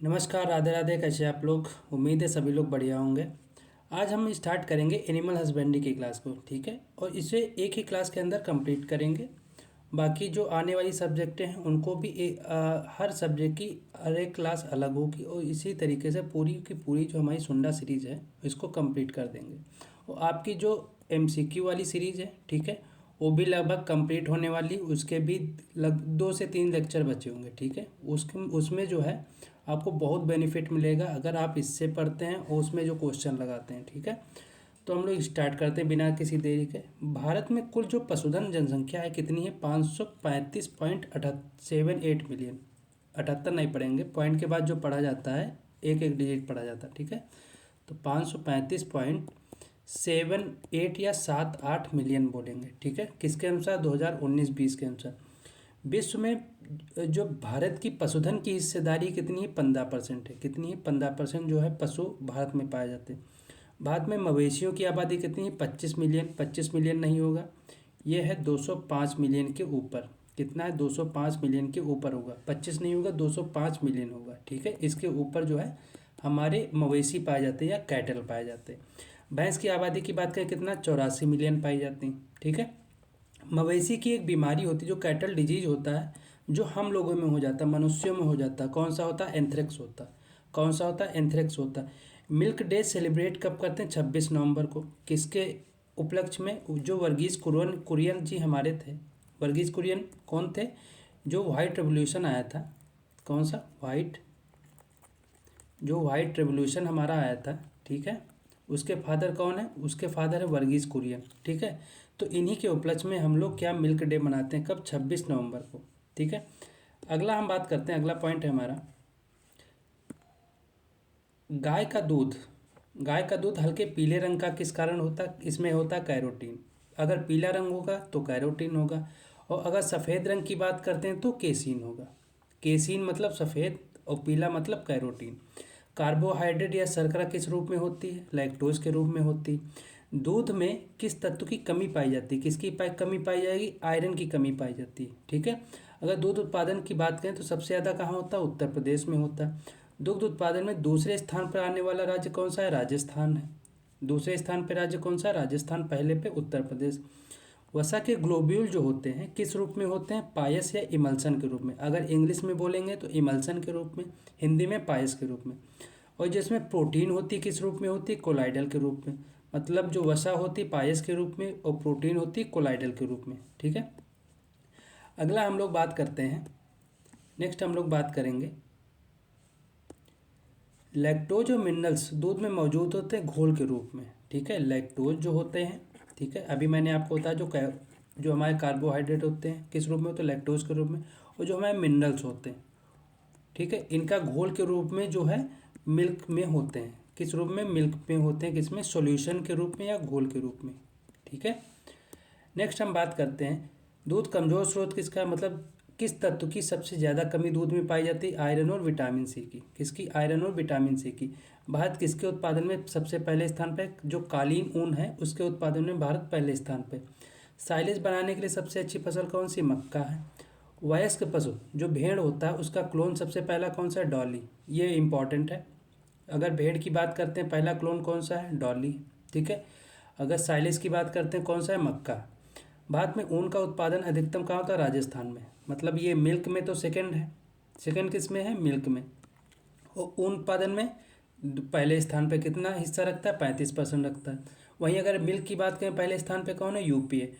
नमस्कार, राधे राधे। कैसे आप लोग? उम्मीद है सभी लोग बढ़िया होंगे। आज हम स्टार्ट करेंगे एनिमल हस्बेंड्री की क्लास को, ठीक है। और इसे एक ही क्लास के अंदर कंप्लीट करेंगे। बाकी जो आने वाली सब्जेक्टें हैं उनको भी हर सब्जेक्ट की हर एक क्लास अलग होगी और इसी तरीके से पूरी की पूरी जो हमारी सुंडा सीरीज़ है इसको कंप्लीट कर देंगे। और आपकी जो एमसीक्यू वाली सीरीज़ है, ठीक है, वो भी लगभग कंप्लीट होने वाली। उसके भी 2 से 3 लेक्चर बचे होंगे, ठीक है। उसमें जो है आपको बहुत बेनिफिट मिलेगा अगर आप इससे पढ़ते हैं और उसमें जो क्वेश्चन लगाते हैं, ठीक है। तो हम लोग स्टार्ट करते हैं बिना किसी देरी के। भारत में कुल जो पशुधन जनसंख्या है कितनी है? 535.78 मिलियन। 78 नहीं पढ़ेंगे, पॉइंट के बाद जो पढ़ा जाता है एक एक डिजिट पढ़ा जाता है, ठीक है। तो 535.78 या 78 मिलियन बोलेंगे, ठीक है। किसके अनुसार? 2019-20 के अनुसार। विश्व में जो भारत की पशुधन की हिस्सेदारी कितनी है? 15% है। कितनी है? 15% जो है पशु भारत में पाए जाते हैं। भारत में मवेशियों की आबादी कितनी है? 25 मिलियन। 25 मिलियन नहीं होगा, ये है 205 मिलियन के ऊपर। कितना है? 205 मिलियन के ऊपर होगा। 25 नहीं होगा, 205 मिलियन होगा, ठीक है। इसके ऊपर जो है हमारे मवेशी पाए जाते हैं या कैटल पाए जाते हैं। भैंस की आबादी की बात करें, कितना? 84 मिलियन पाई जाती हैं, ठीक है। मवेशी की एक बीमारी होती है जो कैटल डिजीज होता है, जो हम लोगों में हो जाता है, मनुष्यों में हो जाता है। कौन सा होता है? एंथ्रेक्स होता है। कौन सा होता है? एंथ्रेक्स होता है। मिल्क डे सेलिब्रेट कब करते हैं? 26 नवंबर को। किसके उपलक्ष्य में? जो वर्गीज कुरियन जी हमारे थे। वर्गीज कुरियन कौन थे? जो वाइट रेवोल्यूशन आया था। कौन सा? जो वाइट रेवोल्यूशन हमारा आया था, ठीक है। उसके फादर कौन है? उसके फादर है वर्गीज कुरियन, ठीक है। तो इन्हीं के उपलक्ष्य में हम लोग क्या मिल्क डे मनाते हैं? कब? 26 नवंबर को, ठीक है। अगला हम बात करते हैं, अगला पॉइंट है हमारा गाय का दूध। गाय का दूध हल्के पीले रंग का किस कारण होता है? इसमें होता है कैरोटीन। अगर पीला रंग होगा तो कैरोटीन होगा, और अगर सफ़ेद रंग की बात करते हैं तो केसीन होगा। केसीन मतलब सफ़ेद और पीला मतलब कैरोटीन। कार्बोहाइड्रेट या शर्करा किस रूप में होती है? लैक्टोज के रूप में होती है। दूध में किस तत्व की कमी पाई जाती है? किसकी कमी पाई जाएगी? आयरन की कमी पाई जाती है, ठीक है। अगर दूध उत्पादन की बात करें तो सबसे ज़्यादा कहाँ होता है? उत्तर प्रदेश में होता है। दुग्ध उत्पादन में दूसरे स्थान पर आने वाला राज्य कौन सा है? राजस्थान है। दूसरे स्थान पर राज्य कौन सा है? राजस्थान। पहले पे उत्तर प्रदेश। वसा के ग्लोब्यूल जो होते हैं किस रूप में होते हैं? पायस या इमल्सन के रूप में। अगर इंग्लिश में बोलेंगे तो इमल्सन के रूप में, हिंदी में पायस के रूप में। और जिसमें प्रोटीन होती है किस रूप में होती है? कोलाइडल के रूप में। मतलब जो वसा होती है पायस के रूप में और प्रोटीन होती है कोलाइडल के रूप में, ठीक है। अगला हम लोग बात करते हैं, नेक्स्ट हम लोग बात करेंगे लैक्टोज और मिनरल्स दूध में मौजूद होते हैं घोल के रूप में, ठीक है। लैक्टोज जो होते हैं, ठीक है, अभी मैंने आपको बताया जो हमारे कार्बोहाइड्रेट होते हैं किस रूप में होते हैं? लैक्टोज के रूप में। और जो हमारे मिनरल्स होते हैं, ठीक है, इनका घोल के रूप में जो है मिल्क में होते हैं। किस रूप में? मिल्क में होते हैं। किसमें? सॉल्यूशन के रूप में या घोल के रूप में, ठीक है। नेक्स्ट हम बात करते हैं दूध कमजोर स्रोत किसका है? मतलब किस तत्व की सबसे ज़्यादा कमी दूध में पाई जाती है? आयरन और विटामिन सी की। किसकी? आयरन और विटामिन सी की। भारत किसके उत्पादन में सबसे पहले स्थान पर? जो कालीन ऊन है उसके उत्पादन में भारत पहले स्थान पर। साइलेज बनाने के लिए सबसे अच्छी फसल कौन सी? मक्का है। वयस्क पशु जो भेड़ होता है उसका क्लोन सबसे पहला कौन सा है? डॉली। ये इंपॉर्टेंट है। अगर भेड़ की बात करते हैं पहला क्लोन कौन सा है? डॉली, ठीक है। अगर साइलेज की बात करते हैं कौन सा है? मक्का। भारत में ऊन का उत्पादन अधिकतम कहाँ होता है? राजस्थान में। मतलब ये मिल्क में तो सेकंड है। सेकंड किस में है? मिल्क में। और ऊन उत्पादन में पहले स्थान पे कितना हिस्सा रखता है? 35% रखता है। वहीं अगर मिल्क की बात करें पहले स्थान पे कौन है? यूपी है।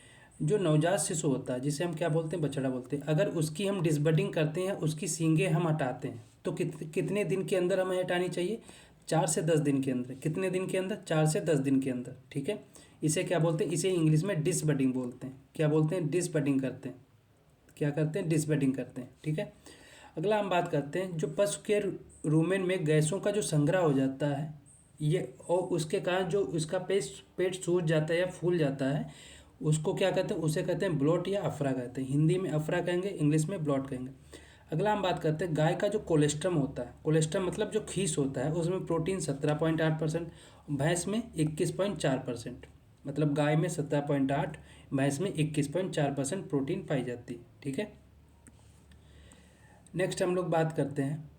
जो नवजात शिशु होता है जिसे हम क्या बोलते हैं? बछड़ा बोलते हैं। अगर उसकी हम डिसबडिंग करते हैं, उसकी सींगें हम हटाते हैं, तो कितने दिन के अंदर हमें हटानी चाहिए? 4 से 10 दिन के अंदर। कितने दिन के अंदर? 4 से 10 दिन के अंदर, ठीक है। इसे क्या बोलते हैं? इसे इंग्लिश में डिसबडिंग बोलते हैं। क्या बोलते हैं? डिसबडिंग करते हैं। क्या करते हैं? डिसबडिंग करते हैं, ठीक है। अगला हम बात करते हैं जो पशु के रूमेन में गैसों का जो संग्रह हो जाता है, ये और उसके कारण जो उसका पेट पेट सूज जाता है या फूल जाता है, उसको क्या कहते हैं? उसे कहते हैं ब्लोट या अफरा कहते हैं। हिंदी में अफरा कहेंगे, इंग्लिश में ब्लोट कहेंगे। अगला हम बात करते हैं गाय का जो कोलेस्ट्रम होता है। कोलेस्ट्रम मतलब जो खीस होता है, उसमें प्रोटीन 17.8%, भैंस में 21.4%। मतलब गाय में 17.8, भैंस में 21.4% प्रोटीन पाई जाती है, ठीक है। नेक्स्ट हम लोग बात करते हैं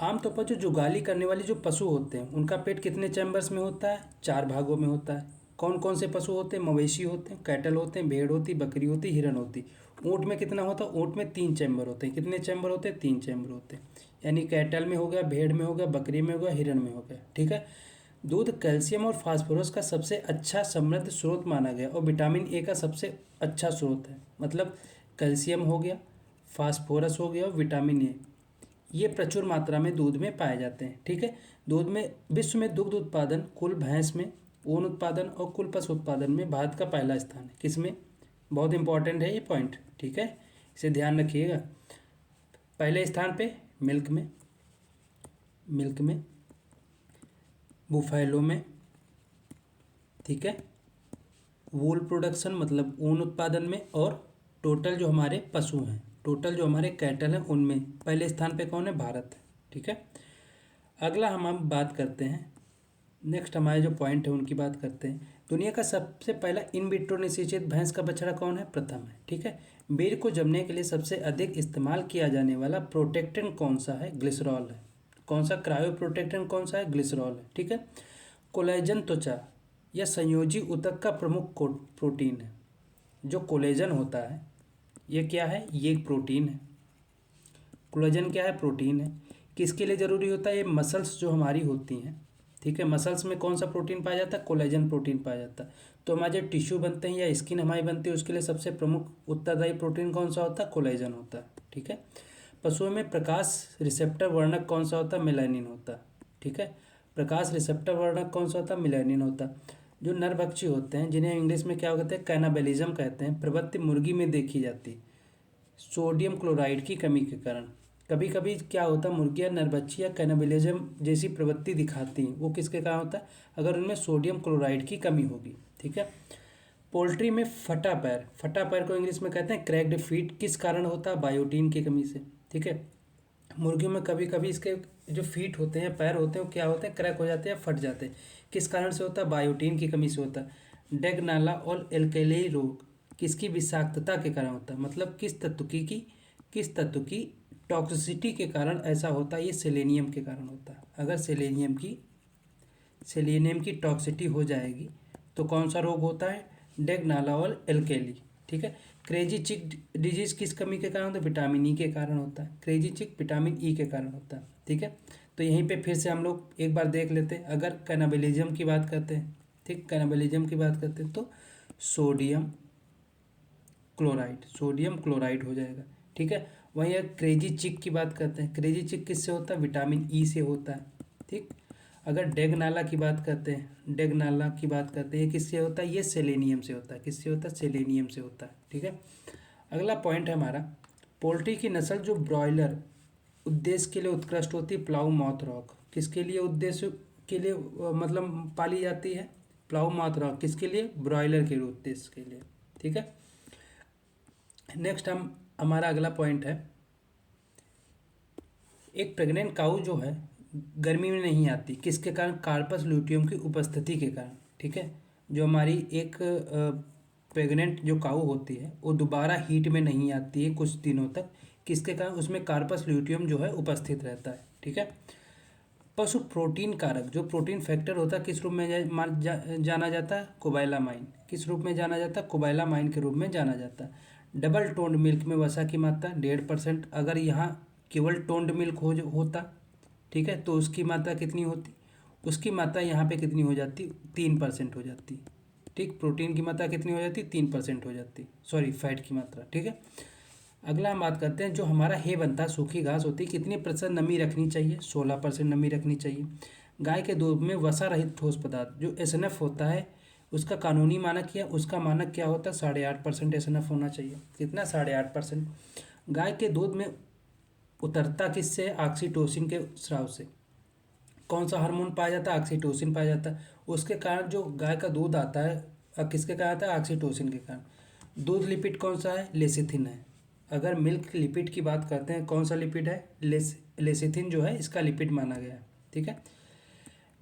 आमतौर पर जो जुगाली करने वाले जो पशु होते हैं उनका पेट कितने चैम्बर्स में होता है? 4 भागों में होता है। कौन कौन से पशु होते हैं? मवेशी होते हैं, कैटल होते हैं, भेड़ होती, बकरी होती, हिरन होती। ऊँट में कितना होता है? ऊँट में 3 चैम्बर होते हैं। कितने चैम्बर होते हैं? 3 चैम्बर होते हैं। यानी कैटल में हो गया, भेड़ में हो गया, बकरी में हो गया, हिरन में हो गया। ठीक है। दूध कैल्शियम और फास्फोरस का सबसे अच्छा समृद्ध स्रोत माना गया और विटामिन ए का सबसे अच्छा स्रोत है। मतलब कैल्शियम हो गया, फास्फोरस हो गया और विटामिन ए, ये प्रचुर मात्रा में दूध में पाए जाते हैं। ठीक है। दूध में विश्व में दुग्ध उत्पादन, कुल भैंस में, ऊन उत्पादन और कुल पशु उत्पादन में भारत का पहला स्थान है। किसमें? बहुत इंपॉर्टेंट है ये पॉइंट। ठीक है, इसे ध्यान रखिएगा। पहले स्थान पे मिल्क में, बुफैलो में, ठीक है, वूल प्रोडक्शन मतलब ऊन उत्पादन में, और टोटल जो हमारे पशु हैं, टोटल जो हमारे कैटल हैं उनमें पहले स्थान पे कौन है? भारत है। ठीक है। अगला हम बात करते हैं, नेक्स्ट हमारे जो पॉइंट है उनकी बात करते हैं। दुनिया का सबसे पहला इन विट्रो निषेचित भैंस का बछड़ा कौन है? प्रथम है। ठीक है। वीर्य को जमने के लिए सबसे अधिक इस्तेमाल किया जाने वाला प्रोटेक्टेंट कौन सा है? ग्लिसरॉल है। कौन सा क्रायो प्रोटेक्टेंट कौन सा है? ग्लिसरॉल है। ठीक है। कोलेजन त्वचा या संयोजी ऊतक का प्रमुख प्रोटीन है। जो कोलेजन होता है ये क्या है? ये एक प्रोटीन है। कोलेजन क्या है? प्रोटीन है। किसके लिए ज़रूरी होता है? ये मसल्स जो हमारी होती हैं, ठीक है, मसल्स में कौन सा प्रोटीन पाया जाता है? कोलेजन प्रोटीन पाया जाता है। तो हमारे जो टिश्यू बनते हैं या स्किन हमारी बनती है उसके लिए सबसे प्रमुख उत्तरदायी प्रोटीन कौन सा होता है? कोलेजन होता है। ठीक है। पशुओं में प्रकाश रिसेप्टर वर्णक कौन सा होता है? मेलानिन होता है। ठीक है। प्रकाश रिसेप्टर वर्णक कौन सा होता है? मेलानिन होता है। जो नरभक्षी होते हैं जिन्हें इंग्लिश में क्या कहते हैं? कैनाबेलिज्म कहते हैं, प्रवृत्ति मुर्गी में देखी जाती है सोडियम क्लोराइड की कमी के कारण। कभी कभी क्या होता है, मुर्गियाँ नरभक्षी या कैनाबिलिज्म जैसी प्रवृत्ति दिखाती हैं, वो किसके कारण होता है? अगर उनमें सोडियम क्लोराइड की कमी होगी। ठीक है। पोल्ट्री में फटा पैर को इंग्लिश में कहते हैं क्रैक्ड फीट, किस कारण होता है? बायोटीन की कमी से। ठीक है। मुर्गियों में कभी कभी इसके जो फीट होते हैं, पैर होते हैं, वो क्या होते हैं? क्रैक हो जाते हैं, फट जाते हैं। किस कारण से होता है? बायोटीन की कमी से होता है। डेगनाला और एल्केली रोग किसकी विषाक्तता के कारण होता है? मतलब किस तत्व की टॉक्सिसिटी के कारण ऐसा होता है? ये सेलेनियम के कारण होता है। अगर सेलेनियम की टॉक्सिटी हो जाएगी तो कौन सा रोग होता है? डेगनाला और एल्केली। ठीक है। क्रेजी चिक डिजीज किस कमी के कारण होता है? विटामिन ई के कारण होता है। क्रेजी चिक विटामिन ई के कारण होता है। ठीक है। तो यहीं पे फिर से हम लोग एक बार देख लेते हैं। अगर कैनाबिलिज्म की बात करते हैं, ठीक, कैनाबिलिज्म की बात करते हैं तो सोडियम क्लोराइड हो जाएगा। ठीक है। वहीं अगर क्रेजी चिक की बात करते हैं, क्रेजी चिक किससे होता है? विटामिन ई से होता है। ठीक। अगर डेगनाला की बात करते हैं, ये किससे होता है? ये सेलेनियम से होता है। किससे होता है? सेलेनियम से होता है। ठीक है। अगला पॉइंट है हमारा, पोल्ट्री की नस्ल जो ब्रॉयलर उद्देश्य के लिए उत्कृष्ट होती है, प्लाउ माउथ रॉक। किसके लिए उद्देश्य के लिए मतलब पाली जाती है? प्लाउ माउथ रॉक किसके लिए? ब्रॉयलर के उद्देश्य के लिए। ठीक है। नेक्स्ट हमारा अगला पॉइंट है, एक प्रेग्नेंट काऊ जो है गर्मी में नहीं आती, किसके कारण? कार्पस ल्यूटियम की उपस्थिति के कारण। ठीक है। जो हमारी एक प्रेग्नेंट जो काऊ होती है वो दोबारा हीट में नहीं आती है कुछ दिनों तक, किसके कारण? उसमें कार्पस ल्यूटियम जो है उपस्थित रहता है। ठीक है। पशु प्रोटीन कारक जो प्रोटीन फैक्टर होता है किस रूप में जाना जाता है? कोबाइलामाइन। किस रूप में जाना जाता है? कोबाइलामाइन के रूप में जाना जाता है। डबल टोन्ड मिल्क में वसा की मात्रा 1.5%। अगर यहाँ केवल टोन्ड मिल्क होता, ठीक है, तो उसकी मात्रा कितनी होती? उसकी मात्रा यहाँ पे कितनी हो जाती? 3% हो जाती। ठीक। प्रोटीन की मात्रा कितनी हो जाती? 3% हो जाती, सॉरी फैट की मात्रा। ठीक है। अगला हम बात करते हैं, जो हमारा हे बनता है, सूखी घास होती है, कितनी प्रतिशत नमी रखनी चाहिए? 16% नमी रखनी चाहिए। गाय के दूध में वसा रहित ठोस पदार्थ जो एसएनएफ होता है उसका कानूनी मानक क्या होता है? 8.5% एसएनएफ होना चाहिए। कितना? 8.5%। गाय के दूध में उतरता किससे? ऑक्सीटोसिन के स्राव से। कौन सा हार्मोन पाया जाता है? ऑक्सीटोसिन पाया जाता है। उसके कारण जो गाय का दूध आता है किसके कारण आता है? ऑक्सीटोसिन के कारण। दूध लिपिड कौन सा है? लेसिथिन है। अगर मिल्क लिपिड की बात करते हैं, कौन सा लिपिड है? लेसिथिन जो है इसका लिपिड माना गया है। ठीक है।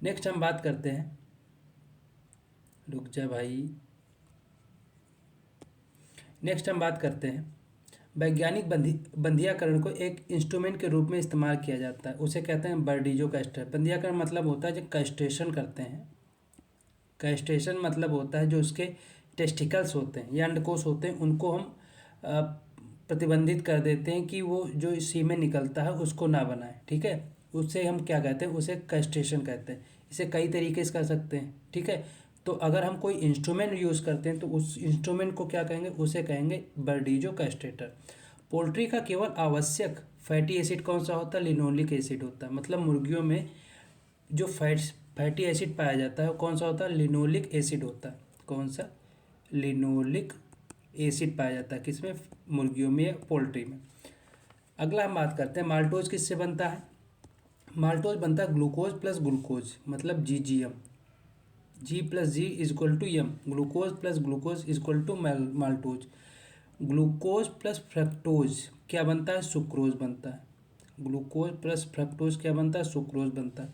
नेक्स्ट हम बात करते हैं, रुक जा भाई, नेक्स्ट हम बात करते हैं वैज्ञानिक बंधियाकरण को एक इंस्ट्रूमेंट के रूप में इस्तेमाल किया जाता है, उसे कहते हैं बर्डीजो कैस्टर। बंधियाकरण मतलब होता है जो कैस्ट्रेशन करते हैं। कैस्ट्रेशन मतलब होता है जो उसके टेस्टिकल्स होते हैं या अंडकोश होते हैं उनको हम प्रतिबंधित कर देते हैं कि वो जो सीमेन निकलता है उसको ना बनाए, ठीक है। उससे हम क्या कहते हैं, उसे कैस्ट्रेशन कहते हैं। इसे कई तरीके से कर सकते हैं, ठीक है। तो अगर हम कोई इंस्ट्रूमेंट यूज़ करते हैं तो उस इंस्ट्रूमेंट को क्या कहेंगे, उसे कहेंगे बर्डीजो कैस्ट्रेटर। पोल्ट्री का केवल आवश्यक फैटी एसिड कौन सा होता है, लिनोलिक एसिड होता है। मतलब मुर्गियों में जो फैटी एसिड पाया जाता है वो कौन सा होता है, लिनोलिक एसिड होता है। कौन सा, लिनोलिक एसिड पाया जाता है किसमें, मुर्गियों में या पोल्ट्री में। अगला हम बात करते हैं माल्टोज किससे बनता है। माल्टोज बनता है ग्लूकोज प्लस ग्लूकोज, मतलब GGM। G plus G is equal to M, glucose plus glucose is equal to maltose. Glucose plus fructose क्या बनता है, सुक्रोज बनता है। ग्लूकोज प्लस फ्रक्टोज क्या बनता है, सुक्रोज बनता है।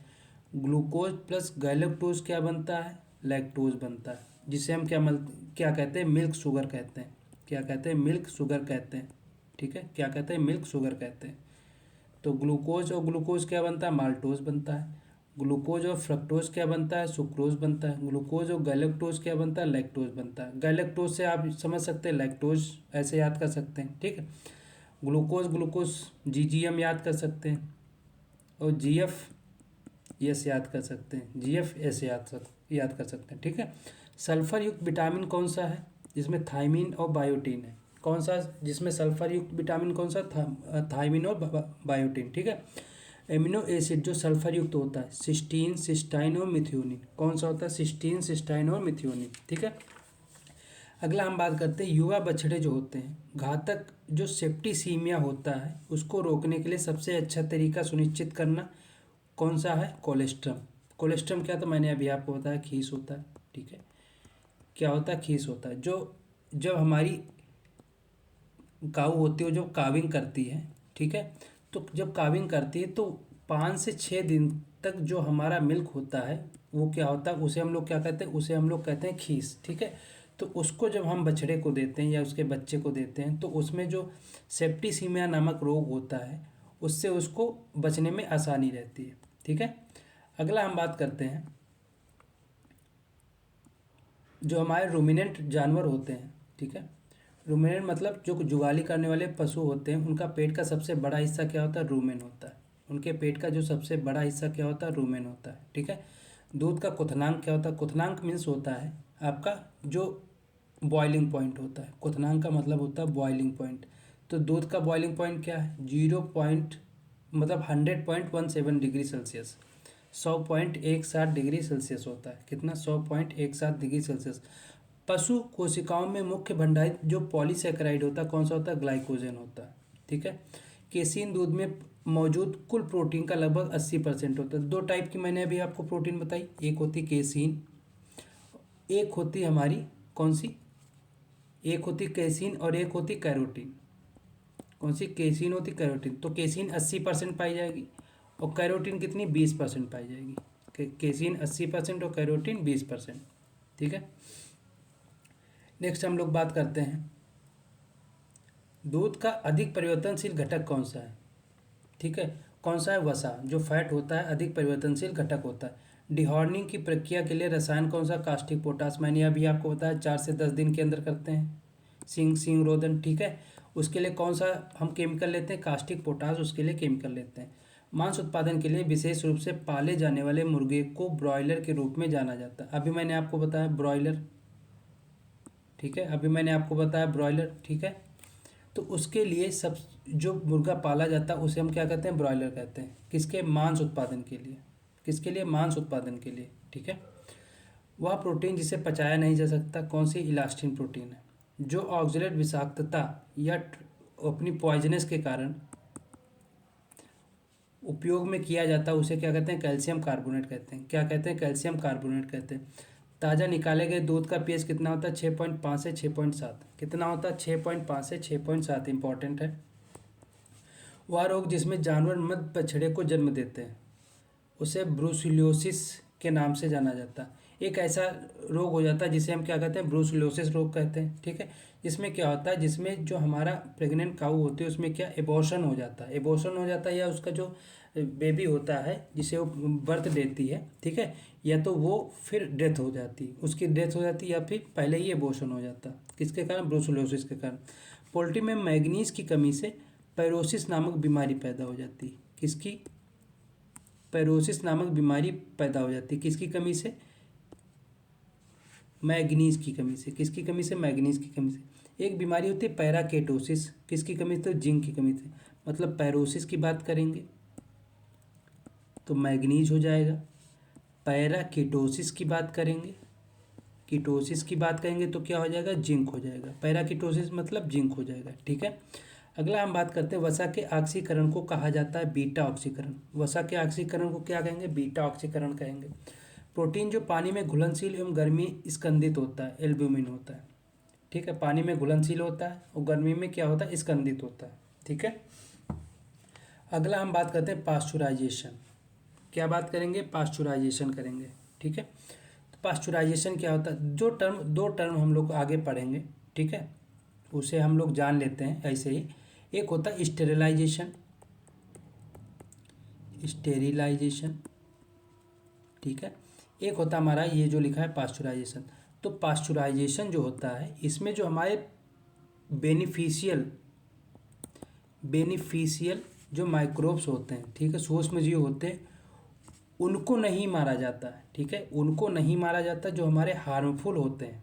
ग्लूकोज प्लस गैलेक्टोज क्या बनता है, लैक्टोज बनता है, जिसे हम क्या कहते हैं, मिल्क शुगर कहते हैं। क्या कहते हैं, मिल्क शुगर कहते हैं, ठीक है। क्या कहते हैं, मिल्क शुगर कहते हैं। तो ग्लूकोज और ग्लूकोज क्या बनता है, माल्टोज बनता है। ग्लूकोज और फ्रक्टोज क्या बनता है, सुक्रोज बनता है। ग्लूकोज और गैलेक्टोज क्या बनता है, लैक्टोज बनता है। गैलेक्टोज से आप समझ सकते हैं, लैक्टोज ऐसे याद कर सकते हैं, ठीक है। ग्लूकोज ग्लूकोज GGM याद कर सकते हैं, और GF याद कर सकते हैं, GF ऐसे याद कर सकते हैं, ठीक है। सल्फर युक्त विटामिन कौन सा है, जिसमें थायमीन और बायोटीन है। कौन सा, जिसमें सल्फर युक्त विटामिन कौन सा, थायमीन और बायोटीन, ठीक है। एमिनो एसिड जो सल्फर युक्त होता है, सिस्टीन, सिस्टाइन और मिथ्योनिन। कौन सा होता है, सिस्टीन, सिस्टाइन और मिथ्योनिन, ठीक है। अगला हम बात करते हैं युवा बछड़े जो होते हैं, घातक जो सेप्टिसीमिया होता है उसको रोकने के लिए सबसे अच्छा तरीका सुनिश्चित करना कौन सा है, कोलेस्ट्रम। कोलेस्ट्रम क्या, तो मैंने अभी आपको बताया खीस होता है, ठीक है। क्या होता है, खीस होता है। जो जब हमारी काऊ होती है, जो काविंग करती है, ठीक है। तो जब काविंग करती है तो 5 से 6 दिन तक जो हमारा मिल्क होता है वो क्या होता है, उसे हम लोग क्या कहते हैं, उसे हम लोग कहते हैं खीस, ठीक है। तो उसको जब हम बछड़े को देते हैं या उसके बच्चे को देते हैं तो उसमें जो सेप्टिसीमिया नामक रोग होता है उससे उसको बचने में आसानी रहती है, ठीक है। अगला हम बात करते हैं जो हमारे रूमिनेंट जानवर होते हैं, ठीक है। रूमिनेंट मतलब जो जुगाली करने वाले पशु होते हैं उनका पेट का सबसे बड़ा हिस्सा क्या होता है, रूमेन होता है। उनके पेट का जो सबसे बड़ा हिस्सा क्या होता है, रूमेन होता है, ठीक है। दूध का क्वथनांक क्या होता है, क्वथनांक मीन्स होता है आपका जो बॉइलिंग पॉइंट होता है। क्वथनांक का मतलब होता है बॉइलिंग पॉइंट। तो दूध का बॉइलिंग पॉइंट क्या है, 0 मतलब 100.17 डिग्री सेल्सियस, 100.17 डिग्री सेल्सियस होता है। कितना, 100.17 डिग्री सेल्सियस। पशु कोशिकाओं में मुख्य भंडारित जो पॉलीसेकेराइड होता है कौन सा होता है, ग्लाइकोजन होता है, ठीक है। केसीन दूध में मौजूद कुल प्रोटीन का लगभग 80% होता है। 2 टाइप की मैंने अभी आपको प्रोटीन बताई, एक होती केसीन, एक होती हमारी कौन सी, एक होती केसीन और एक होती कैरोटीन। कौन सी, केसीन होती, कैरोटीन। तो केसीन 80% पाई जाएगी और कैरोटीन कितनी, 20% पाई जाएगी। केसीन 80% और कैरोटीन 20%, ठीक है। नेक्स्ट हम लोग बात करते हैं दूध का अधिक परिवर्तनशील घटक कौन सा है, ठीक है। कौन सा है, वसा। जो फैट होता है अधिक परिवर्तनशील घटक होता है। डिहॉर्निंग की प्रक्रिया के लिए रसायन कौन सा, कास्टिक पोटास। मैंने अभी आपको बताया 4 से 10 दिन के अंदर करते हैं सिंग रोदन, ठीक है। उसके लिए कौन सा हम केमिकल लेते हैं, कास्टिक पोटास, उसके लिए केमिकल लेते हैं। मांस उत्पादन के लिए विशेष रूप से पाले जाने वाले मुर्गे को ब्रॉयलर के रूप में जाना जाता है। अभी मैंने आपको बताया ब्रॉयलर, ठीक है। अभी मैंने आपको बताया ब्रॉयलर, ठीक है। तो उसके लिए सब जो मुर्गा पाला जाता है उसे हम क्या कहते हैं, ब्रॉयलर कहते हैं। किसके, मांस उत्पादन के लिए। किसके लिए, मांस उत्पादन के लिए, ठीक है। वह प्रोटीन जिसे पचाया नहीं जा सकता, कौन सी, इलास्टिन प्रोटीन है। जो ऑक्जेलेट विषाक्तता या अपनी पॉइजनस के कारण उपयोग में किया जाता है उसे क्या कहते हैं, कैल्शियम कार्बोनेट कहते हैं। क्या कहते हैं, कैल्शियम कार्बोनेट कहते हैं। ताज़ा निकाले गए दूध का पीएच कितना होता है, 6.5 से 6.7। कितना होता है, 6.5 से 6.7, इंपॉर्टेंट है। वह रोग जिसमें जानवर मृत बछड़े को जन्म देते हैं उसे ब्रूसिलियोसिस के नाम से जाना जाता है। एक ऐसा रोग हो जाता है जिसे हम क्या कहते हैं, ब्रूसलोसिस रोग कहते हैं, ठीक है। इसमें क्या होता है, जिसमें जो हमारा प्रेग्नेंट काऊ होती है उसमें क्या एबॉर्शन हो जाता है, एबॉर्शन हो जाता है, या उसका जो बेबी होता है जिसे वो बर्थ देती है, ठीक है, या तो वो फिर डेथ हो जाती है, उसकी डेथ हो जाती है, या फिर पहले ही एबॉर्शन हो जाता है, किसके कारण, ब्रूसलोसिस के कारण। पोल्ट्री में मैग्नीज की कमी से पैरोसिस नामक बीमारी पैदा हो जाती है, किसकी, पैरोसिस नामक बीमारी पैदा हो जाती है, किसकी कमी से, मैग्नीज की कमी से, किसकी कमी से, मैग्नीज की कमी से। एक बीमारी होती है पैराकेटोसिस, किसकी कमी से, तो जिंक की कमी से। मतलब पैरोसिस की बात करेंगे तो मैग्नीज हो जाएगा, पैराकीटोसिस की बात करेंगे, कीटोसिस की बात करेंगे तो क्या हो जाएगा, जिंक हो जाएगा, पैराकीटोसिस मतलब जिंक हो जाएगा, ठीक है। अगला हम बात करते हैं वसा के ऑक्सीकरण को कहा जाता है बीटा ऑक्सीकरण। वसा के ऑक्सीकरण को क्या कहेंगे, बीटा ऑक्सीकरण कहेंगे। प्रोटीन जो पानी में घुलनशील एवं गर्मी स्कंदित होता है, एल्ब्यूमिन होता है, ठीक है, पानी में घुलनशील होता है और गर्मी में क्या होता है, स्कंदित होता है, ठीक है। अगला हम बात करते हैं पास्चुराइजेशन। क्या बात करेंगे, पास्चुराइजेशन करेंगे, ठीक है। तो पास्चुराइजेशन क्या होता है, दो टर्म हम लोग आगे पढ़ेंगे, ठीक है, उसे हम लोग जान लेते हैं ऐसे ही। एक होता है स्टेरिलाइजेशन, स्टेरिलाइजेशन, ठीक है। एक होता है हमारा ये जो लिखा है पास्चुराइजेशन। तो पास्चुराइजेशन जो होता है इसमें जो हमारे बेनिफिशियल बेनिफिशियल जो माइक्रोब्स होते हैं, ठीक है, सूक्ष्मजीव होते हैं, उनको नहीं मारा जाता है, ठीक है, उनको नहीं मारा जाता। जो हमारे हार्मफुल होते हैं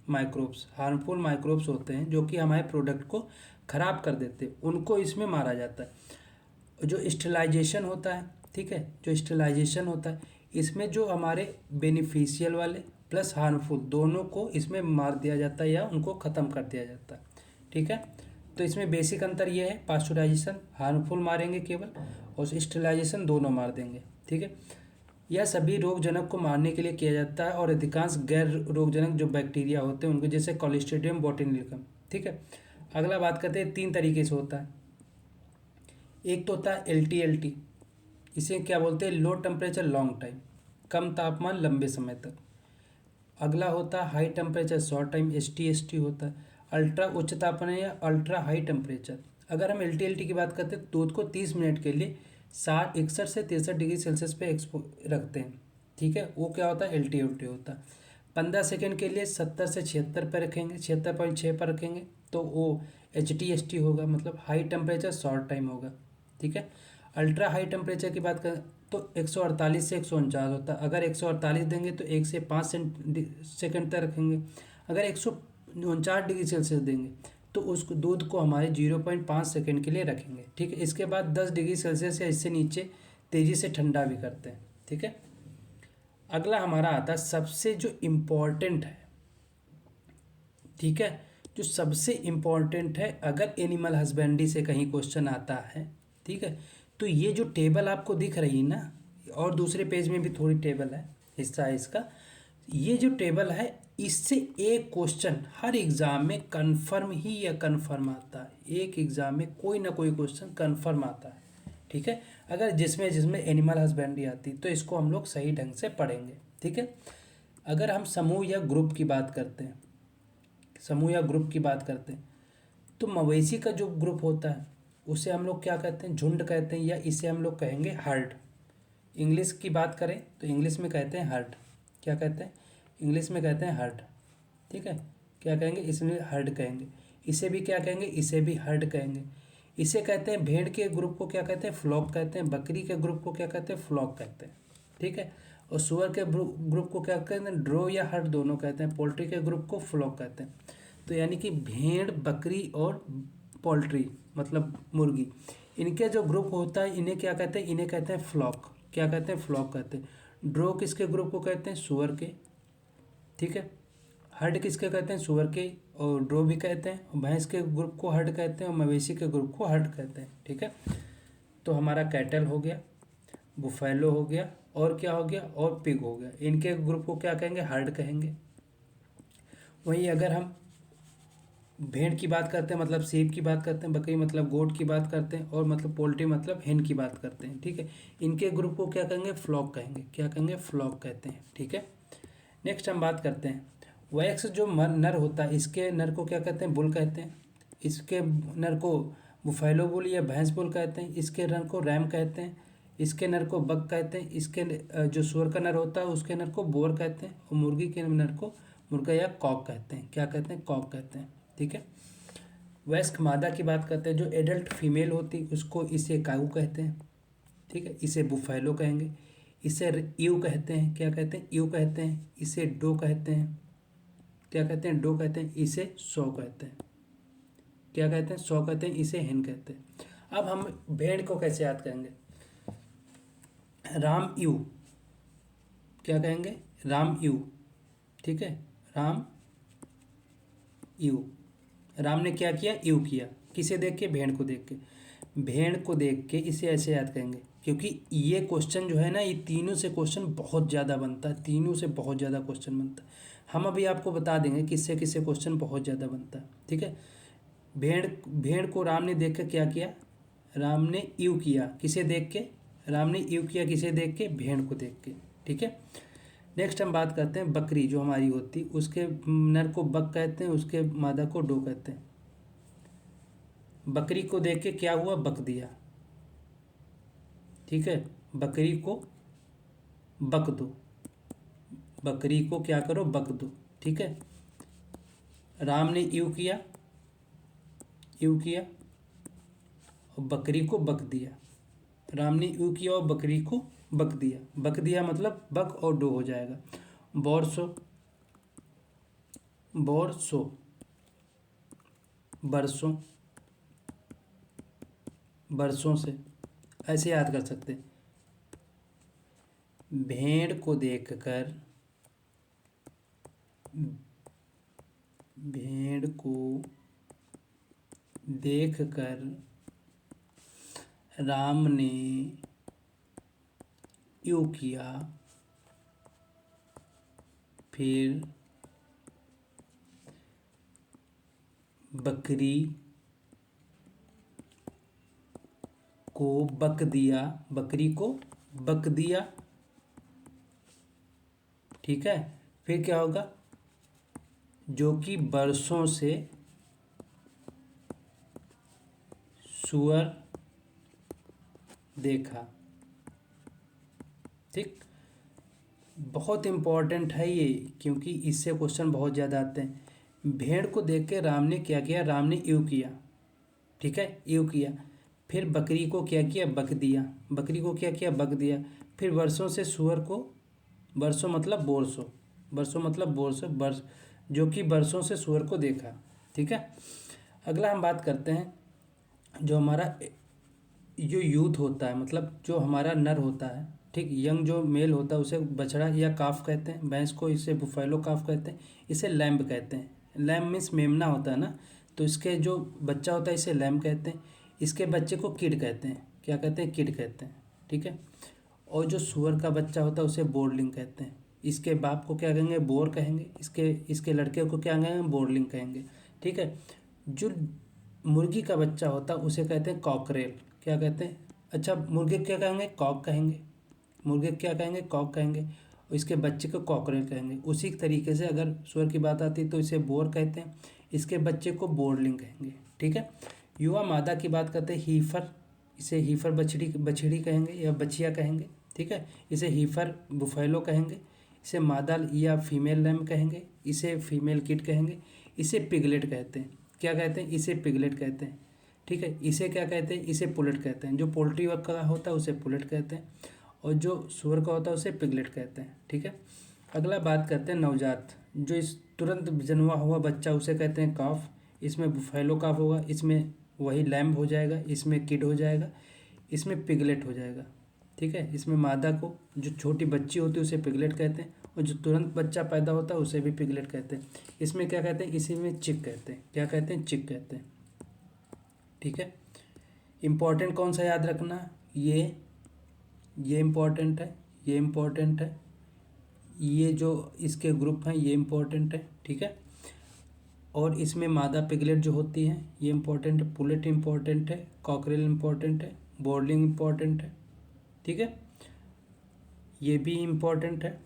माइक्रोब्स, हार्मफुल माइक्रोब्स होते हैं जो कि हमारे प्रोडक्ट को ख़राब कर देते हैं, उनको इसमें मारा जाता है। जो स्टेरिलाइजेशन होता है, ठीक है, जो स्टेरिलाइजेशन होता है इसमें जो हमारे बेनिफिशियल वाले प्लस हार्मफुल दोनों को इसमें मार दिया जाता है या उनको ख़त्म कर दिया जाता है, ठीक है। तो इसमें बेसिक अंतर ये है, पास्चुराइजेशन हार्मफुल मारेंगे केवल और स्टेरिलाइजेशन दोनों मार देंगे, ठीक है। यह सभी रोगजनक को मारने के लिए किया जाता है और अधिकांश गैर रोगजनक जो बैक्टीरिया होते हैं उनको, जैसे कॉलिस्ट्रीडियम बोटुलिनम, ठीक है। अगला बात करते हैं, 3 तरीके से होता है। एक तो होता है LTLT, इसे क्या बोलते हैं, लो टेम्परेचर लॉन्ग टाइम, कम तापमान लंबे समय तक। अगला होता है high temperature short time, STST होता है, अल्ट्रा उच्च तापमान या अल्ट्रा हाई टेम्परेचर। अगर हम LTLT की बात करते हैं, दूध को 30 मिनट के लिए 61 से 63 डिग्री सेल्सियस पे रखते हैं, ठीक है, वो क्या होता है, LTLT होता है। 15 सेकेंड के लिए 70 से 76 पर रखेंगे, 76.6 पर रखेंगे तो वो HTST होगा, मतलब हाई टेम्परेचर शॉर्ट टाइम होगा, ठीक है। अल्ट्रा हाई टेम्परेचर की बात करें तो 148 से 149 होता है। अगर 148 देंगे तो 1 से 5 सेकेंड तक रखेंगे। अगर 149 डिग्री सेल्सियस देंगे तो उस दूध को हमारे 0.5 सेकेंड के लिए रखेंगे, ठीक है। इसके बाद 10 डिग्री सेल्सियस या इससे नीचे तेज़ी से ठंडा भी करते हैं, ठीक है। अगला हमारा आता है सबसे जो इम्पोर्टेंट है, ठीक है, जो सबसे इम्पोर्टेंट है, अगर एनिमल हस्बेंड्री से कहीं क्वेश्चन आता है, ठीक है, तो ये जो टेबल आपको दिख रही है ना, और दूसरे पेज में भी थोड़ी टेबल है, हिस्सा है इसका, ये जो टेबल है इससे एक क्वेश्चन हर एग्ज़ाम में कन्फर्म ही या कन्फर्म आता है, एक एग्ज़ाम में कोई ना कोई क्वेश्चन कन्फर्म आता है, ठीक है। अगर जिसमें जिसमें एनिमल हस्बेंड्री आती तो इसको हम लोग सही ढंग से पढ़ेंगे, ठीक है। अगर हम समूह या ग्रुप की बात करते हैं, समूह या ग्रुप की बात करते हैं तो मवेशी का जो ग्रुप होता है उसे हम लोग क्या कहते हैं, झुंड कहते हैं, या इसे हम लोग कहेंगे हर्ड। इंग्लिश की बात करें तो इंग्लिश में कहते हैं हर्ड, क्या कहते हैं, इंग्लिश में कहते हैं हर्ड, ठीक है। क्या कहेंगे, इसमें हर्ड कहेंगे। इसे भी क्या कहेंगे, इसे भी हर्ड कहेंगे। इसे कहते हैं, भेड़ के ग्रुप को क्या कहते हैं, फ्लॉक कहते हैं। बकरी के ग्रुप को क्या कहते हैं, फ्लॉक कहते हैं, ठीक है। और सुअर के ग्रुप को क्या कहते हैं, ड्रो या हर्ड दोनों कहते हैं। पोल्ट्री के ग्रुप को फ्लॉक कहते हैं। तो यानी कि भेड़, बकरी और पोल्ट्री मतलब मुर्गी, इनके जो ग्रुप होता है इन्हें क्या कहते हैं, इन्हें कहते हैं फ्लॉक। क्या कहते हैं, फ्लॉक कहते हैं। ड्रो किसके ग्रुप को कहते हैं, सुअर के, ठीक है। हर्ड किसके कहते हैं, सुअर के और ड्रो भी कहते हैं। और भैंस के ग्रुप को हर्ड कहते हैं और मवेशी के ग्रुप को हर्ड कहते हैं, ठीक है। तो हमारा कैटल हो गया, बुफैलो हो गया, और क्या हो गया, और पिग हो गया। इनके ग्रुप को क्या कहेंगे, हर्ड कहेंगे। वहीं अगर हम भेड़ की बात करते हैं मतलब सीप की बात करते हैं, बकरी मतलब गोट की बात करते हैं, और मतलब पोल्ट्री मतलब हेन की बात करते हैं, ठीक है। इनके ग्रुप को क्या कहेंगे, फ्लॉक कहेंगे। क्या कहेंगे, फ्लॉक कहते हैं, ठीक है। नेक्स्ट हम बात करते हैं वैक्स जो नर होता है, इसके नर को क्या कहते हैं? बुल कहते हैं। इसके नर को बुफैलो बुल या भैंस बुल कहते हैं। इसके नर को रैम कहते हैं। इसके नर को बक कहते हैं। इसके जो सुअर का नर होता है उसके नर को बोर कहते हैं। और मुर्गी के नर को मुर्गा या कॉक कहते हैं। क्या कहते हैं? कॉक कहते हैं। ठीक है। वयस्क मादा की बात करते हैं, जो एडल्ट फीमेल होती उसको इसे काऊ कहते हैं। ठीक है। इसे बुफैलो कहेंगे। इसे ईव कहते हैं। क्या कहते हैं? ईव कहते हैं। इसे डो कहते हैं। क्या कहते हैं? डो कहते हैं। इसे सौ कहते हैं। क्या कहते हैं? सौ कहते हैं। इसे हेन कहते हैं। अब हम भेड़ को कैसे याद करेंगे? राम यू। क्या कहेंगे? राम यू। ठीक है। राम यू। राम ने क्या किया? यू किया। किसे देख के? भेड़ को देख के। भेड़ को देख के इसे ऐसे याद करेंगे, क्योंकि ये क्वेश्चन जो है ना, ये तीनों से क्वेश्चन बहुत ज़्यादा बनता है। तीनों से बहुत ज़्यादा क्वेश्चन बनता है। हम अभी आपको बता देंगे किससे किससे क्वेश्चन बहुत ज़्यादा बनता है। ठीक है। भेड़ भेड़ को राम ने देख कर क्या किया? राम ने यू किया। किसे देख के? राम ने यू किया। किसे देख के? भेड़ को देख के। ठीक है। नेक्स्ट हम बात करते हैं बकरी जो हमारी होती, उसके नर को बक कहते हैं, उसके मादा को डो कहते हैं। बकरी को देख के क्या हुआ? बक दिया। ठीक है। बकरी को बक दो। बकरी को क्या करो? बक दो। ठीक है। राम ने यू किया। यू किया और बकरी को बक दिया। राम ने यू किया और बकरी को बक दिया। बक दिया मतलब बक और डो हो जाएगा। बौरसो। बौरसो। बरसों। बरसों से। ऐसे याद कर सकते हैं। भेड़ को देखकर, भेड़ को देखकर राम ने यू किया, फिर बकरी को बक दिया। बकरी को बक दिया। ठीक है। फिर क्या होगा? जो कि बरसों से सुअर देखा। ठीक। बहुत इम्पोर्टेंट है ये, क्योंकि इससे क्वेश्चन बहुत ज़्यादा आते हैं। भेड़ को देख के राम ने क्या किया? राम ने यू किया। ठीक है। यू किया। फिर बकरी को क्या किया? बक दिया। बकरी को क्या किया? बक दिया। फिर वर्षों से सुअर को, बरसों मतलब बोरसों, बरसों मतलब बोरसों, बरस जो कि बरसों से सुअर को देखा। ठीक है। अगला हम बात करते हैं जो हमारा जो यूथ होता है, मतलब जो हमारा नर होता है, ठीक, यंग जो मेल होता है उसे बछड़ा या काफ कहते हैं। भैंस को इसे बुफैलो काफ कहते हैं। इसे लैम्ब कहते हैं। लैम्ब मीन्स मेमना होता है ना, तो इसके जो बच्चा होता है इसे लैम्ब कहते हैं। इसके बच्चे को किड कहते हैं। क्या कहते हैं? किड कहते हैं। ठीक है। और जो सुअर का बच्चा होता है उसे बोरलिंग कहते हैं। इसके बाप को क्या कहेंगे? बोर कहेंगे। इसके इसके लड़के को क्या कहेंगे? बोरलिंग कहेंगे। ठीक है। जो मुर्गी का बच्चा होता है उसे कहते हैं कॉकरेल। क्या कहते हैं? अच्छा, मुर्गे क्या कहेंगे? कॉक कहेंगे। मुर्गे क्या कहेंगे? कॉक कहेंगे। और इसके बच्चे को कॉकरेल कहेंगे। उसी तरीके से अगर सुअर की बात आती है तो इसे बोर कहते हैं। इसके बच्चे को बोरलिंग कहेंगे। ठीक है। युवा मादा की बात करते हैं हीफर। इसे हीफर बछड़ी बछड़ी कहेंगे या बछिया कहेंगे। ठीक है। इसे हीफर बुफैलो कहेंगे। इसे मादा या फीमेल लैम कहेंगे। इसे फीमेल किट कहेंगे। इसे पिगलेट कहते हैं। क्या कहते हैं? इसे पिगलेट कहते हैं। ठीक है। इसे क्या कहते हैं? इसे पुलेट कहते हैं। जो पोल्ट्री का होता है उसे पुलेट कहते हैं, और जो सुअर का होता है उसे पिगलेट कहते हैं। ठीक है। अगला बात करते हैं नवजात, जो इस तुरंत जन्मा हुआ बच्चा उसे कहते हैं काफ। इसमें बुफैलो काफ होगा, इसमें वही लैम्ब हो जाएगा, इसमें किड हो जाएगा, इसमें पिगलेट हो जाएगा। ठीक है। इसमें मादा को, जो छोटी बच्ची होती है उसे पिगलेट कहते हैं, और जो तुरंत बच्चा पैदा होता है उसे भी पिगलेट कहते हैं। इसमें क्या कहते हैं? इसी में चिक कहते हैं। क्या कहते हैं? चिक कहते हैं। ठीक है। इम्पोर्टेंट कौन सा याद रखना? ये इम्पोर्टेंट है, ये इम्पोर्टेंट है, ये जो इसके ग्रुप हैं ये इम्पोर्टेंट है। ठीक है। और इसमें मादा पिगलेट जो होती है ये इम्पोर्टेंट है। पुलेट इम्पोर्टेंट है। कॉकरेल इम्पोर्टेंट है। बोर्लिंग इम्पोर्टेंट है। ठीक है। ये भी इम्पोर्टेंट है।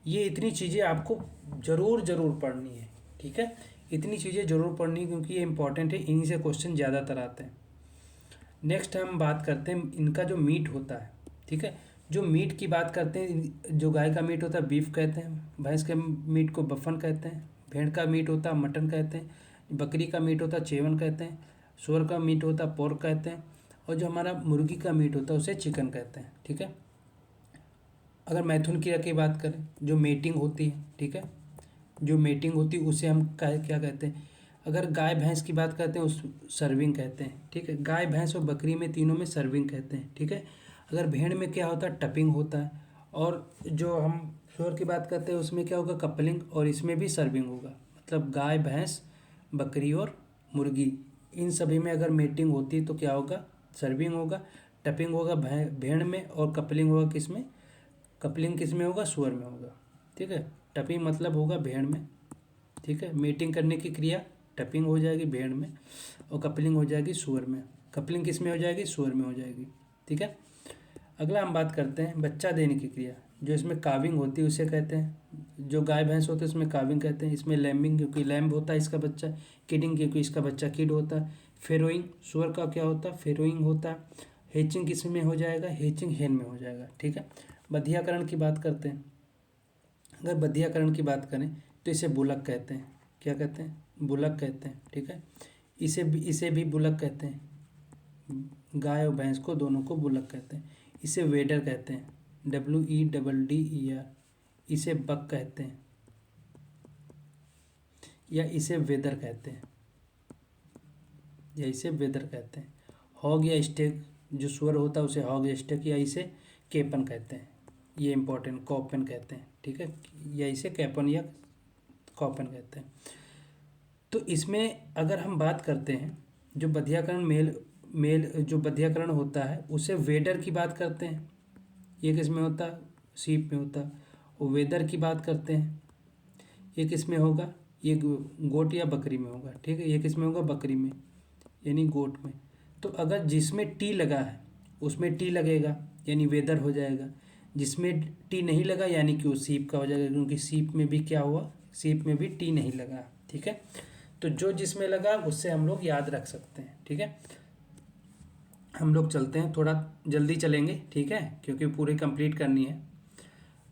ये इतनी चीज़ें आपको ज़रूर पढ़नी है, ठीक है। इतनी चीज़ें ज़रूर पढ़नी है क्योंकि ये इंपॉर्टेंट है, इन्हीं से क्वेश्चन ज़्यादातर आते हैं। नेक्स्ट हम बात करते हैं इनका जो मीट होता है, ठीक है। जो मीट की बात करते हैं, जो गाय का मीट होता है बीफ कहते हैं, भैंस के मीट को बफन कहते हैं, भेड़ का मीट होता है मटन कहते हैं, बकरी का मीट होता है चेवन कहते हैं, सूअर का मीट होता है पोर्क कहते हैं, और जो हमारा मुर्गी का मीट होता है उसे चिकन कहते हैं, ठीक है। अगर मैथुन क्रिया की बात करें, जो मेटिंग होती है, ठीक है, जो मेटिंग होती है उसे हम क्या कहते हैं। अगर गाय भैंस की बात करते हैं उस सर्विंग कहते हैं, ठीक है। गाय भैंस और बकरी में तीनों में सर्विंग कहते हैं, ठीक है। अगर भेड़ में क्या होता है, टपिंग होता है। और जो हम सूअर की बात करते हैं उसमें क्या होगा, कपलिंग, और इसमें भी सर्विंग होगा। मतलब गाय भैंस बकरी और मुर्गी, इन सभी में अगर मेटिंग होती है तो क्या होगा, सर्विंग होगा। टपिंग होगा भेड़ में, और कपलिंग होगा किस में, कपलिंग किस में होगा, सूअर में होगा, ठीक है। टपिंग मतलब होगा भेड़ में, ठीक है। मीटिंग करने की क्रिया टपिंग हो जाएगी भेड़ में, और कपलिंग हो जाएगी सूअर में। कपलिंग किस में हो जाएगी, सूअर में हो जाएगी, ठीक है। अगला हम बात करते हैं बच्चा देने की क्रिया, जो इसमें काविंग होती है उसे कहते हैं। जो गाय भैंस होते हैं उसमें काविंग कहते हैं। इसमें लैम्बिंग क्योंकि लैम्ब होता है इसका बच्चा, किडिंग क्योंकि इसका बच्चा किड होता है, फेरोइंग सूअर का क्या होता है, फेरोइंग होता है। हेचिंग किस में हो जाएगा, हेचिंग हेन में हो जाएगा, ठीक है। बधियाकरण की बात करते हैं। अगर बधियाकरण की बात करें तो इसे बुलक कहते हैं। क्या कहते हैं, बुलक कहते हैं, ठीक है। इसे भी बुलक कहते हैं। गाय और भैंस को दोनों को बुलक कहते हैं। इसे वेडर कहते हैं, WEDDER। इसे बक कहते हैं, या इसे वेदर कहते हैं, या इसे वेदर कहते हैं। हॉग या स्टेक, जो सुअर होता है उसे हॉग या स्टेक, या इसे केपन कहते हैं। ये इंपॉर्टेंट, कॉपन कहते हैं, ठीक है, या इसे कैपन या कॉपन कहते हैं। तो इसमें अगर हम बात करते हैं, जो बधियाकरण मेल मेल जो बधियाकरण होता है उसे वेडर की बात करते हैं। ये किस में होता है, सीप में होता है। और वेदर की बात करते हैं, ये किस में होगा, ये गोट या बकरी में होगा, ठीक है। ये किस में होगा, बकरी में, यानी गोट में। तो अगर जिसमें टी लगा है उसमें टी लगेगा, यानी वेदर हो जाएगा। जिसमें टी नहीं लगा यानी कि वो सीप का हो जाएगा, क्योंकि सीप में भी क्या हुआ, सीप में भी टी नहीं लगा, ठीक है। तो जो जिसमें लगा उससे हम लोग याद रख सकते हैं, ठीक है। हम लोग चलते हैं, थोड़ा जल्दी चलेंगे, ठीक है, क्योंकि पूरी कंप्लीट करनी है।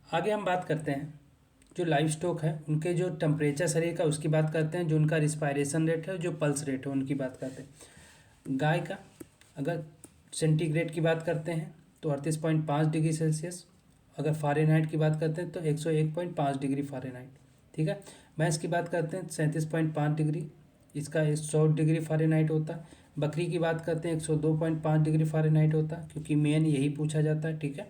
आगे हम बात करते हैं जो लाइव स्टॉक है उनके जो टेम्परेचर शरीर का उसकी बात करते हैं, जो उनका रिस्पायरेशन रेट है, जो पल्स रेट है उनकी बात करते हैं। गाय का अगर सेंटीग्रेड की बात करते हैं तो 38.5 डिग्री सेल्सियस। अगर फ़ारेनहाइट की बात करते हैं तो 101.5 डिग्री फ़ारेनहाइट, ठीक है। भैंस की बात करते हैं 37.5 डिग्री, इसका 100 डिग्री फ़ारेनहाइट होता है। बकरी की बात करते हैं 102.5 डिग्री फ़ारेनहाइट होता है, क्योंकि मेन यही पूछा जाता है, ठीक है।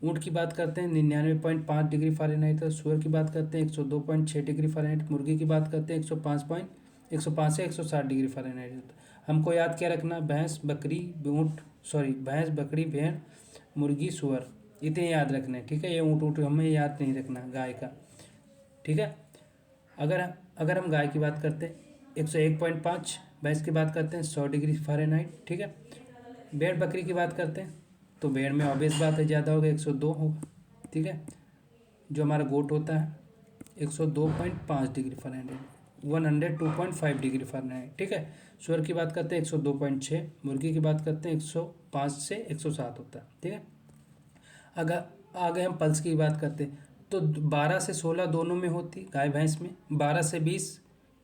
ऊँट की बात करते हैं 99.5 डिग्री फ़ारेनहाइट है। सूअर की बात करते हैं 102.6 डिग्री फ़ारेनहाइट। मुर्गी की बात करते हैं 105 से 160 डिग्री फ़ारेनहाइट होता है। हमको याद क्या रखना, भैंस बकरी भैंस बकरी भेड़ मुर्गी सूअर, इतने याद रखने, ठीक है। ये ऊँट हमें याद नहीं रखना गाय का, ठीक है। अगर अगर हम गाय की बात करते हैं 101.5, भैंस की बात करते हैं 100 डिग्री फ़ारेनहाइट, ठीक है। भेड़ बकरी की बात करते हैं तो भेड़ में ऑब्वियस बात है ज़्यादा होगा, 102 होगा, ठीक है। जो हमारा गोट होता है 102.5 डिग्री फ़ारेनहाइट, 102.5 डिग्री फ़ारेनहाइट, ठीक है। सूअर की बात करते हैं 102.6, मुर्गी की बात करते हैं 105 से 107 होता है, ठीक है। अगर आगे हम पल्स की बात करते हैं तो 12 से 16 दोनों में होती, गाय भैंस में 12 से 20,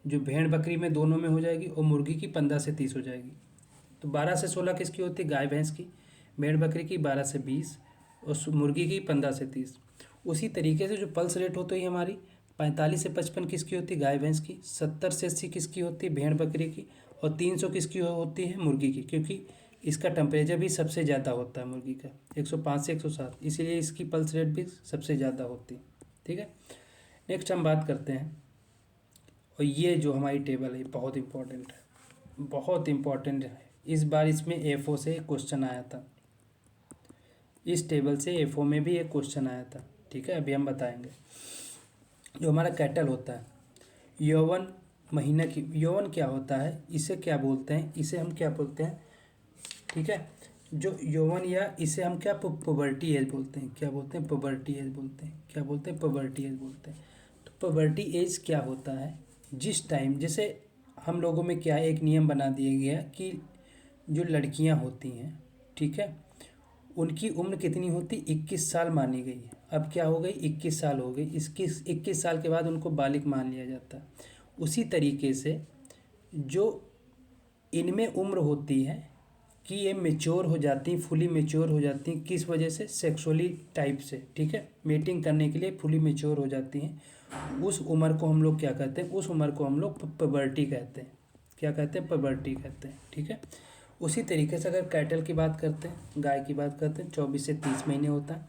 जो भेड़ बकरी में दोनों में हो जाएगी, और मुर्गी की 15 से 30 हो जाएगी। तो 12 से 16 किसकी होती है, गाय भैंस की। भेड़ बकरी की 12 से 20, और मुर्गी की 15 से 30। उसी तरीके से जो पल्स रेट होती है हमारी 45 से 55 किसकी होती है, गाय भैंस की। 70 से 80 किसकी होती है, भेड़ बकरी की। और 300 किसकी होती है, मुर्गी की, क्योंकि इसका टेम्परेचर भी सबसे ज़्यादा होता है मुर्गी का, 105 से 107, इसीलिए इसकी पल्स रेट भी सबसे ज़्यादा होती है, ठीक है। नेक्स्ट हम बात करते हैं, और ये जो हमारी टेबल है बहुत इंपॉर्टेंट है, बहुत इंपॉर्टेंट है। इस बार इसमें एफओ से एक क्वेश्चन आया था, इस टेबल से एफओ में भी एक क्वेश्चन आया था, ठीक है। अभी हम बताएंगे। जो हमारा कैटल होता है, यौवन महीना की, यौवन क्या होता है, इसे क्या बोलते हैं, इसे हम क्या बोलते हैं, ठीक है। जो यौवन या इसे हम क्या पुबर्टी एज बोलते हैं, क्या बोलते हैं, पुबर्टी एज बोलते हैं, क्या बोलते हैं, पुबर्टी एज बोलते हैं। तो पुबर्टी एज क्या होता है, जिस टाइम जैसे हम लोगों में क्या है, एक नियम बना दिया गया कि जो लड़कियां होती हैं, ठीक है, उनकी उम्र कितनी होती, 21 साल मानी गई है। अब क्या हो गई, 21 साल हो गई, 21 साल के बाद उनको बालिग मान लिया जाता है। उसी तरीके से जो इनमें उम्र होती है कि ये मेच्योर हो जाती हैं, फुली मेच्योर हो जाती हैं, किस वजह से, सेक्सुअली टाइप से, ठीक है, मेटिंग करने के लिए फुली मेच्योर हो जाती हैं। उस उम्र को हम लोग क्या कहते हैं, उस उम्र को हम लोग पबर्टी कहते हैं। क्या कहते हैं, पबर्टी कहते हैं, ठीक है। उसी तरीके से अगर कैटल की बात करते हैं, गाय की बात करते हैं, 24 से 30 महीने होता है।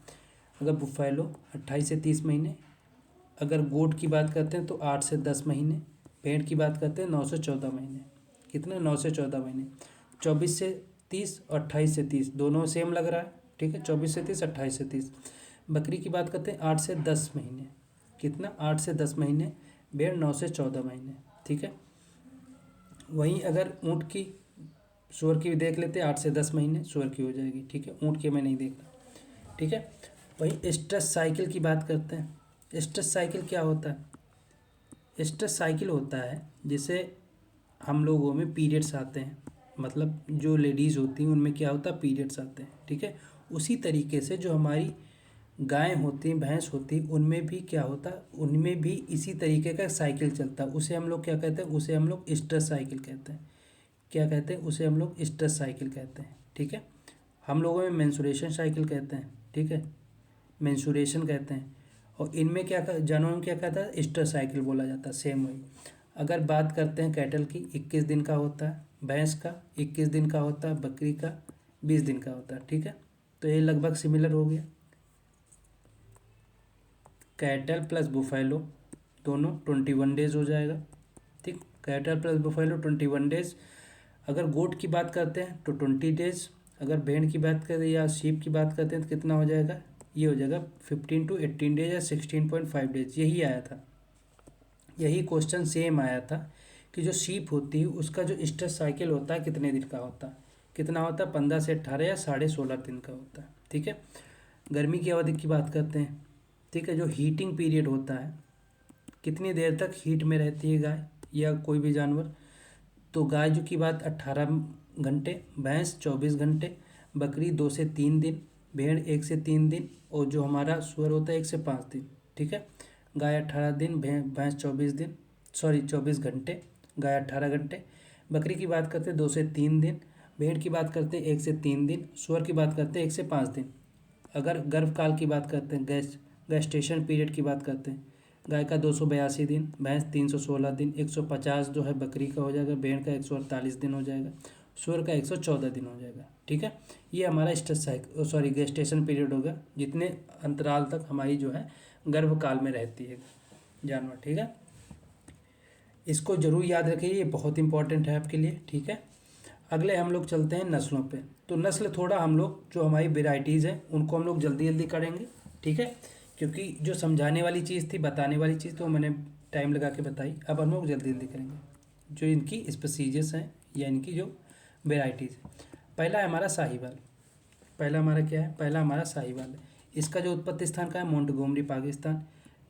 अगर बुफैलो 28 से 30 महीने। अगर गोट की बात करते हैं तो 8 से 10 महीने। भेड़ की बात करते हैं 9 से 14 महीने। कितने, 9 से 14 महीने। 24 से 30 और 28 से 30 दोनों सेम लग रहा है, ठीक है, 24 से 30, 28 से 30। बकरी की बात करते हैं 8 से 10 महीने। कितना, 8 से 10 महीने। भेड़ 9 से 14 महीने, ठीक है। वहीं अगर ऊँट की, सूअर की भी देख लेते हैं, 8 से 10 महीने सूअर की हो जाएगी, ठीक है, ऊँट की मैं नहीं देखना, ठीक है। वहीं स्ट्रेस साइकिल की बात करते हैं। स्ट्रेस साइकिल क्या होता है, स्ट्रेस साइकिल होता है जैसे हम लोगों में पीरियड्स आते हैं, मतलब जो लेडीज़ होती हैं उनमें क्या होता है, पीरियड्स आते हैं, ठीक है। उसी तरीके से जो हमारी गाय होती हैं, भैंस होती हैं, उनमें भी क्या होता है, उनमें भी इसी तरीके का साइकिल चलता है। उसे हम लोग क्या कहते हैं, उसे हम लोग स्ट्रेस साइकिल कहते हैं। क्या कहते हैं, उसे हम लोग स्ट्रेस साइकिल कहते हैं, ठीक है। हम लोगों में मेंसुरेशन साइकिल कहते हैं, ठीक है, मेंसुरेशन कहते हैं। और इनमें क्या जानवरों में क्या कहता है, स्ट्रेस साइकिल बोला जाता है, सेम वही। अगर बात करते हैं कैटल की, 21 दिन का होता है, भैंस का 21 दिन का होता है, बकरी का 20 दिन का होता है, ठीक है। तो ये लगभग सिमिलर हो गया। कैटल प्लस बुफैलो दोनों 21 डेज हो जाएगा, ठीक। Cattle plus buffalo 21 days. अगर गोट की बात करते हैं तो 20 डेज। अगर भेड़ की बात करें या शीप की बात करते हैं तो कितना हो जाएगा, ये हो जाएगा 15 to 18 डेज या 16.5 डेज। यही आया था, यही क्वेश्चन सेम आया था कि जो शीप होती है उसका जो स्ट्रेस साइकिल होता है कितने दिन का होता है, कितना होता है, 15 से 18 या 16.5 दिन का होता है, ठीक है। गर्मी की अवधि की बात करते हैं, ठीक है, जो हीटिंग पीरियड होता है, कितनी देर तक हीट में रहती है गाय या कोई भी जानवर। तो गाय जो की बात 18 घंटे, भैंस 24 घंटे, बकरी 2 से 3 दिन, भेड़ 1 से 3 दिन, और जो हमारा सुअर होता है 1 से 5 दिन, ठीक है। गाय 18 दिन, भैंस 24 दिन, सॉरी 24 घंटे, गाय 18 घंटे। बकरी की बात करते हैं 2 से 3 दिन, भेड़ की बात करते हैं 1 से 3 दिन, सुअर की बात करते हैं 1 से 5 दिन। अगर गर्भकाल की बात करते हैं, गैस्टेशन पीरियड की बात करते हैं, गाय का 282 दिन, भैंस 316 दिन, 150 जो है बकरी का हो जाएगा, भेड़ का 148 दिन हो जाएगा, सूअर का 114 दिन हो जाएगा, ठीक है। ये हमारा stress cycle, sorry gestation period होगा, जितने अंतराल तक हमारी जो है गर्भकाल में रहती है जानवर, ठीक है। इसको जरूर याद रखिए, ये बहुत इंपॉर्टेंट है आपके लिए, ठीक है। अगले हम लोग चलते हैं नस्लों पे। तो नस्ल थोड़ा हम लोग जो हमारी वेराइटीज़ हैं उनको हम लोग जल्दी जल्दी करेंगे, ठीक है, क्योंकि जो समझाने वाली चीज़ थी, बताने वाली चीज़ तो मैंने टाइम लगा के बताई, अब हम लोग जल्दी जल्दी करेंगे जो इनकी स्पीसीजेस हैं या इनकी जो वेराइटीज़। पहला है हमारा साहिवाल। पहला हमारा क्या है, पहला हमारा साहिवाल है। इसका जो उत्पत्ति स्थान का है, मोंटगोमरी पाकिस्तान।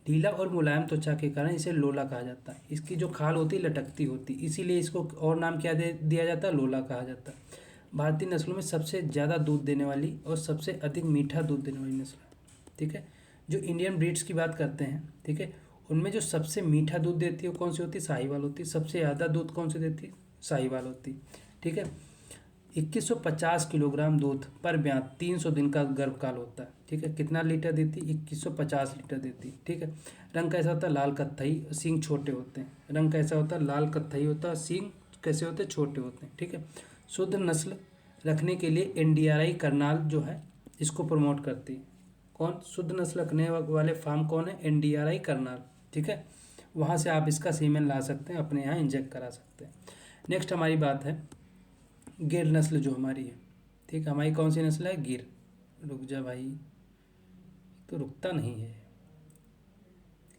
ढीला और मुलायम त्वचा के कारण इसे लोला कहा जाता है। इसकी जो खाल होती है लटकती होती, इसीलिए इसको और नाम क्या दे दिया जाता है, लोला कहा जाता है। भारतीय नस्लों में सबसे ज़्यादा दूध देने वाली और सबसे अधिक मीठा दूध देने वाली नस्ल है, ठीक है। जो इंडियन ब्रीड्स की बात करते हैं, ठीक है, उनमें जो सबसे मीठा दूध देती है वो कौन सी होती है, साहिवाल होती है। सबसे ज़्यादा दूध कौन सी देती है, साहिवाल होती है, ठीक है। 2150 किलोग्राम दूध पर ब्यात 300 दिन का गर्भकाल होता है, ठीक है। कितना लीटर देती है, 2150 लीटर देती है, ठीक है। रंग कैसा होता है, लाल कत्थई, सींग छोटे होते हैं। रंग कैसा होता है, लाल कत्थई होता है, सींग कैसे होते हैं, छोटे होते हैं, ठीक है। शुद्ध नस्ल रखने के लिए एनडीआरआई करनाल जो है इसको प्रमोट करती है। कौन, शुद्ध नस्ल रखने वाले फार्म कौन है, एनडीआरआई करनाल, ठीक है। वहाँ से आप इसका सीमेन ला सकते हैं, अपने यहाँ इंजेक्ट करा सकते हैं। नेक्स्ट हमारी बात है गिर नस्ल जो हमारी है, ठीक है। हमारी कौन सी नस्ल है, गिर। रुक जा भाई, तो रुकता नहीं है,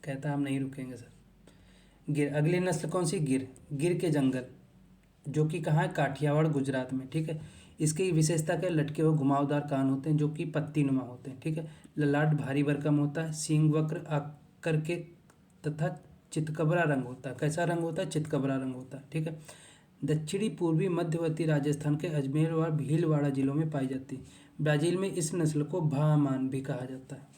कहता हम नहीं रुकेंगे सर। गिर, अगली नस्ल कौन सी, गिर। गिर के जंगल जो कि कहाँ है, काठियावाड़ गुजरात में, ठीक है। इसकी विशेषता क्या, लटके हुए घुमावदार कान होते हैं जो कि पत्ती नुमा होते हैं, ठीक है। ललाट भारी भरकम होता है, सींग वक्र आकर के तथा चितकबरा रंग होता है। कैसा रंग होता है, चितकबरा रंग होता है, ठीक है। दक्षिणी पूर्वी मध्यवर्ती राजस्थान के अजमेर और भीलवाड़ा जिलों में पाई जाती है। ब्राज़ील में इस नस्ल को भामान भी कहा जाता है।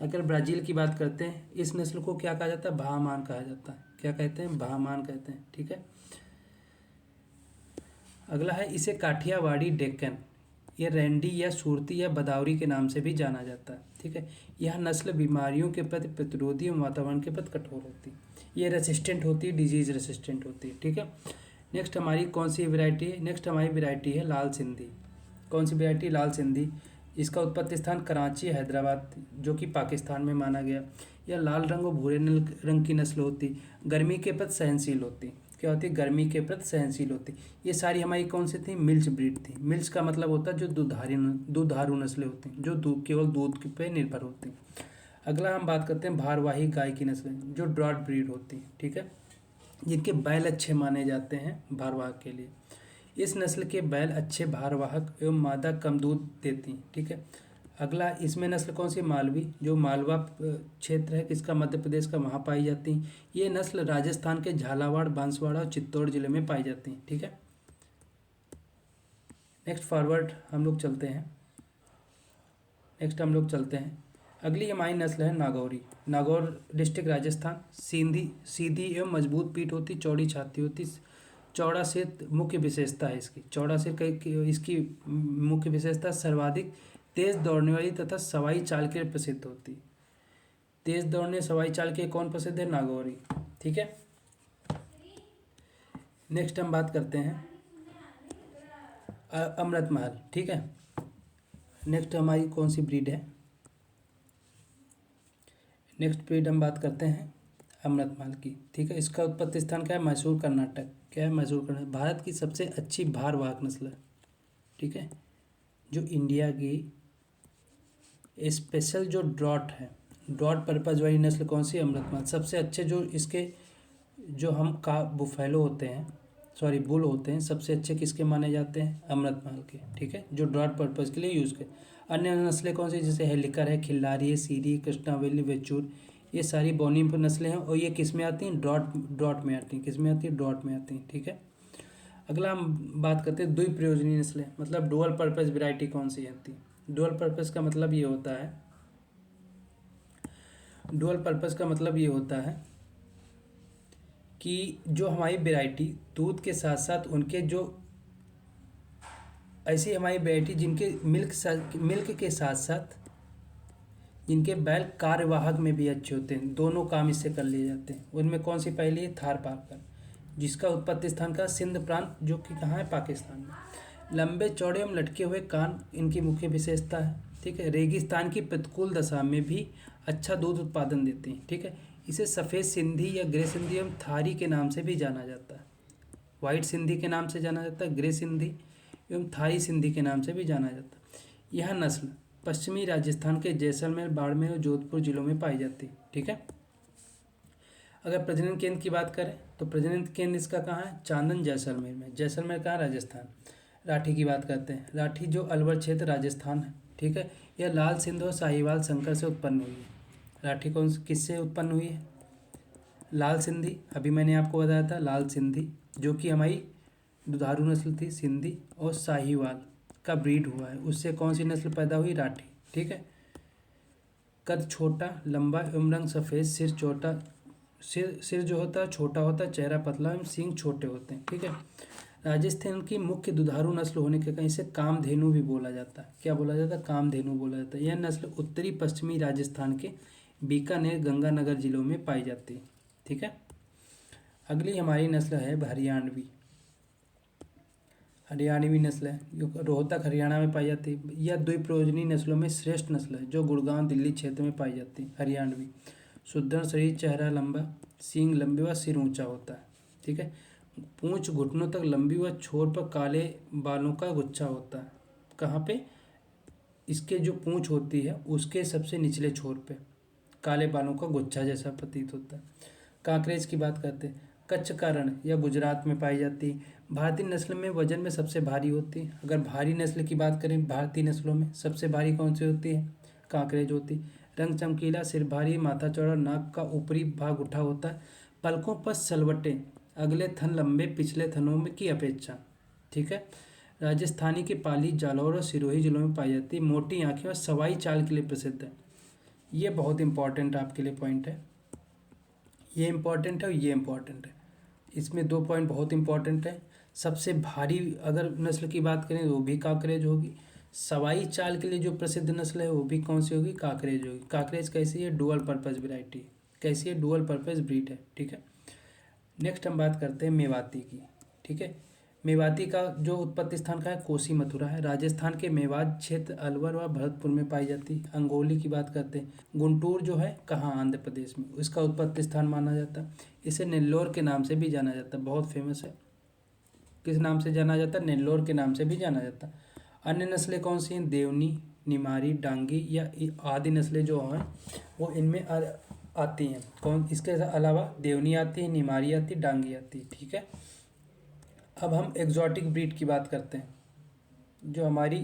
अगर ब्राज़ील की बात करते हैं, इस नस्ल को क्या कहा जाता है, भामान कहा जाता है। क्या कहते हैं, भामान कहते हैं, ठीक है। अगला है, इसे काठियावाड़ी डेक्कन या रैंडी या सूरती या बदावरी के नाम से भी जाना जाता है, ठीक है। यह नस्ल बीमारियों के प्रति प्रतिरोधी एवं वातावरण के प्रति कठोर होती है। ये रेसिस्टेंट होती है, डिजीज रेसिस्टेंट होती है, ठीक है। नेक्स्ट हमारी कौन सी वैरायटी है, नेक्स्ट हमारी वैरायटी है लाल सिंधी। कौन सी वैरायटी, लाल सिंधी। इसका उत्पत्ति स्थान कराची हैदराबाद जो कि पाकिस्तान में माना गया। यह लाल रंग और भूरे रंग की नस्ल होती, गर्मी के प्रति सहनशील होती। क्या होती है, गर्मी के प्रति सहनशील होती। ये सारी हमारी कौन सी थी, मिल्च ब्रीड थी। मिल्च का मतलब होता है जो दुधारू नस्लें होती हैं, जो केवल दूध पे निर्भर होती हैं। अगला हम बात करते हैं भारवाही गाय की नस्लें, जो ड्रॉट ब्रीड होती हैं, ठीक है, जिनके बैल अच्छे माने जाते हैं भारवाहक के लिए। इस नस्ल के बैल अच्छे भारवाहक एवं मादा कम दूध देती हैं, ठीक है। अगला, इसमें नस्ल कौन सी, मालवी, जो मालवा क्षेत्र है किसका, मध्य प्रदेश का, वहाँ पाई जाती हैं। ये नस्ल राजस्थान के झालावाड़, बांसवाड़ा और चित्तौड़ जिले में पाई जाती हैं, ठीक है। नेक्स्ट फॉरवर्ड हम लोग चलते हैं। अगली हमारी नस्ल है नागौरी। नागौर डिस्ट्रिक्ट राजस्थान। सीधी एवं मजबूत पीठ होती, चौड़ी छाती होती, चौड़ा सिर मुख्य विशेषता है इसकी। चौड़ा सिर इसकी मुख्य विशेषता सर्वाधिक तेज दौड़ने वाली तथा सवाई चाल के लिए प्रसिद्ध होती। तेज दौड़ने सवाई चाल के कौन प्रसिद्ध है, नागौरी, ठीक है। नेक्स्ट हम बात करते हैं अमृत महल, ठीक है। नेक्स्ट हमारी कौन सी ब्रीड है, नेक्स्ट ब्रीड हम बात करते हैं अमृत महल की, ठीक है। इसका उत्पत्ति स्थान क्या है, मैसूर कर्नाटक। क्या है, मैसूर कर्नाटक। भारत की सबसे अच्छी भारवाहक नस्ल है, ठीक है, जो इंडिया की स्पेशल जो ड्रॉट है, ड्रॉट पर्पज वाली नस्ल कौन सी, अमृत महल। सबसे अच्छे जो इसके जो हम का बुफेलो होते हैं, सॉरी बुल होते हैं, सबसे अच्छे किसके माने जाते हैं, अमृत महल के, ठीक है, जो ड्रॉट पर्पज के लिए यूज़ कर। अन्य नस्लें कौन सी, जैसे हेलिकर है, खिल्लारी है, सीरी, कृष्णावेली, वेचूर, ये सारी बोनी नस्लें हैं और ये किस में आती हैं, ड्रॉट में आती हैं। किस में आती है, ड्रॉट में आती हैं, ठीक है। अगला हम बात करते हैं द्विप्रयोजनीय नस्लें, मतलब डुअल पर्पज वैरायटी कौन सी आती है। डुअल पर्पस का मतलब ये होता है, डुअल पर्पस का मतलब ये होता है कि जो हमारी वैरायटी दूध के साथ साथ उनके जो ऐसी हमारी वैरायटी जिनके मिल्क के साथ साथ जिनके बैल कार्यवाहक में भी अच्छे होते हैं, दोनों काम इससे कर लिए जाते हैं। उनमें कौन सी पहली है, थार पारकर, जिसका उत्पत्ति स्थान का सिंध प्रांत जो कि कहाँ है, पाकिस्तान में। लंबे चौड़े एवं लटके हुए कान इनकी मुख्य विशेषता है, ठीक है। रेगिस्तान की प्रतिकूल दशा में भी अच्छा दूध उत्पादन देते हैं, ठीक है। इसे सफ़ेद सिंधी या ग्रे सिंधी एवं थारी के नाम से भी जाना जाता है। वाइट सिंधी के नाम से जाना जाता है, ग्रे सिंधी एवं थाई सिंधी के नाम से भी जाना जाता है। यह नस्ल पश्चिमी राजस्थान के जैसलमेर, बाड़मेर और जोधपुर जिलों में पाई जाती है, ठीक है। अगर प्रजनन केंद्र की बात करें तो प्रजनन केंद्र इसका कहाँ है, चांदन जैसलमेर में। जैसलमेर कहाँ, राजस्थान। राठी की बात करते हैं, राठी जो अलवर क्षेत्र राजस्थान है, ठीक है। यह लाल सिंध और साहिवाल संकर से उत्पन्न हुई है। राठी कौन किससे उत्पन्न हुई है, लाल सिंधी, अभी मैंने आपको बताया था लाल सिंधी जो कि हमारी दुधारू नस्ल थी सिंधी, और साहिवाल का ब्रीड हुआ है, उससे कौन सी नस्ल पैदा हुई, राठी, ठीक है। कद छोटा, लंबा एवं रंग सफ़ेद, सिर छोटा, सिर जो होता है छोटा होता है, चेहरा पतला एवं सींग छोटे होते हैं, ठीक है। राजस्थान की मुख्य दुधारू नस्ल होने के कारण इसे कामधेनु भी बोला जाता है। क्या बोला जाता है, कामधेनु बोला जाता है। यह नस्ल उत्तरी पश्चिमी राजस्थान के बीकानेर, गंगानगर जिलों में पाई जाती है, ठीक है। अगली हमारी नस्ल है हरियाणवी। हरियाणवी नस्ल है जो रोहतक हरियाणा में पाई जाती है। यह द्विप्रयोजनीय नस्लों में श्रेष्ठ नस्ल है जो गुड़गांव दिल्ली क्षेत्र में पाई जाती है। हरियाणवी, सुदृढ़ शरीर, चेहरा लंबा, सींग लंबे व सिर ऊंचा होता है, ठीक है। पूंछ घुटनों तक लंबी व छोर पर काले बालों का गुच्छा होता है। कहाँ पे, इसके जो पूंछ होती है उसके सबसे निचले छोर पे काले बालों का गुच्छा जैसा प्रतीत होता है। कांकरेज की बात करते हैं, कच्छ का रण या गुजरात में पाई जाती है। भारतीय नस्ल में वजन में सबसे भारी होती है। अगर भारी नस्ल की बात करें, भारतीय नस्लों में सबसे भारी कौन सी होती है? कांकरेज होती। रंग चमकीला, सिर भारी, माथा चौड़ा, नाक का ऊपरी भाग उठा होता है, पलकों पर सलवटें, अगले थन लंबे पिछले थनों में की अपेक्षा। ठीक है। राजस्थानी के पाली, जालौर और सिरोही जिलों में पाई जाती है। मोटी आंखें और सवाई चाल के लिए प्रसिद्ध है। ये बहुत इंपॉर्टेंट आपके लिए पॉइंट है, ये इंपॉर्टेंट है और ये इंपॉर्टेंट है। इसमें दो पॉइंट बहुत इंपॉर्टेंट है। सबसे भारी अगर नस्ल की बात करें तो वो भी काकरेज होगी। सवाई चाल के लिए जो प्रसिद्ध नस्ल है वो भी कौन सी होगी? काकरेज होगी। काकरेज कैसी है? Dual purpose variety. कैसी है? डुअल पर्पज ब्रीड है। ठीक है। नेक्स्ट हम बात करते हैं मेवाती की। ठीक है। मेवाती का जो उत्पत्ति स्थान का है, कोसी मथुरा है। राजस्थान के मेवात क्षेत्र, अलवर व भरतपुर में पाई जाती है। अंगोली की बात करते हैं, गुंटूर जो है कहाँ? आंध्र प्रदेश में, इसका उत्पत्ति स्थान माना जाता है। इसे नेल्लोर के नाम से भी जाना जाता है, बहुत फेमस है। किस नाम से जाना जाता है? नेल्लोर के नाम से भी जाना जाता है। अन्य नस्लें कौन सी हैं? देवनी, निमारी, डांगी या आदि नस्लें जो हैं वो इनमें आती हैं। कौन? इसके अलावा देवनी आती है, निमारी आती है, डांगी आती है। ठीक है। अब हम एग्जॉटिक ब्रीड की बात करते हैं। जो हमारी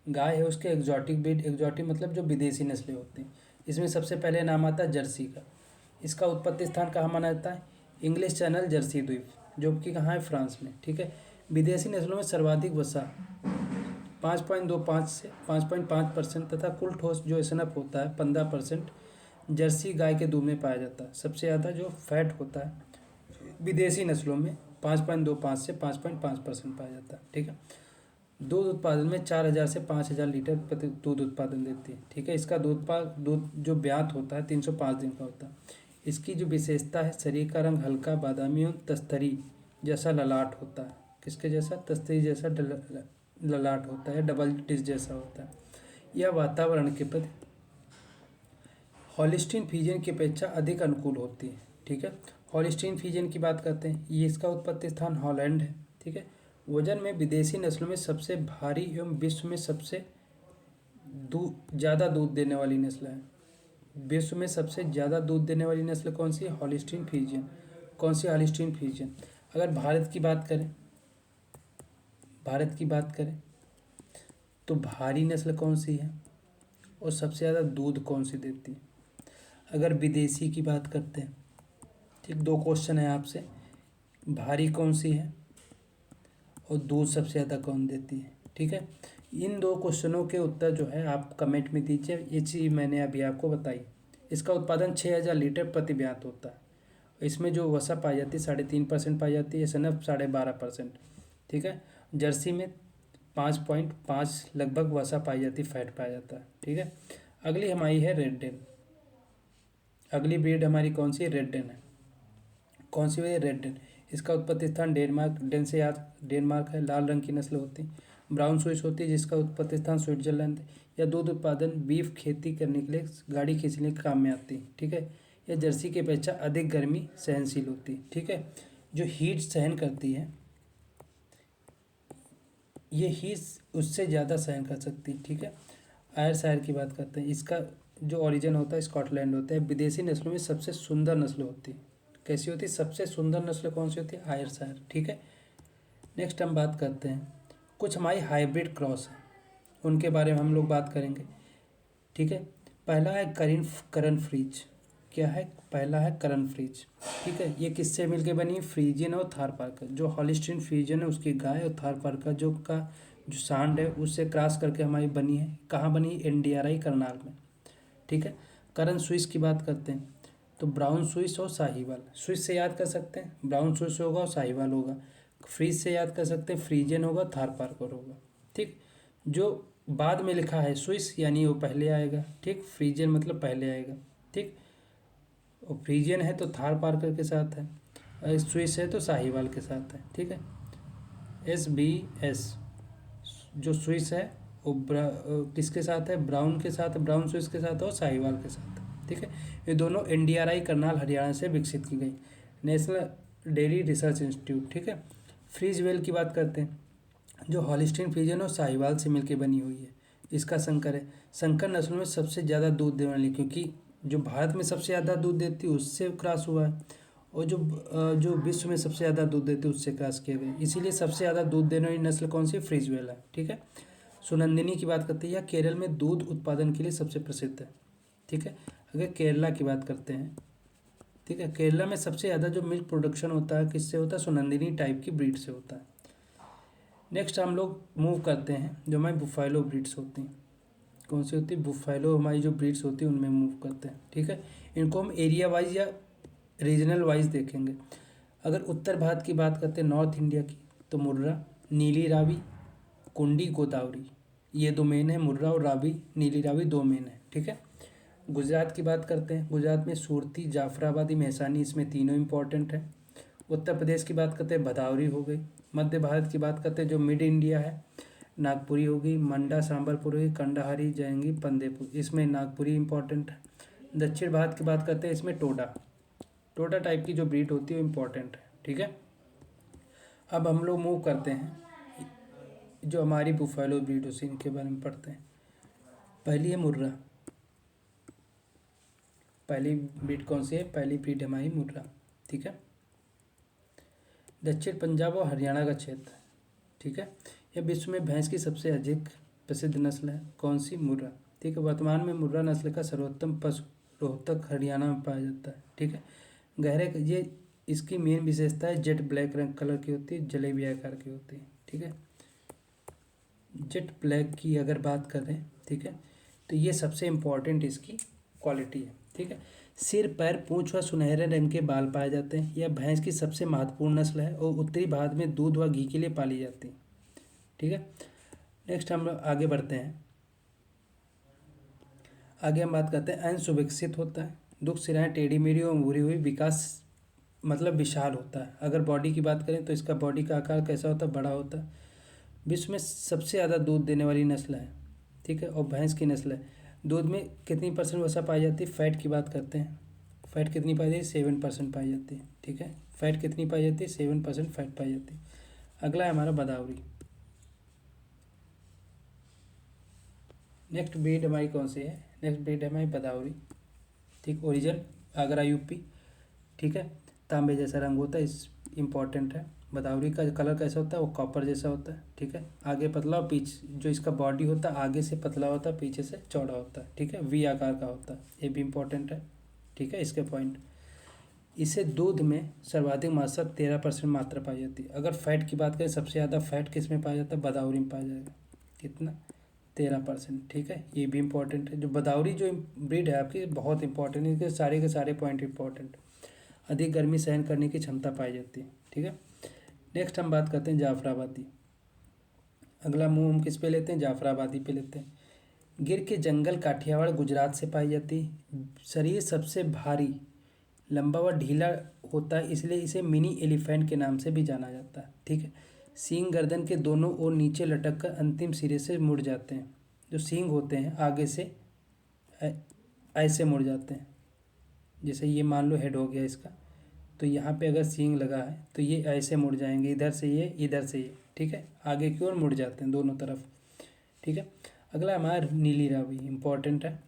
गाय है उसके एग्जॉटिक ब्रीड, एग्जॉटिक मतलब जो विदेशी नस्लें होती हैं। इसमें सबसे पहले नाम आता है जर्सी का। इसका उत्पत्ति स्थान कहाँ माना जाता है? इंग्लिश चैनल जर्सी द्वीप, जो कि कहाँ है? फ्रांस में। ठीक है। विदेशी नस्लों में सर्वाधिक वसा 5.25 से 5.5% तथा कुल ठोस जो स्नप होता है 15% जर्सी गाय के दूध में पाया जाता है। सबसे ज़्यादा जो फैट होता है विदेशी नस्लों में 5.25 से 5.5% पाया जाता है। ठीक है। दूध उत्पादन में 4,000 से 5,000 लीटर प्रति दूध उत्पादन देती है। ठीक है। इसका दूध जो ब्यात होता है 305 दिन का होता है। इसकी जो विशेषता है, शरीर का रंग हल्का बादामी और तस्तरी जैसा ललाट होता है। किसके जैसा? तस्तरी जैसा ललाट होता है, डबल डिश जैसा होता है। यह वातावरण के प्रति हॉलिस्टीन फ्रीजियन की अपेक्षा अधिक अनुकूल होती है। ठीक है। हॉलिस्टीन फ्रीजियन की बात करते हैं, ये इसका उत्पत्ति स्थान हॉलैंड है। ठीक है। वजन में विदेशी नस्लों में सबसे भारी एवं विश्व में सबसे ज़्यादा दूध देने वाली नस्ल है। विश्व में सबसे ज़्यादा दूध देने वाली नस्ल कौन सी है? Holstein Friesian. कौन सी? Holstein Friesian. अगर भारत की बात करें, तो भारी नस्ल कौन सी है और सबसे ज़्यादा दूध कौन सी देती है? अगर विदेशी की बात करते हैं, ठीक, दो क्वेश्चन है आपसे, भारी कौन सी है और दूध सबसे ज़्यादा कौन देती है? ठीक है। इन दो क्वेश्चनों के उत्तर जो है आप कमेंट में दीजिए। ये चीज़ मैंने अभी आपको बताई। इसका उत्पादन 6,000 लीटर प्रति ब्यात होता है। इसमें जो वसा पाई जाती है 3.5% पाई जाती है, स्नफ 12.5%। ठीक है। जर्सी में 5.5 लगभग वसा पाई जाती, फैट पाया जाता है। ठीक है। अगली हमारी है रेड डेन। अगली ब्रीड हमारी कौन सी है? रेड डेन है। कौन सी है? Red Dane. इसका उत्पत्ति स्थान डेनमार्क, डेन से याद डेनमार्क है। लाल रंग की नस्ल होती है। ब्राउन स्विस होती है जिसका उत्पत्ति स्थान स्विट्जरलैंड है। यह दूध उत्पादन, बीफ खेती करने के लिए, गाड़ी खींचने के काम में आती है। ठीक है। यह जर्सी की अपेक्षा अधिक गर्मी सहनशील होती है। ठीक है। जो हीट सहन करती है, ये हीट उससे ज़्यादा सहन कर सकती है। ठीक है। आयरशायर की बात करते हैं। इसका जो ओरिजिन होता है स्कॉटलैंड होता है। विदेशी नस्लों में सबसे सुंदर नस्ल होती है। कैसी होती है? सबसे सुंदर नस्ल कौन सी होती है? आयरशायर। ठीक है। नेक्स्ट हम बात करते हैं, कुछ हमारी हाइब्रिड क्रॉस है, उनके बारे में हम लोग बात करेंगे। ठीक है। पहला है करण फ्रीज। क्या है? पहला है करण फ्रीज। ठीक है। ये किससे मिलके बनी है? फ्रीजियन और थारपारकर। जो हॉलिस्टीन फ्रीजियन है उसकी गाय और थारपारकर जो सांड है उससे क्रॉस करके हमारी बनी है। कहाँ बनी? एनडीआरआई करनाल में। ठीक है। करण स्विस की बात करते हैं तो ब्राउन स्विस और साहिवाल। स्विस से याद कर सकते हैं, ब्राउन स्विस होगा और साहिवाल होगा। फ्रीज से याद कर सकते हैं, फ्रीजियन होगा, थारपारकर होगा। ठीक। जो बाद में लिखा है स्विस यानी वो पहले आएगा। ठीक। फ्रीजियन मतलब पहले आएगा। ठीक। और फ्रीजियन है तो थारपारकर के साथ है, और स्विस है तो साहिवाल के साथ है। ठीक है। SBS जो स्विस है वो किसके साथ है? ब्राउन के साथ, ब्राउन स्विस के साथ और साहिवाल के साथ। ठीक है। ये दोनों एनडीआरआई करनाल हरियाणा से विकसित की गई, नेशनल डेयरी रिसर्च इंस्टीट्यूट। ठीक है। फ्रीज वेल की बात करते हैं, जो हॉलिस्टीन फ्रीजियन और साहिवाल से मिलकर बनी हुई है। इसका संकर है। संकर नस्लों में सबसे ज़्यादा दूध देने वाली, क्योंकि जो भारत में सबसे ज़्यादा दूध देती है उससे क्रॉस हुआ है, और जो विश्व में सबसे ज़्यादा दूध देते हैं उससे क्रॉस किया गया, इसीलिए सबसे ज़्यादा दूध देने वाली नस्ल कौन सी? फ्रीजवेल है। ठीक है। सुनंदिनी की बात करते हैं, यह केरल में दूध उत्पादन के लिए सबसे प्रसिद्ध है। ठीक है। अगर केरला की बात करते हैं, ठीक है, केरला में सबसे ज़्यादा जो मिल्क प्रोडक्शन होता है किससे होता है? सुनंदिनी टाइप की ब्रीड से होता है। नेक्स्ट हम लोग मूव करते हैं, जो हमारी बुफालो ब्रीड्स होती हैं। कौन सी होती है? बुफालो हमारी जो ब्रीड्स होती है उनमें मूव करते हैं। ठीक है। इनको हम एरिया वाइज या रीजनल वाइज देखेंगे। अगर उत्तर भारत की बात करते हैं, नॉर्थ इंडिया की, तो मुर्रा, नीली रावी, कुंडी, गोदावरी, ये दो मेन है। मुर्रा और रावी, नीली रावी दो मेन है। ठीक है। गुजरात की बात करते हैं, गुजरात में सूरती, जाफराबादी, महसानी, इसमें तीनों इंपॉर्टेंट है। उत्तर प्रदेश की बात करते हैं, भदावरी हो गई। मध्य भारत की बात करते हैं, जो मिड इंडिया है, नागपुरी होगी, मंडा, सांबलपुर होगी, कंडाहारी, जाएंगी, पंदेपुर, इसमें नागपुरी इंपॉर्टेंट है। दक्षिण भारत की बात करते हैं, इसमें टोडा, टोडा टाइप की जो ब्रीड होती है वो इम्पॉर्टेंट है। ठीक है। अब हम लोग मूव करते हैं, जो हमारी बुफालो ब्रीड होती है इनके बारे में पढ़ते हैं। पहली है मुर्रा। पहली ब्रीड कौन सी है? पहली ब्रीड हमारी मुर्रा। ठीक है। दक्षिण पंजाब और हरियाणा का क्षेत्र। ठीक है। यह विश्व में भैंस की सबसे अधिक प्रसिद्ध नस्ल है। कौन सी? मुर्रा। ठीक है। वर्तमान में मुर्रा नस्ल का सर्वोत्तम पशु रोहतक, हरियाणा में पाया जाता है। ठीक है। गहरे ये इसकी मेन विशेषता है जेट ब्लैक रंग कलर की होती है, जलेबी आकार की होती है। ठीक है। जेट ब्लैक की अगर बात करें, ठीक है, तो ये सबसे इम्पोर्टेंट इसकी क्वालिटी है। ठीक है। सिर, पैर, पूंछ व सुनहरे रंग के बाल पाए जाते हैं। यह भैंस की सबसे महत्वपूर्ण नस्ल है और उत्तरी भारत में दूध व घी के लिए पाली जाती है। ठीक है। नेक्स्ट हम लोग आगे बढ़ते हैं। आगे हम बात करते हैं, अंश सुविकसित होता है, दुख सिराएं टेढ़ी मेढ़ी और मुड़ी हुई, विकास मतलब विशाल होता है। अगर बॉडी की बात करें तो इसका बॉडी का आकार कैसा होता है? बड़ा होता है। विश्व में सबसे ज़्यादा दूध देने वाली नस्ल है। ठीक है। और भैंस की नस्ल है। दूध में कितनी परसेंट वसा पाई जाती है? फैट की बात करते हैं, फैट कितनी पाई जाती है? 7% पाई जाती है। ठीक है। फैट कितनी पाई जाती है? 7% फैट पाई जाती है। अगला है हमारा बदावरी। नेक्स्ट ब्रीड हमारी कौन सी है? नेक्स्ट ब्रीड है हमारी बदावरी। ठीक। Origin Agra, UP. ठीक है। तांबे जैसा रंग होता है, इस इम्पॉर्टेंट है। बदावरी का कलर कैसा होता है? वो कॉपर जैसा होता है। ठीक है। आगे पतला और पीछे जो इसका बॉडी होता है आगे से पतला होता है, पीछे से चौड़ा होता है। ठीक है। वी आकार का होता है, ये भी इम्पोर्टेंट है। ठीक है। इसके पॉइंट, इसे दूध में सर्वाधिक मात्रा 13% मात्रा पाई जाती है। अगर फैट की बात करें, सबसे ज़्यादा फैट किस में पाया जाता है? बदावरी में पाया जाएगा। कितना? 13%। ठीक है। ये भी इंपॉर्टेंट है। जो बदावरी जो ब्रीड है आपकी बहुत इंपॉर्टेंट है, इसके सारे के सारे पॉइंट इंपॉर्टेंट। अधिक गर्मी सहन करने की क्षमता पाई जाती है। ठीक है। नेक्स्ट हम बात करते हैं जाफराबादी। अगला मुंह हम किस पे लेते हैं? जाफराबादी पे लेते हैं। गिर के जंगल, काठियावाड़, गुजरात से पाई जाती है। शरीर सबसे भारी, लंबा व ढीला होता है, इसलिए इसे मिनी एलिफेंट के नाम से भी जाना जाता है। ठीक है। सींग गर्दन के दोनों ओर नीचे लटक कर अंतिम सिरे से मुड़ जाते हैं। जो सींग होते हैं आगे से ऐसे मुड़ जाते हैं। जैसे ये मान लो हेड हो गया इसका, तो यहाँ पे अगर सींग लगा है तो ये ऐसे मुड़ जाएंगे, इधर से ये, इधर से ये। ठीक है। आगे की ओर मुड़ जाते हैं दोनों तरफ। ठीक है। अगला हमारा नीली रावी, इंपॉर्टेंट है।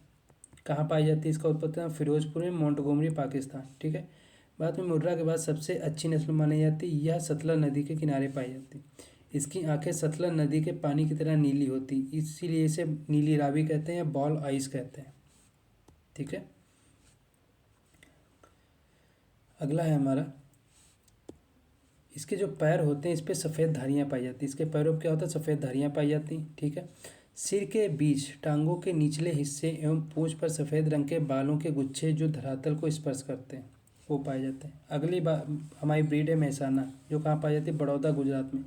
कहाँ पाई जाती है? इसका उत्पत्ति फिरोजपुर में, मोंटगोमरी, पाकिस्तान। ठीक है। बाद में मुर्रा के बाद सबसे अच्छी नस्ल मानी जाती है। यह सतलज नदी के किनारे पाई जाती है। इसकी आंखें सतलज नदी के पानी की तरह नीली होती, इसीलिए इसे नीली रावी कहते हैं या बॉल आइस कहते हैं। ठीक है। अगला है हमारा, इसके जो पैर होते हैं इस पर सफ़ेद धारियाँ पाई जाती हैं। इसके पैरों पर क्या होता है? सफ़ेद धारियाँ पाई जाती हैं। ठीक है। सिर के बीच, टांगों के निचले हिस्से एवं पूंछ पर सफ़ेद रंग के बालों के गुच्छे जो धरातल को स्पर्श करते हैं वो पाए जाते हैं। अगली बार हमारी ब्रीड है महसाना, जो कहाँ पाई जाती है? बड़ौदा, गुजरात में।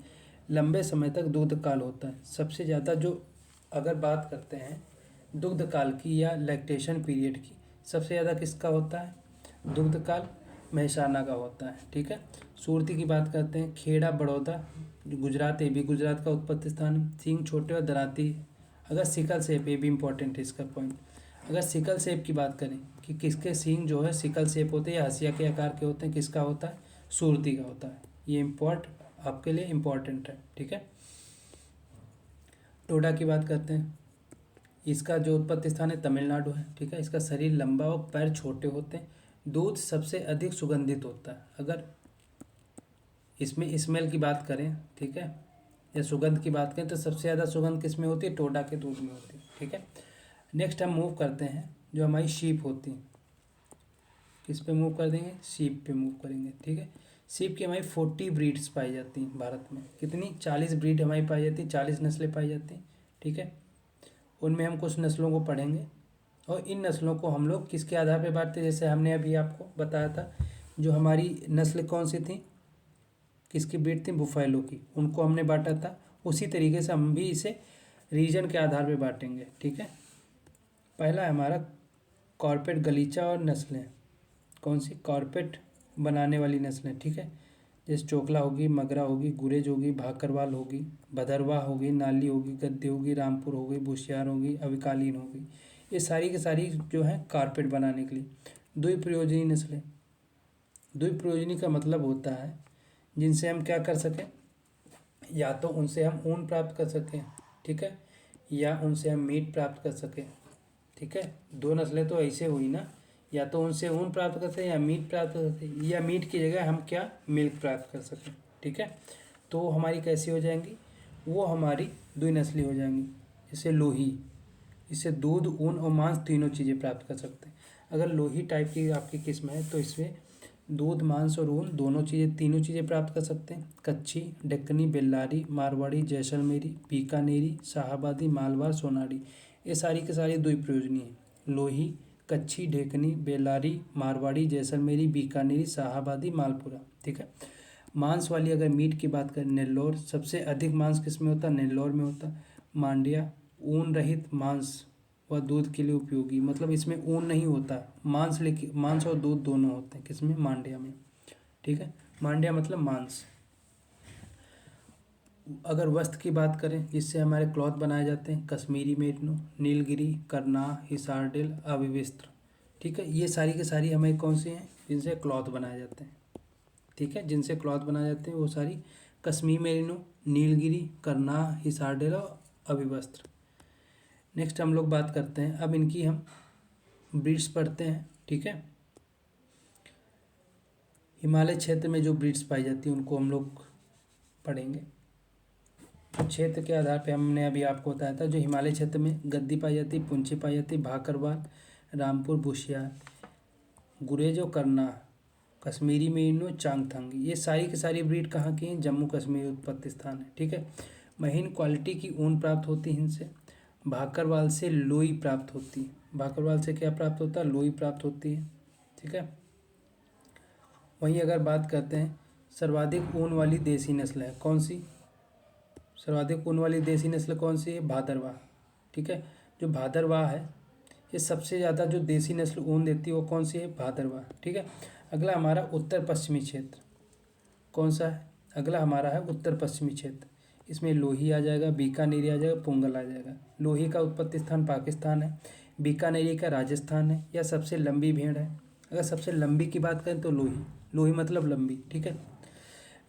लंबे समय तक दुग्ध काल होता है। सबसे ज़्यादा जो अगर बात करते हैं दुग्ध काल की या लैक्टेशन पीरियड की, सबसे ज़्यादा किसका होता है? दुग्ध काल महसाना का होता है। ठीक है। सूरती की बात करते हैं, खेड़ा, बड़ौदा, गुजरात, ये भी गुजरात का उत्पत्ति स्थान है। सींग छोटे और दराती। अगर सिकल सेप, ये भी इंपॉर्टेंट है इसका पॉइंट। अगर सिकल सेप की बात करें कि किसके सींग जो है सिकल सेप होते हैं या हंसिया के आकार के होते हैं, किसका होता है? सूरती का होता है। ये आपके लिए इम्पोर्टेंट है। ठीक है। टोडा की बात करते हैं, इसका जो उत्पत्ति स्थान है तमिलनाडु है। ठीक है। इसका शरीर लंबा और पैर छोटे होते हैं। दूध सबसे अधिक सुगंधित होता है। अगर इसमें स्मेल की बात करें, ठीक है, या सुगंध की बात करें, तो सबसे ज़्यादा सुगंध किस में होती है? टोडा के दूध में होती है, ठीक है। नेक्स्ट हम मूव करते हैं, जो हमारी शीप होती हैं, किस पे मूव कर देंगे? शीप पे मूव करेंगे, ठीक है। शीप की हमारी 40 ब्रीड्स पाई जाती हैं भारत में। कितनी? 40 ब्रीड हमारी पाई जाती हैं, 40 नस्लें पाई जाती हैं, ठीक है। उनमें हम कुछ नस्लों को पढ़ेंगे, और इन नस्लों को हम लोग किसके आधार पर बांटते हैं? जैसे हमने अभी आपको बताया था, जो हमारी नस्ल कौन सी थी, किसकी ब्रीड थी? बुफैलो की, उनको हमने बांटा था। उसी तरीके से हम भी इसे रीजन के आधार पर बांटेंगे, ठीक है। पहला है हमारा कॉर्पेट गलीचा और नस्लें। कौन सी? कॉर्पेट बनाने वाली नस्लें, ठीक है। जैसे चोकला होगी, मगरा होगी, गुरेज होगी, भाकरवाल होगी, भदरवा होगी, नाली होगी, गद्दी होगी, रामपुर होगी, बुशियार होगी, अविकालीन होगी। ये सारी की सारी जो है कारपेट बनाने के लिए। द्विप्रयोजनी नस्लें। द्विप्रयोजनी का मतलब होता है जिनसे हम क्या कर सकें? या तो उनसे हम ऊन प्राप्त कर सकें, ठीक है, या उनसे हम मीट प्राप्त कर सकें, ठीक है। दो नस्लें तो ऐसे हुई ना, या तो उनसे ऊन प्राप्त कर सकें या मीट प्राप्त कर सकें, या मीट की जगह हम क्या? मिल्क प्राप्त कर सकें, ठीक है। तो हमारी कैसी हो जाएंगी? वो हमारी द्विनस्ली हो जाएंगी। जैसे लोही, इससे दूध, ऊन और मांस तीनों चीज़ें प्राप्त कर सकते हैं। अगर लोही टाइप की आपकी किस्म है तो इसमें दूध, मांस और ऊन दोनों चीज़ें, तीनों चीज़ें प्राप्त कर सकते हैं। कच्छी, डेक्कनी, बेल्लारी, मारवाड़ी, जैसलमेरी, बीकानेरी, शाहाबादी, मालवार, सोनारी, ये सारी की सारी द्विप्रयोजनी है। लोही, कच्छी, ढेकनी, बेलारी, मारवाड़ी, जैसलमेरी, बीकानेरी, शाहाबादी, मालपुरा, ठीक है। मांस वाली अगर मीट की बात करें, नेल्लोर, सबसे अधिक मांस किस में होता है? नेल्लोर में होता है। मांड्या, ऊन रहित मांस व दूध के लिए उपयोगी, मतलब इसमें ऊन नहीं होता, मांस, लेकिन मांस और दूध दोनों होते हैं किसमें? मांड्या में, ठीक है। मांड्या मतलब मांस। अगर वस्त्र की बात करें, जिससे हमारे क्लॉथ बनाए जाते हैं, कश्मीरी मेरनो, नीलगिरी, करनाह, हिसारडेल, अविवस्त्र, ठीक है। ये सारी की सारी हमें कौन सी हैं? जिनसे क्लॉथ बनाए जाते हैं, ठीक है, जिनसे क्लॉथ बनाए जाते हैं वो सारी कश्मीरी मेरिनो, नीलगिरी, करनाह, हिसारडेल और अविवस्त्र। नेक्स्ट हम लोग बात करते हैं, अब इनकी हम ब्रीड्स पढ़ते हैं, ठीक है। हिमालय क्षेत्र में जो ब्रीड्स पाई जाती हैं उनको हम लोग पढ़ेंगे। क्षेत्र के आधार पे हमने अभी आपको बताया था, जो हिमालय क्षेत्र में गद्दी पाई जाती, पुंछी पाई जाती, भाकरवाल, रामपुर, बुशियार, गुरेज और करनाह, कश्मीरी मेरिनो, चांगथंग, ये सारी की सारी ब्रीड कहाँ की हैं? जम्मू कश्मीर उत्पत्ति स्थान है, ठीक है। महीन क्वालिटी की ऊन प्राप्त होती है इनसे। भाकरवाल से लोई प्राप्त होती है। भाकरवाल से क्या प्राप्त होता है? लोई प्राप्त होती है, ठीक है। वहीं अगर बात करते हैं, सर्वाधिक ऊन वाली देसी नस्ल है कौन सी? सर्वाधिक ऊन वाली देसी नस्ल कौन सी है? भादरवा, ठीक है। जो भादरवा है, ये सबसे ज़्यादा जो देसी नस्ल ऊन देती है वो कौन सी है? भादरवा, ठीक है। अगला हमारा उत्तर पश्चिमी क्षेत्र कौन सा है? अगला हमारा है उत्तर पश्चिमी क्षेत्र। इसमें लोही आ जाएगा, बीकानेरी आ जाएगा, पुंगल आ जाएगा। लोही का उत्पत्ति स्थान पाकिस्तान है, बीकानेरी का राजस्थान है, या सबसे लंबी भेड़ है। अगर सबसे लंबी की बात करें तो लोही, लोही मतलब लंबी, ठीक है।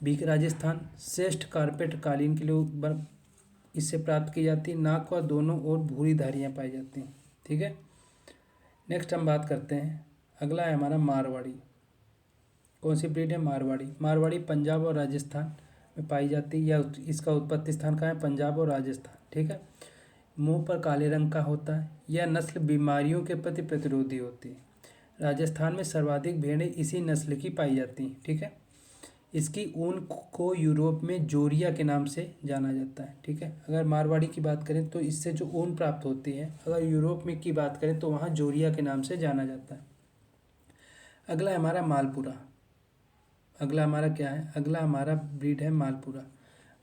बीक राजस्थान। श्रेष्ठ कारपेट कालीन के लिए इससे प्राप्त की जाती है। नाक व दोनों ओर भूरी धारियाँ पाई जाती हैं, ठीक है। नेक्स्ट हम बात करते हैं, अगला है हमारा मारवाड़ी। कौन सी ब्रीड है? मारवाड़ी। मारवाड़ी पंजाब और राजस्थान में पाई जाती है, या इसका उत्पत्ति स्थान कहाँ है? पंजाब और राजस्थान, ठीक है। मुंह पर काले रंग का होता है। यह नस्ल बीमारियों के प्रति प्रतिरोधी होती है। राजस्थान में सर्वाधिक भेड़ें इसी नस्ल की पाई जाती हैं, ठीक है। इसकी ऊन को यूरोप में जोरिया के नाम से जाना जाता है, ठीक है। अगर मारवाड़ी की बात करें तो इससे जो ऊन प्राप्त होती है, अगर यूरोप में की बात करें तो वहाँ जोरिया के नाम से जाना जाता है। अगला है हमारा मालपुरा। अगला हमारा क्या है? अगला हमारा ब्रीड है मालपुरा।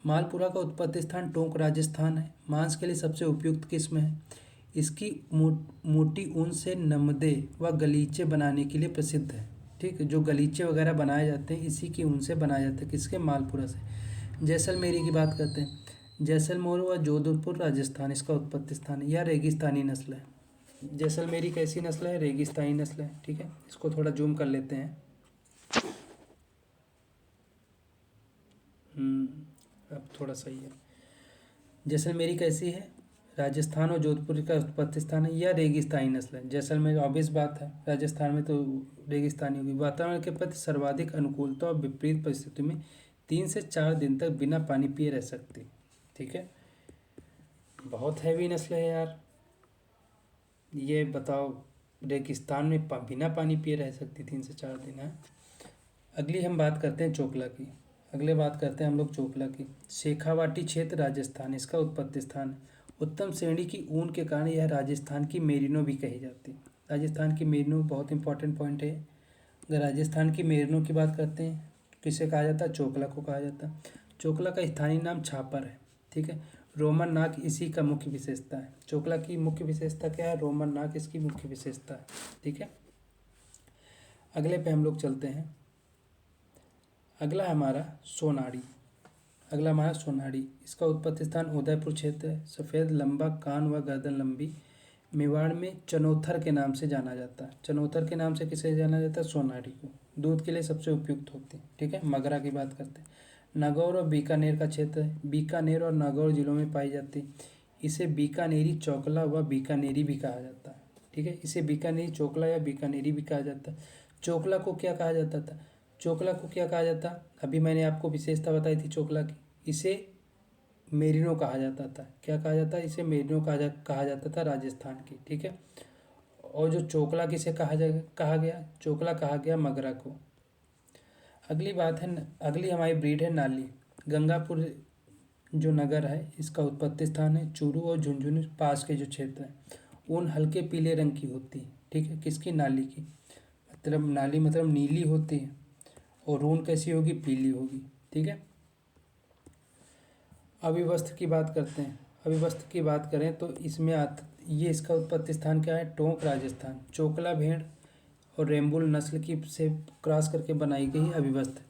मालपुरा का उत्पत्ति स्थान टोंक राजस्थान है। मांस के लिए सबसे उपयुक्त किस्म है। इसकी मोटी ऊन से नमदे व गलीचे बनाने के लिए प्रसिद्ध है, ठीक है। जो गलीचे वगैरह बनाए जाते हैं इसी की ऊन से बनाए जाते हैं, किसके? मालपुरा से। जैसलमेरी की बात करते हैं, जैसलमेर व जोधपुर राजस्थान इसका उत्पत्ति स्थान है। यह रेगिस्तानी नस्ल है। जैसलमेरी कैसी नस्ल है? रेगिस्तानी नस्ल है, ठीक है। इसको थोड़ा जूम कर लेते हैं। अब थोड़ा सही है। जैसलमेरी कैसी है? राजस्थान और जोधपुर का उत्पत्ति स्थान है या रेगिस्तानी नस्ल है। जैसलमेर ऑब्वियस बात है, राजस्थान में तो रेगिस्तानी होगी। वातावरण के प्रति सर्वाधिक अनुकूलता और विपरीत परिस्थिति में 3 से 4 दिन तक बिना पानी पिए रह सकती। ठीक है, बहुत हैवी नस्ल है यार। ये बताओ, रेगिस्तान में बिना पानी पिए रह सकती 3 से 4 दिन है। अगली हम बात करते हैं चोकला की। अगले बात करते हैं हम लोग चोकला की। शेखावाटी क्षेत्र राजस्थान, इसका उत्पत्ति स्थान है। उत्तम श्रेणी की ऊन के कारण यह राजस्थान की मेरिनो भी कही जाती है। राजस्थान की मेरिनो बहुत इंपॉर्टेंट पॉइंट है। अगर राजस्थान की मेरिनो की बात करते हैं, किसे कहा जाता है? चोकला को कहा जाता है। चोकला का स्थानीय नाम छापर है। ठीक है, रोमन नाक इसी का मुख्य विशेषता है। चोकला की मुख्य विशेषता क्या है? रोमन नाक इसकी मुख्य विशेषता है। ठीक है, अगले पे हम लोग चलते हैं। अगला हमारा सोनाड़ी। अगला हमारा सोनाड़ी, इसका उत्पत्ति स्थान उदयपुर क्षेत्र है। सफ़ेद लंबा कान व गर्दन लंबी, मेवाड़ में चनौथर के नाम से जाना जाता है। चनौथर के नाम से किसे जाना जाता है? सोनाड़ी को। दूध के लिए सबसे उपयुक्त होती है। ठीक है, मगरा की बात करते हैं। नागौर और बीकानेर का क्षेत्र है। बीकानेर और नागौर जिलों में पाई जाती है। इसे बीकानेरी चौकला व बीकानेरी भी कहा जाता है। ठीक है, इसे बीकानेरी चोकला या बीकानेरी भी कहा जाता है। चोकला को क्या कहा जाता था? चोकला को क्या कहा जाता? अभी मैंने आपको विशेषता बताई थी चोकला की। इसे मेरिनो कहा जाता था। क्या कहा जाता? इसे मेरिनो कहा जाता था राजस्थान की। ठीक है, और जो चोकला किसे कहा गया? चोकला कहा गया मगरा को। अगली बात है, अगली हमारी ब्रीड है नाली। गंगापुर जो नगर है, इसका उत्पत्ति स्थान है। चूरू और झुंझुनू पास के जो क्षेत्र हैं, ऊन हल्के पीले रंग की होती है। ठीक है, किसकी? नाली की। मतलब नाली मतलब नीली होती है, और ऊन कैसी होगी? पीली होगी। ठीक है, अभिवस्त्र की बात करते हैं। अभिवस्त्र की बात करें तो इसमें ये इसका उत्पत्ति स्थान क्या है? टोंक राजस्थान। चोकला भेड़ और रेम्बुल नस्ल की से क्रॉस करके बनाई गई अभिवस्त्र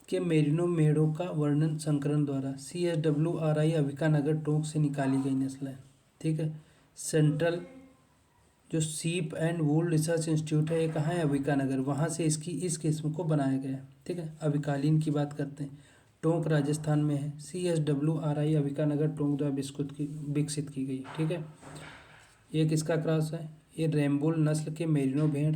के मेरिनो मेढ़ों का वर्णन संकरण द्वारा CSWRI अविकानगर टोंक से निकाली गई नस्ल है। ठीक है, सेंट्रल जो सीप एंड वूल रिसर्च इंस्टीट्यूट है, ये कहाँ है? अविकानगर। वहाँ से इसकी इस किस्म को बनाया गया है। ठीक है, अविकालीन की बात करते हैं। टोंक राजस्थान में है। CSWRI अविकानगर टोंक द्वारा विकसित की गई। ठीक है, ये किसका क्रॉस है? ये रेम्बुल नस्ल के मेरिनो भेड़।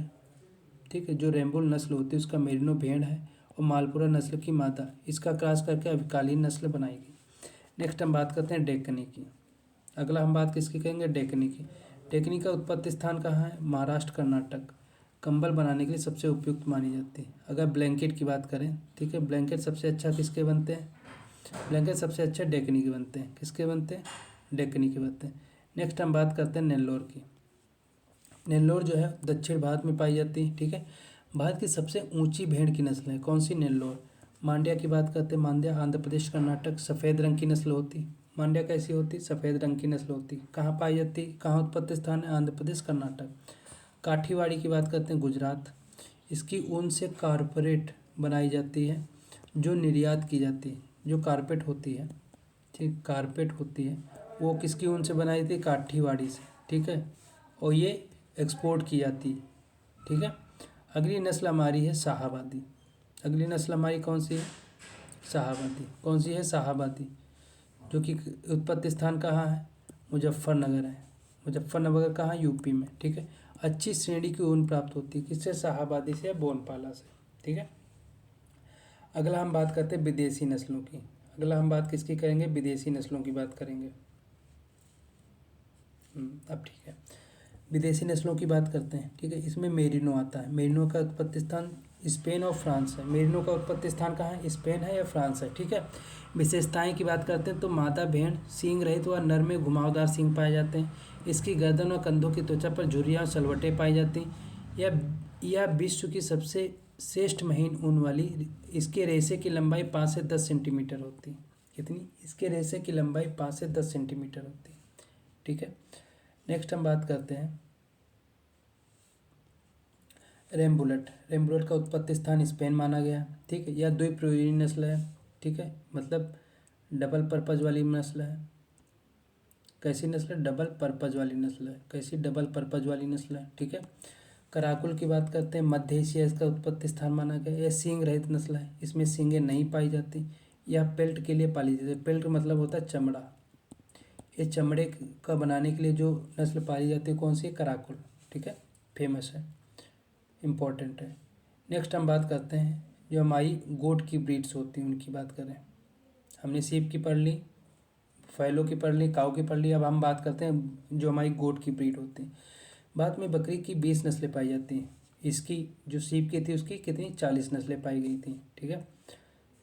ठीक है, जो रेम्बुल नस्ल होती है उसका मेरिनो भेड़ है, और मालपुरा नस्ल की मादा, इसका क्रॉस करके अविकालीन नस्ल बनाई गई। नेक्स्ट हम बात करते हैं डेक्कनी की। अगला हम बात किसकी करेंगे? डेक्कनी की। डेक्कनी का उत्पत्ति स्थान कहाँ है? महाराष्ट्र कर्नाटक। कंबल बनाने के लिए सबसे उपयुक्त मानी जाती है। अगर ब्लैंकेट की बात करें, ठीक है, ब्लैंकेट सबसे अच्छा किसके बनते हैं? ब्लैंकेट सबसे अच्छे डेक्कनी के बनते हैं। किसके बनते हैं? डेक्कनी के बनते हैं। नेक्स्ट हम बात करते हैं नेल्लोर की। नेल्लोर जो है दक्षिण भारत में पाई जाती है। ठीक है, भारत की सबसे ऊंची भेड़ की नस्ल है। कौन सी? नेल्लोर। मांड्या की बात करते हैं। मांड्या आंध्र प्रदेश कर्नाटक सफ़ेद रंग की नस्ल होती। मांड्या कैसी होती? सफ़ेद रंग की नस्ल होती। कहाँ पाई जाती? कहाँ उत्पत्ति स्थान है? आंध्र प्रदेश कर्नाटक। काठीवाड़ी की बात करते हैं, गुजरात। इसकी ऊन से कारपेट बनाई जाती है, जो निर्यात की जाती है। जो कारपेट होती है, ठीक, कारपेट होती है, वो किसकी ऊन से बनाई जाती है? काठीवाड़ी से। ठीक है, और ये एक्सपोर्ट की जाती है। ठीक है, अगली नस्ल हमारी है शाहाबादी। अगली नस्ल हमारी कौन सी है? शाहाबादी। कौन सी है? शाहाबादी, जो कि उत्पत्ति स्थान कहाँ है? मुजफ्फरनगर है। मुजफ्फरनगर कहाँ? यूपी में। ठीक है, अच्छी श्रेणी की ऊन प्राप्त होती है। किससे? शाहाबादी से या बोनपाला से। ठीक है, अगला हम बात करते हैं विदेशी नस्लों की। अगला हम बात किसकी करेंगे? विदेशी नस्लों की बात करेंगे। अब ठीक है, विदेशी नस्लों की बात करते हैं। ठीक है, इसमें मेरिनो आता है। मेरिनो का उत्पत्ति स्थान स्पेन और फ्रांस है। मेरिनो का उत्पत्ति स्थान कहाँ है? स्पेन है या फ्रांस है। ठीक है, विशेषताएं की बात करते हैं तो मादा भेड़ सींग रहित व नर में घुमावदार सींग पाए जाते हैं। इसकी गर्दन और कंधों की त्वचा पर झुर्रियाँ और सलवटें पाई जाती हैं। यह विश्व की सबसे श्रेष्ठ महीन ऊन वाली। इसके रेशे की लंबाई 5 से 10 सेंटीमीटर होती है। कितनी? इसके रेशे की लंबाई 5 से 10 सेंटीमीटर होती है। ठीक है, नेक्स्ट हम बात करते हैं रेम्बुलेट। रेम्बुलेट का उत्पत्ति स्थान स्पेन माना गया। ठीक है, यह द्विप्रयोजनी नस्ल है। ठीक है, मतलब डबल पर्पज वाली नस्ल है। कैसी नस्ल है? डबल पर्पज वाली नस्ल है। कैसी? डबल पर्पज वाली नस्ल है। ठीक है, कराकुल की बात करते हैं। मध्य एशिया इसका उत्पत्ति स्थान माना गया। यह सींग रहित नस्ल है। इसमें सींगें नहीं पाई जाती। यह पेल्ट के लिए पाली जाती है। पेल्ट मतलब होता है चमड़ा। ये चमड़े का बनाने के लिए जो नस्ल पाली जाती है कौन सी है? कराकुल। ठीक है, फेमस है, इम्पोर्टेंट है। नेक्स्ट हम बात करते हैं जो हमारी गोट की ब्रीड्स होती हैं उनकी बात करें। हमने सीप की पढ़ ली, फैलो की पढ़ ली, काऊ की पढ़ ली। अब हम बात करते हैं जो हमारी गोट की ब्रीड होती है। बाद में बकरी की 20 नस्लें पाई जाती हैं। इसकी जो सीप की थी उसकी कितनी? 40 नस्लें पाई गई थी। ठीक है,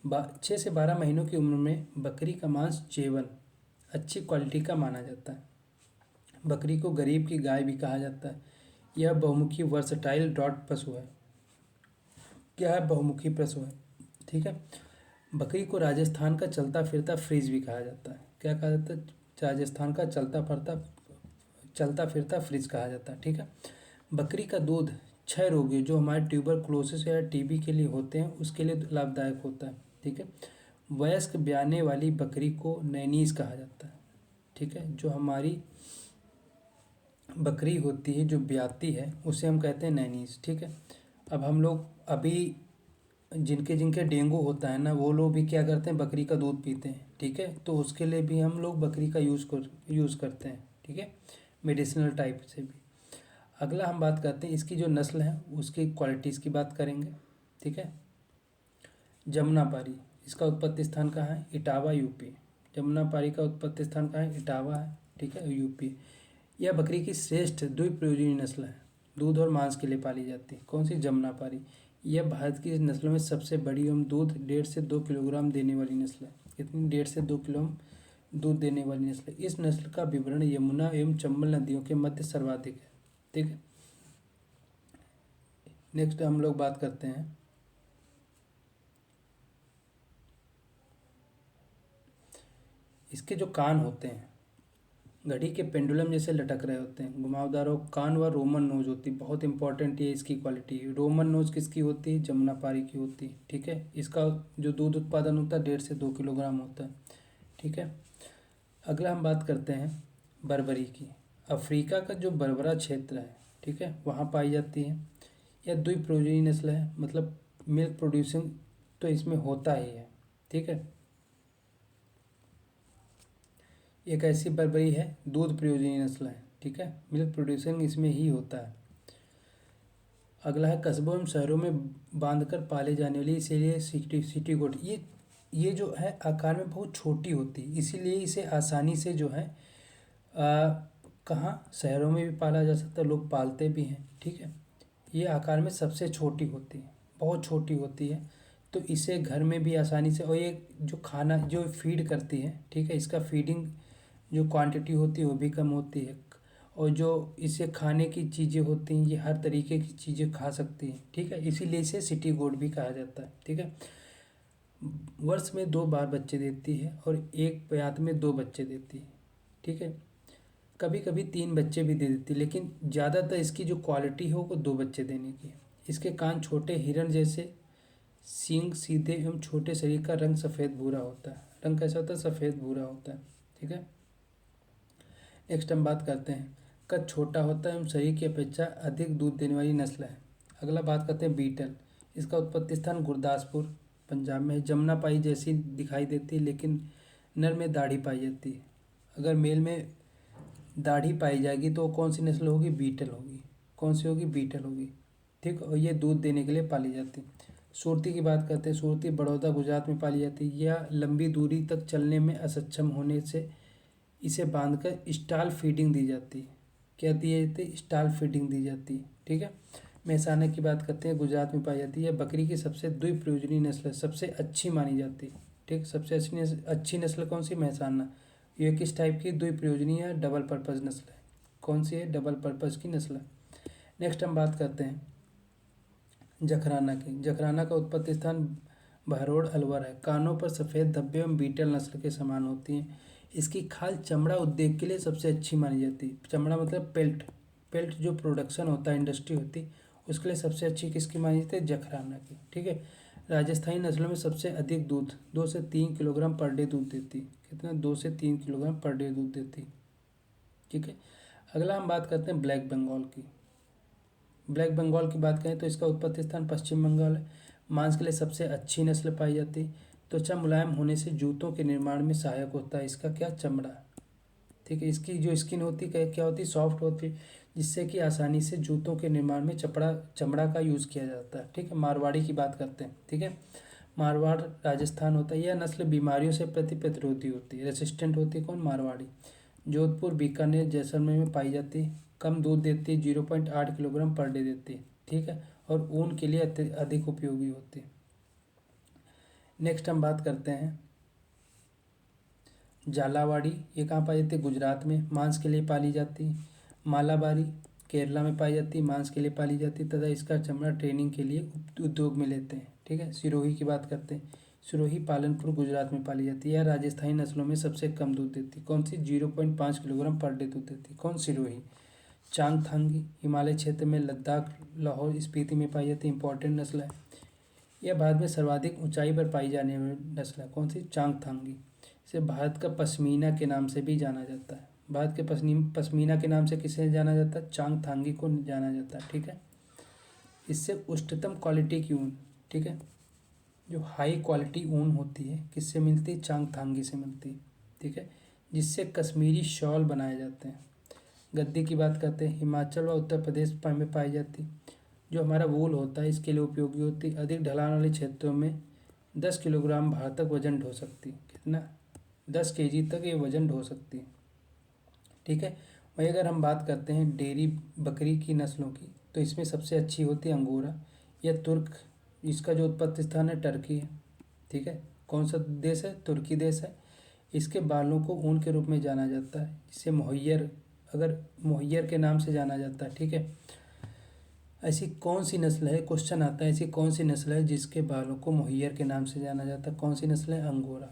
6 से 12 महीनों की उम्र में बकरी का मांस जेवन अच्छी क्वालिटी का माना जाता है। बकरी को गरीब की गाय भी कहा जाता है। यह बहुमुखी वर्सटाइल डॉट पशु है। क्या है? बहुमुखी पशु है। ठीक है, बकरी को राजस्थान का चलता फिरता फ्रिज भी कहा जाता है। क्या कहा जाता है? राजस्थान का चलता फिरता फ्रिज कहा जाता है। ठीक है, बकरी का दूध 6 रोगियों जो हमारे ट्यूबरकुलोसिस या टीबी के लिए होते हैं उसके लिए लाभदायक होता है। ठीक है, वयस्क ब्याने वाली बकरी को नैनीस कहा जाता है। ठीक है, जो हमारी बकरी होती है जो ब्याती है उसे हम कहते हैं नैनीस। ठीक है, अब हम लोग अभी जिनके जिनके डेंगू होता है ना वो लोग भी क्या करते हैं? बकरी का दूध पीते हैं। ठीक है, तो उसके लिए भी हम लोग बकरी का यूज़ करते हैं। ठीक है, मेडिसिनल टाइप से भी। अगला हम बात करते हैं इसकी जो नस्ल है उसकी क्वालिटीज़ की बात करेंगे। ठीक है, जमुनापारी, इसका उत्पत्ति स्थान कहाँ है? इटावा, यूपी। जमुनापारी का उत्पत्ति स्थान कहाँ है? इटावा है। ठीक है, यूपी। यह बकरी की श्रेष्ठ द्विप्रयोजनी नस्ल है, दूध और मांस के लिए पाली जाती है। कौन सी? जमुनापारी। यह भारत की नस्लों में सबसे बड़ी एवं दूध 1.5 से 2 किलोग्राम देने वाली नस्ल है। कितनी? 1.5 से 2 किलो दूध देने वाली नस्ल है। इस नस्ल का विवरण यमुना एवं चंबल नदियों के मध्य सर्वाधिक है। ठीक है, नेक्स्ट हम लोग बात करते हैं इसके जो कान होते हैं घड़ी के पेंडुलम जैसे लटक रहे होते हैं, घुमावदार और कान व रोमन नोज होती है। बहुत इंपॉर्टेंट ये इसकी क्वालिटी है। रोमन नोज किसकी होती है? जमुनापारी की होती है। ठीक है, इसका जो दूध उत्पादन होता है 1.5 से 2 किलोग्राम होता है। ठीक है, अगला हम बात करते हैं बर्बरी की। अफ्रीका का जो बर्बरा क्षेत्र है, ठीक है, वहाँ पाई जाती है। यह द्विप्रयोजनी नस्ल है, मतलब मिल्क प्रोड्यूसिंग तो इसमें होता ही है। ठीक है, एक ऐसी बर्बरी है दूध प्रयोजनी नस्ल है। ठीक है, मिल्क प्रोड्यूसिंग इसमें ही होता है। अगला है कस्बों एवं शहरों में बांधकर पाले जाने वाली इसीलिए सिटी गोट। ये जो है आकार में बहुत छोटी होती है, इसीलिए इसे आसानी से जो है कहाँ शहरों में भी पाला जा सकता है, लोग पालते भी हैं। ठीक है, ये आकार में सबसे छोटी होती है, बहुत छोटी होती है, तो इसे घर में भी आसानी से, और ये जो खाना जो फीड करती है, ठीक है, इसका फीडिंग जो क्वांटिटी होती है वो भी कम होती है, और जो इसे खाने की चीज़ें होती हैं ये हर तरीके की चीज़ें खा सकती हैं। ठीक है, इसीलिए इसे सिटी गोट भी कहा जाता है। ठीक है, वर्ष में 2 बार बच्चे देती है और एक ब्यात में 2 बच्चे देती है। ठीक है, कभी कभी 3 बच्चे भी दे देती है, लेकिन ज़्यादातर इसकी जो क्वालिटी है वो 2 बच्चे देने की है। इसके कान छोटे हिरण जैसे, सींग सीधे एवं छोटे, शरीर का रंग सफ़ेद भूरा होता है। रंग कैसा होता है? सफ़ेद भूरा होता है। ठीक है, नेक्स्ट हम बात करते हैं कद छोटा होता है एवं शरीर की अपेक्षा अधिक दूध देने वाली नस्ल है। अगला बात करते हैं बीटल। इसका उत्पत्ति स्थान गुरदासपुर पंजाब में है। जमुनापारी जैसी दिखाई देती है लेकिन नर में दाढ़ी पाई जाती है। अगर मेल में दाढ़ी पाई जाएगी तो कौन सी नस्ल होगी? बीटल होगी। कौन सी होगी? बीटल होगी। ठीक, और ये दूध देने के लिए पाली जाती है। सुरती की बात करते हैं। सुरती बड़ौदा गुजरात में पाली जाती है। यह लंबी दूरी तक चलने में असक्षम होने से इसे बांधकर स्टॉल फीडिंग दी जाती है। क्या दी जाती है? स्टॉल फीडिंग दी जाती है। ठीक है, मेहसाना की बात करते हैं, गुजरात में पाई जाती है। बकरी की सबसे द्विप्रयोजनी नस्ल है, सबसे अच्छी मानी जाती है। ठीक, सबसे अच्छी नस्ल कौन सी? मेहसाना। ये किस टाइप की? द्विप्रयोजनी या डबल पर्पज़ नस्ल है। कौन सी है? डबल पर्पज़ की नस्ल है। नेक्स्ट हम बात करते हैं जखराना की। जखराना का उत्पत्ति स्थान बहरोड अलवर है। कानों पर सफ़ेद धब्बे एवं बीटल नस्ल के समान होती हैं। इसकी खाल चमड़ा उद्योग के लिए सबसे अच्छी मानी जाती है। चमड़ा मतलब पेल्ट, पेल्ट जो प्रोडक्शन होता है, इंडस्ट्री होती है, उसके लिए सबसे अच्छी किसकी मानी जाती है? जखराना की। ठीक है, राजस्थानी नस्लों में सबसे अधिक दूध 2 से 3 किलोग्राम पर डे दूध देती है। कितना? 2 से 3 किलोग्राम पर डे दूध देती है। ठीक है, अगला हम बात करते हैं ब्लैक बंगाल की। ब्लैक बंगाल की बात करें तो इसका उत्पत्ति स्थान पश्चिम बंगाल है। मांस के लिए सबसे अच्छी नस्ल पाई जाती है। त्वचा मुलायम होने से जूतों के निर्माण में सहायक होता है इसका क्या? चमड़ा। ठीक है। इसकी जो स्किन होती है क्या होती है, सॉफ्ट होती है, जिससे कि आसानी से जूतों के निर्माण में चमड़ा का यूज़ किया जाता है। ठीक है। मारवाड़ी की बात करते हैं। ठीक है। मारवाड़ राजस्थान होता है। यह नस्ल बीमारियों से प्रतिरोधी होती है, रेसिस्टेंट होती है। कौन? मारवाड़ी। जोधपुर, बीकानेर, जैसलमेर में पाई जाती है। कम दूध देती है, 0.8 किलोग्राम पर डे देती है। ठीक है। और ऊन के लिए अधिक उपयोगी होती है। नेक्स्ट हम बात करते हैं झालावाड़ी। ये कहाँ पाई जाती है? गुजरात में, मांस के लिए पाली जाती है। मालाबारी केरला में पाई जाती है, मांस के लिए पाली जाती है तथा इसका चमड़ा ट्रेनिंग के लिए उद्योग में लेते हैं। ठीक है। सिरोही की बात करते हैं। सिरोही पालनपुर गुजरात में पाली जाती है। यह राजस्थानी नस्लों में सबसे कम दूध देती है। कौन सी? 0.5 किलोग्राम पर डे दूध देती है। कौन? सिरोही। चांगथांगी हिमालय क्षेत्र में लद्दाख, लाहौर, स्पीति में पाई जाती है। इंपॉर्टेंट नस्ल है। यह भारत में सर्वाधिक ऊंचाई पर पाई जाने वाली नस्ल है। कौन सी? चांगथांगी। इसे भारत का पश्मीना के नाम से भी जाना जाता है। भारत के पश्मीना के नाम से किसे जाना जाता है? चांगथांगी को जाना जाता है। ठीक है। इससे उच्चतम क्वालिटी की ऊन, ठीक है, जो हाई क्वालिटी ऊन होती है किससे मिलती है? चांगथांगी से मिलती है। ठीक है। जिससे कश्मीरी शॉल बनाए जाते हैं। गद्दी की बात करते हैं। हिमाचल व उत्तर प्रदेश में पाई जाती है। जो हमारा वूल होता है इसके लिए उपयोगी होती है। अधिक ढलान वाले क्षेत्रों में 10 किलोग्राम भार तक वजन ढो सकती है। कितना? 10 केजी तक ये वजन ढो सकती है। ठीक है। वहीं अगर हम बात करते हैं डेयरी बकरी की नस्लों की, तो इसमें सबसे अच्छी होती है अंगोरा। यह तुर्क, इसका जो उत्पत्ति स्थान है टर्की है। ठीक है। कौन सा देश है? तुर्की देश है। इसके बालों को ऊन के रूप में जाना जाता है, इसे मोहैयर के नाम से जाना जाता है। ठीक है। ऐसी कौन सी नस्ल है, क्वेश्चन आता है, ऐसी कौन सी नस्ल है जिसके बालों को मोहैयर के नाम से जाना जाता है? कौन सी नस्ल है? अंगोरा।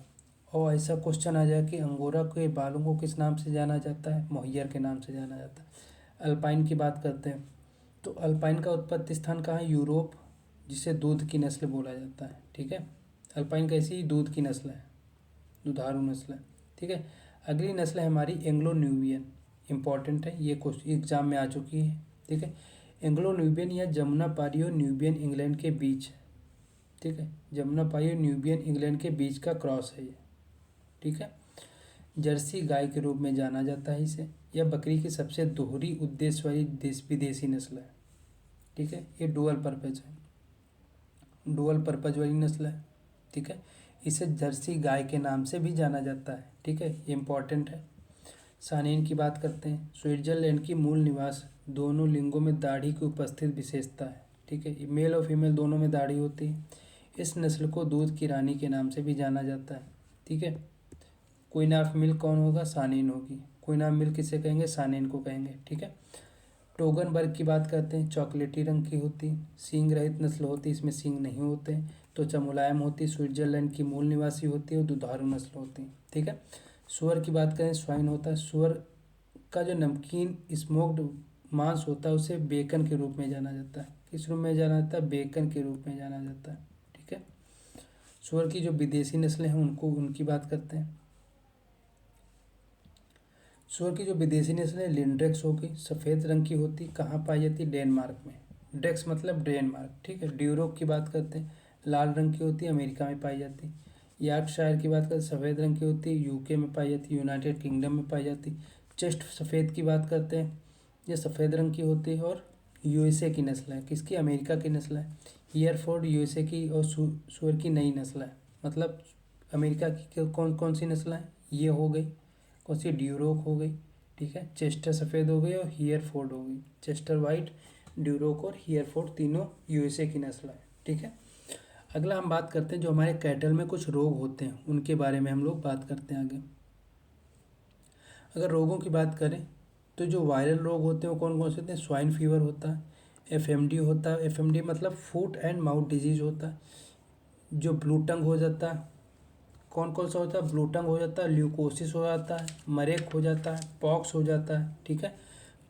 और ऐसा क्वेश्चन आ जाए कि अंगोरा के बालों को किस नाम से जाना जाता है? मोहैयर के नाम से जाना जाता है। अल्पाइन की बात करते हैं तो अल्पाइन का उत्पत्ति स्थान कहाँ है? यूरोप, जिसे दूध की नस्ल बोला जाता है। ठीक है। अल्पाइन कैसी? दूध की नस्ल है, दुधारू नस्ल है। ठीक है। अगली नस्ल है हमारी एंग्लो न्यूबियन। इंपॉर्टेंट है, ये क्वेश्चन एग्जाम में आ चुकी है। ठीक है। एंग्लो न्यूबियन या जमुना पारी और न्यूबियन इंग्लैंड के बीच है। ठीक है। जमुना पारी और न्यूबियन इंग्लैंड के बीच का क्रॉस है ये। ठीक है। जर्सी गाय के रूप में जाना जाता है इसे। यह बकरी की सबसे दोहरी उद्देश्य वाली विदेशी नस्ल है। ठीक है। ये डुअल पर्पज वाली नस्ल है। ठीक है। इसे जर्सी गाय के नाम से भी जाना जाता है। ठीक है। ये इंपॉर्टेंट है। सानेन की बात करते हैं। स्विट्जरलैंड की मूल निवास, दोनों लिंगों में दाढ़ी की उपस्थित विशेषता है। ठीक है। मेल और फीमेल दोनों में दाढ़ी होती है। इस नस्ल को दूध की रानी के नाम से भी जाना जाता है। ठीक है। क्वीन ऑफ मिल्क कौन होगा? सानेन होगी। क्वीन ऑफ मिल्क किसे कहेंगे? सानेन को कहेंगे। ठीक है। टोगनबर्ग की बात करते हैं। चॉकलेटी रंग की होती, सींग रहित नस्ल होती, इसमें सींग नहीं होते, त्वचा मुलायम होती, स्विट्जरलैंड की मूल निवासी होती है और दुधारू नस्ल होती है। ठीक है। सुअर की बात करें, स्वाइन होता है। सुअर का जो नमकीन स्मोक्ड मांस होता है उसे बेकन के रूप में जाना जाता है। किस रूप में जाना जाता है? बेकन के रूप में जाना जाता है। ठीक है। सुअर की जो विदेशी नस्लें हैं उनकी बात करते हैं। सुअर की जो विदेशी नस्ल है लिंड्रेक्स होगी, सफ़ेद रंग की होती, कहाँ पाई जाती? डेनमार्क में। ड्रेक्स मतलब डेनमार्क। ठीक है। ड्यूरोक की बात करते हैं, लाल रंग की होती है, अमेरिका में पाई जाती। यॉर्कशायर की बात करें, सफ़ेद रंग की होती है, यूके में पाई जाती, यूनाइटेड किंगडम में पाई जाती। चेस्ट सफ़ेद की बात करते हैं, ये सफ़ेद रंग की होती है और यूएसए की नस्ल है। किसकी? अमेरिका की नस्ल है। हीयरफोर्ड यूएसए की और सुअर की नई नस्ल है। मतलब अमेरिका की कौन कौन सी नस्ल है? ये हो गई कौन सी? ड्यूरोक हो गई। ठीक है। चेस्टर सफ़ेद हो गई और हीयरफोर्ड हो गई। चेस्टर वाइट, ड्यूरोक और हीयरफोर्ड तीनों यूएसए की नस्ल है। ठीक है। अगला हम बात करते हैं जो हमारे कैटल में कुछ रोग होते हैं उनके बारे में हम लोग बात करते हैं आगे। अगर रोगों की बात करें तो जो वायरल रोग होते हैं वो कौन कौन से होते हैं? स्वाइन फीवर होता है, एफएमडी होता है, एफएमडी मतलब फूट एंड माउथ डिजीज होता है, जो ब्लू टंग हो जाता है, कौन कौन सा होता है? ब्लू टंग हो जाता है, ल्यूकोसिस हो जाता है, मरेक हो जाता है, पॉक्स हो जाता है। ठीक है।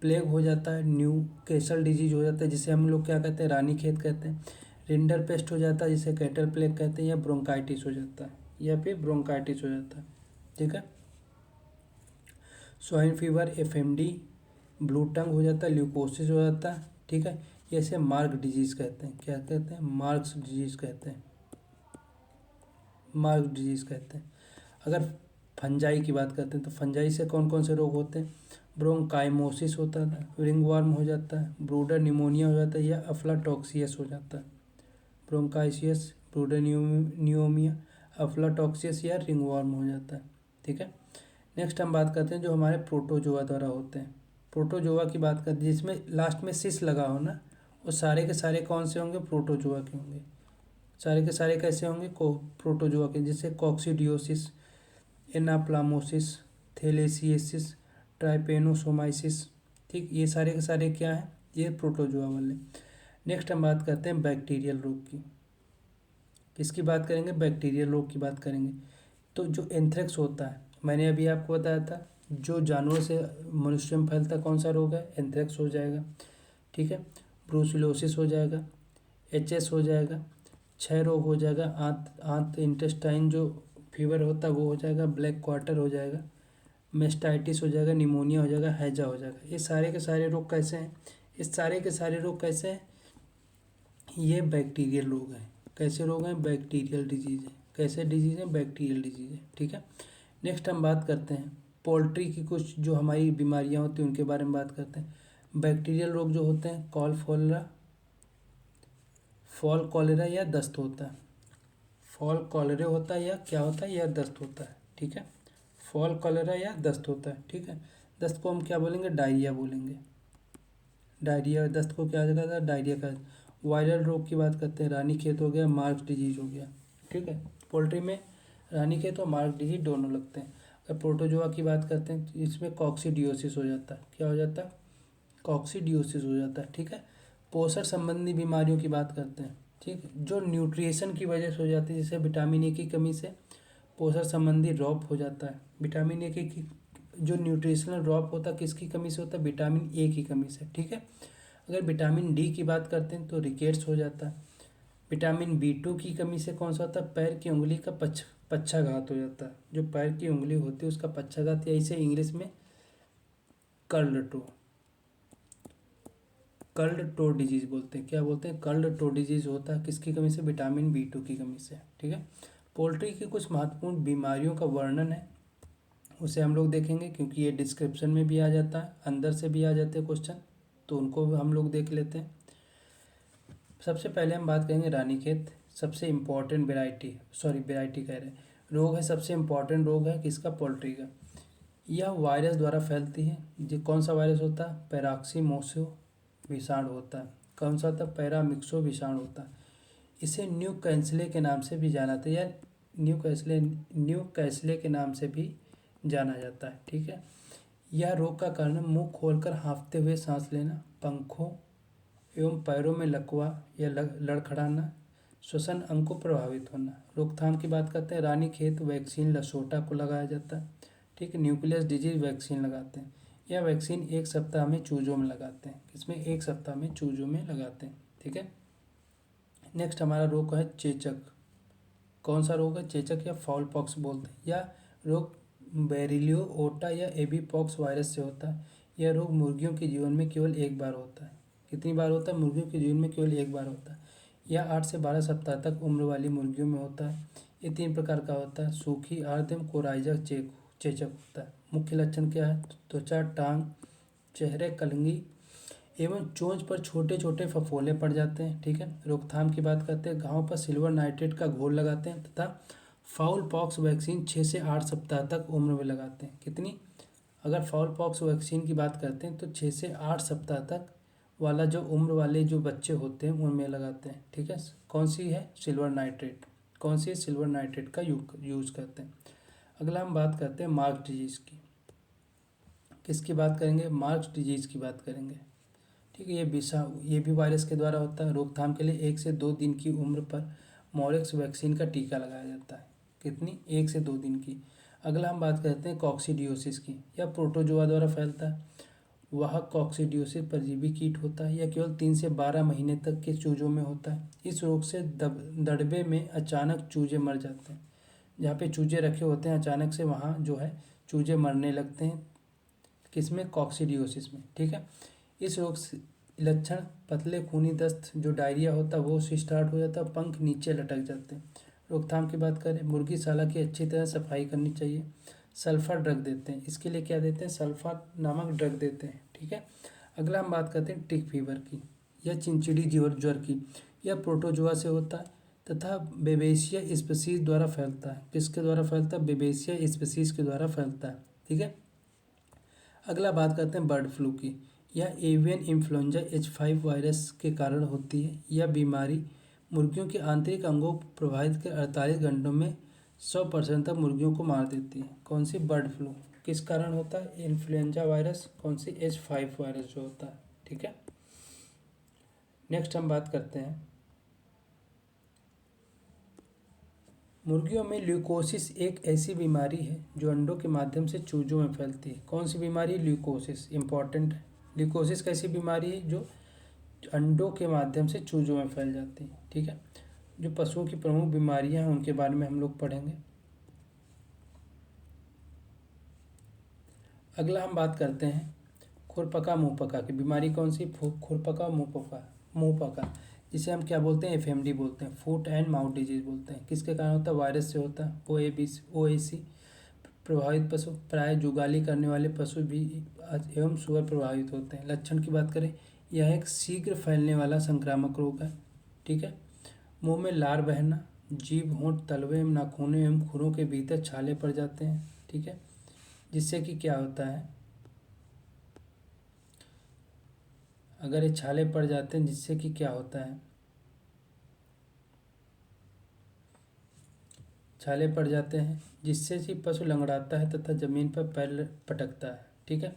प्लेग हो जाता है, न्यू कैसल डिजीज हो जाता है जिसे हम लोग क्या कहते हैं? रानी खेत कहते हैं। रिंडर पेस्ट हो जाता है जिसे कैटल प्लेग कहते हैं, या ब्रोंकाइटिस हो जाता है, या फिर ब्रोंकाइटिस हो जाता है। ठीक है। Swine fever, FMD, blue tongue हो जाता है, ल्यूकोसिस हो जाता है। ठीक है। ये इसे मार्क डिजीज कहते हैं। क्या कहते हैं? मार्क्स डिजीज कहते हैं। मार्क डिजीज कहते हैं। अगर फंजाई की बात करते हैं तो फंजाई से कौन कौन से रोग होते हैं, ब्रोंकाइमोसिस होता है, रिंगवर्म हो जाता है, ब्रूडर निमोनिया हो जाता है या अफ्लाटॉक्सियस हो जाता है। ब्रोंकाइसियस, ब्रूडर नियोमिया, अफ्लाटॉक्सियस या रिंगवर्म हो जाता है। ठीक है, नेक्स्ट हम बात करते हैं जो हमारे प्रोटोजोआ द्वारा होते हैं। प्रोटोजोआ की बात करते हैं जिसमें लास्ट में सिस लगा हो ना, वो सारे के सारे कौन से होंगे, प्रोटोजोआ के होंगे। सारे के सारे कैसे होंगे, प्रोटोजोआ के, जैसे कॉक्सीडियोसिस, एनाप्लामोसिस, थैलेसिएसिस, ट्राइपेनोसोमाइसिस। ठीक, ये सारे के सारे क्या हैं, ये प्रोटोजोआ वाले। नेक्स्ट हम बात करते हैं बैक्टीरियल रोग की। किसकी बात करेंगे, बैक्टीरियल रोग की बात करेंगे। तो जो एंथ्रेक्स होता है, मैंने अभी आपको बताया था, जो जानवर से मनुष्य में फैलता कौन सा रोग है, एंथ्रेक्स हो जाएगा। ठीक है, ब्रूसिलोसिस हो जाएगा, एचएस हो जाएगा, क्षय रोग हो जाएगा, आंत आंत इंटेस्टाइन जो फीवर होता है वो हो जाएगा, ब्लैक क्वार्टर हो जाएगा, मेस्टाइटिस हो जाएगा, निमोनिया हो जाएगा, हैजा हो जाएगा। ये सारे के सारे रोग कैसे हैं, इस सारे के सारे रोग कैसे हैं, ये बैक्टीरियल रोग हैं। कैसे रोग हैं, बैक्टीरियल डिजीज़ है। कैसे डिजीज़ है, बैक्टीरियल डिजीज़ है। ठीक है, नेक्स्ट हम बात करते हैं पोल्ट्री की कुछ जो हमारी बीमारियां होती हैं उनके बारे में बात करते हैं। बैक्टीरियल रोग जो होते हैं फॉल कॉलेरा या दस्त होता है। फॉल कॉलेरा होता है या क्या होता है, या दस्त होता है। ठीक है, फॉल कॉलेरा या दस्त होता है। ठीक है, दस्त को हम क्या बोलेंगे, डायरिया बोलेंगे। डायरिया, दस्त को क्या कहता है, डायरिया का। वायरल रोग की बात करते हैं, रानीखेत हो गया, मार्क्स डिजीज हो गया। ठीक है, पोल्ट्री में रानीखेत और मार्क्स डिजीज दोनों लगते हैं। अगर प्रोटोजोआ की बात करते हैं तो इसमें कॉक्सीडियोसिस हो जाता है। क्या हो जाता है, कॉक्सीडियोसिस हो जाता है। ठीक है, पोषण संबंधी बीमारियों की बात करते हैं। ठीक है, जो न्यूट्रिशन की वजह से हो जाती है, जैसे विटामिन ए की कमी से पोषण संबंधी ड्रॉप हो जाता है। विटामिन ए की जो न्यूट्रिशनल ड्रॉप होता है किसकी कमी से होता है, विटामिन ए की कमी से। ठीक है, अगर विटामिन डी की बात करते हैं तो रिकेट्स हो जाता है। विटामिन बी2 की कमी से कौन सा होता है, पैर की उंगली का पक्षाघात हो जाता है। जो पैर की उंगली होती है उसका पक्षाघात, या इसे इंग्लिश में कर्ल्ड टो डिजीज बोलते हैं। क्या बोलते हैं, कर्ल्ड टो डिजीज होता है किसकी कमी से, विटामिन बी2 की कमी से। ठीक है, पोल्ट्री की कुछ महत्वपूर्ण बीमारियों का वर्णन है, उसे हम लोग देखेंगे क्योंकि ये डिस्क्रिप्शन में भी आ जाता है, अंदर से भी आ जाते हैं क्वेश्चन, तो उनको भी हम लोग देख लेते हैं। सबसे पहले हम बात करेंगे रानीखेत। सबसे इम्पॉर्टेंट वेराइटी कह रहे हैं, रोग है, सबसे इम्पॉर्टेंट रोग है किसका, पोल्ट्री का। यह वायरस द्वारा फैलती है। ये कौन सा वायरस होता है, पैराक्सीमोसो विषाणु होता है। कौन सा होता है, पैरामिक्सो विषाणु होता है। इसे न्यू कैंसले के नाम से भी जाना जाता है, या न्यू कैसले के नाम से भी जाना जाता है। ठीक है, यह रोग का कारण मुंह खोलकर हाँफते हुए सांस लेना, पंखों एवं पैरों में लकवा या लड़खड़ाना, श्वसन अंग को प्रभावित होना। रोकथाम की बात करते हैं, रानीखेत वैक्सीन लसोटा को लगाया जाता है। ठीक है, न्यूक्लियस डिजीज वैक्सीन लगाते हैं। यह वैक्सीन 1 सप्ताह में चूजों में लगाते हैं। इसमें 1 सप्ताह में चूजों में लगाते हैं। ठीक है, नेक्स्ट हमारा रोग है चेचक। कौन सा रोग है, चेचक या फाउल पॉक्स बोलते हैं। यह रोग बेरिलियो ओटा या एबीपॉक्स वायरस से होता है। यह रोग मुर्गियों के जीवन में केवल एक बार होता है। कितनी बार होता है, मुर्गियों के जीवन में केवल एक बार होता है। यह 8 से 12 सप्ताह तक उम्र वाली मुर्गियों में होता है। ये 3 प्रकार का होता है, सूखी, आर्द्र, कोराइजा चेचक होता है। मुख्य लक्षण क्या है, त्वचा, टांग, चेहरे, कलंगी एवं चोंच पर छोटे छोटे फफोले पड़ जाते हैं। ठीक है, रोकथाम की बात करते हैं, घाव पर सिल्वर नाइट्रेट का घोल लगाते हैं तथा फाउल पॉक्स वैक्सीन 6 से 8 सप्ताह तक उम्र में लगाते हैं। कितनी, अगर फाउल पॉक्स वैक्सीन की बात करते हैं तो 6 से 8 सप्ताह तक वाला जो उम्र वाले जो बच्चे होते हैं उनमें लगाते हैं। ठीक है, कौन सी है, सिल्वर नाइट्रेट। कौन सी, सिल्वर नाइट्रेट का यूज़ करते हैं। अगला हम बात करते हैं मार्क्स डिजीज़ की। किसकी बात करेंगे, मार्क्स डिजीज़ की बात करेंगे। ठीक है, ये भी वायरस के द्वारा होता है। रोकथाम के लिए 1 से 2 दिन की उम्र पर मॉरेक्स वैक्सीन का टीका लगाया जाता है। कितनी, 1 से 2 दिन की। अगला हम बात करते हैं कॉक्सीडियोसिस की। यह प्रोटोजोआ द्वारा फैलता है। वह कॉक्सीडियोसिस परजीवी कीट होता है। यह केवल 3 से 12 महीने तक के चूजों में होता है। इस रोग से दड़बे में अचानक चूजे मर जाते हैं। जहाँ पे चूजे रखे होते हैं अचानक से वहाँ जो है चूजे मरने लगते हैं। किसमें, कॉक्सीडियोसिस में। ठीक है, इस रोग से लक्षण पतले खूनी दस्त, जो डायरिया होता है वो से स्टार्ट हो जाता है, पंख नीचे लटक जाते हैं। रोकथाम की बात करें, मुर्गीशाला की अच्छी तरह सफाई करनी चाहिए। सल्फर ड्रग देते हैं। इसके लिए क्या देते हैं? सल्फर नामक ड्रग देते हैं। ठीक है। अगला हम बात करते हैं टिक फीवर की या चिनचिड़ी ज्वर की। यह प्रोटोजोआ से होता है तथा बेबेसिया स्पीसीज द्वारा फैलता है। किसके द्वारा फैलता है? बेबेसिया स्पीसीज के द्वारा फैलता है। ठीक है। अगला बात करते हैं बर्ड फ्लू की। यह एवियन इन्फ्लुएंजा H5 वायरस के कारण होती है। यह बीमारी मुर्गियों के आंतरिक अंगों को प्रभावित कर 48 घंटों में 100% तक मुर्गियों को मार देती है। कौन सी? Bird flu. किस कारण होता है? Influenza virus. कौन सी? H5 वायरस जो होता है। ठीक है। नेक्स्ट हम बात करते हैं मुर्गियों में ल्यूकोसिस। एक ऐसी बीमारी है जो अंडों के माध्यम से चूजों में फैलती है। कौन सी बीमारी? ल्यूकोसिस। इंपॉर्टेंट है। ल्यूकोसिस कैसी बीमारी है? जो अंडों के माध्यम से चूजों में फैल जाती है। ठीक है। जो पशुओं की प्रमुख बीमारियां हैं उनके बारे में हम लोग पढ़ेंगे। अगला हम बात करते हैं खुरपका मुंहपका की बीमारी। कौन सी? खुरपका मुंहपका जिसे हम क्या बोलते हैं? FMD बोलते हैं, फुट एंड माउथ डिजीज बोलते हैं। किसके कारण होता है? वायरस से होता है। OAC प्रभावित पशु प्राय जुगाली करने वाले पशु भी एवं सुअर प्रभावित होते हैं। लक्षण की बात करें, यह एक शीघ्र फैलने वाला संक्रामक रोग है। ठीक है। मुंह में लार बहना, जीभ, होंठ, तलवे एवं नाखूनों एवं खुरों के भीतर छाले पड़ जाते हैं। ठीक है। जिससे कि क्या होता है? अगर ये छाले पड़ जाते हैं जिससे कि क्या होता है? छाले पड़ जाते हैं जिससे कि पशु लंगड़ाता है तथा जमीन पर पैर पटकता है। ठीक है।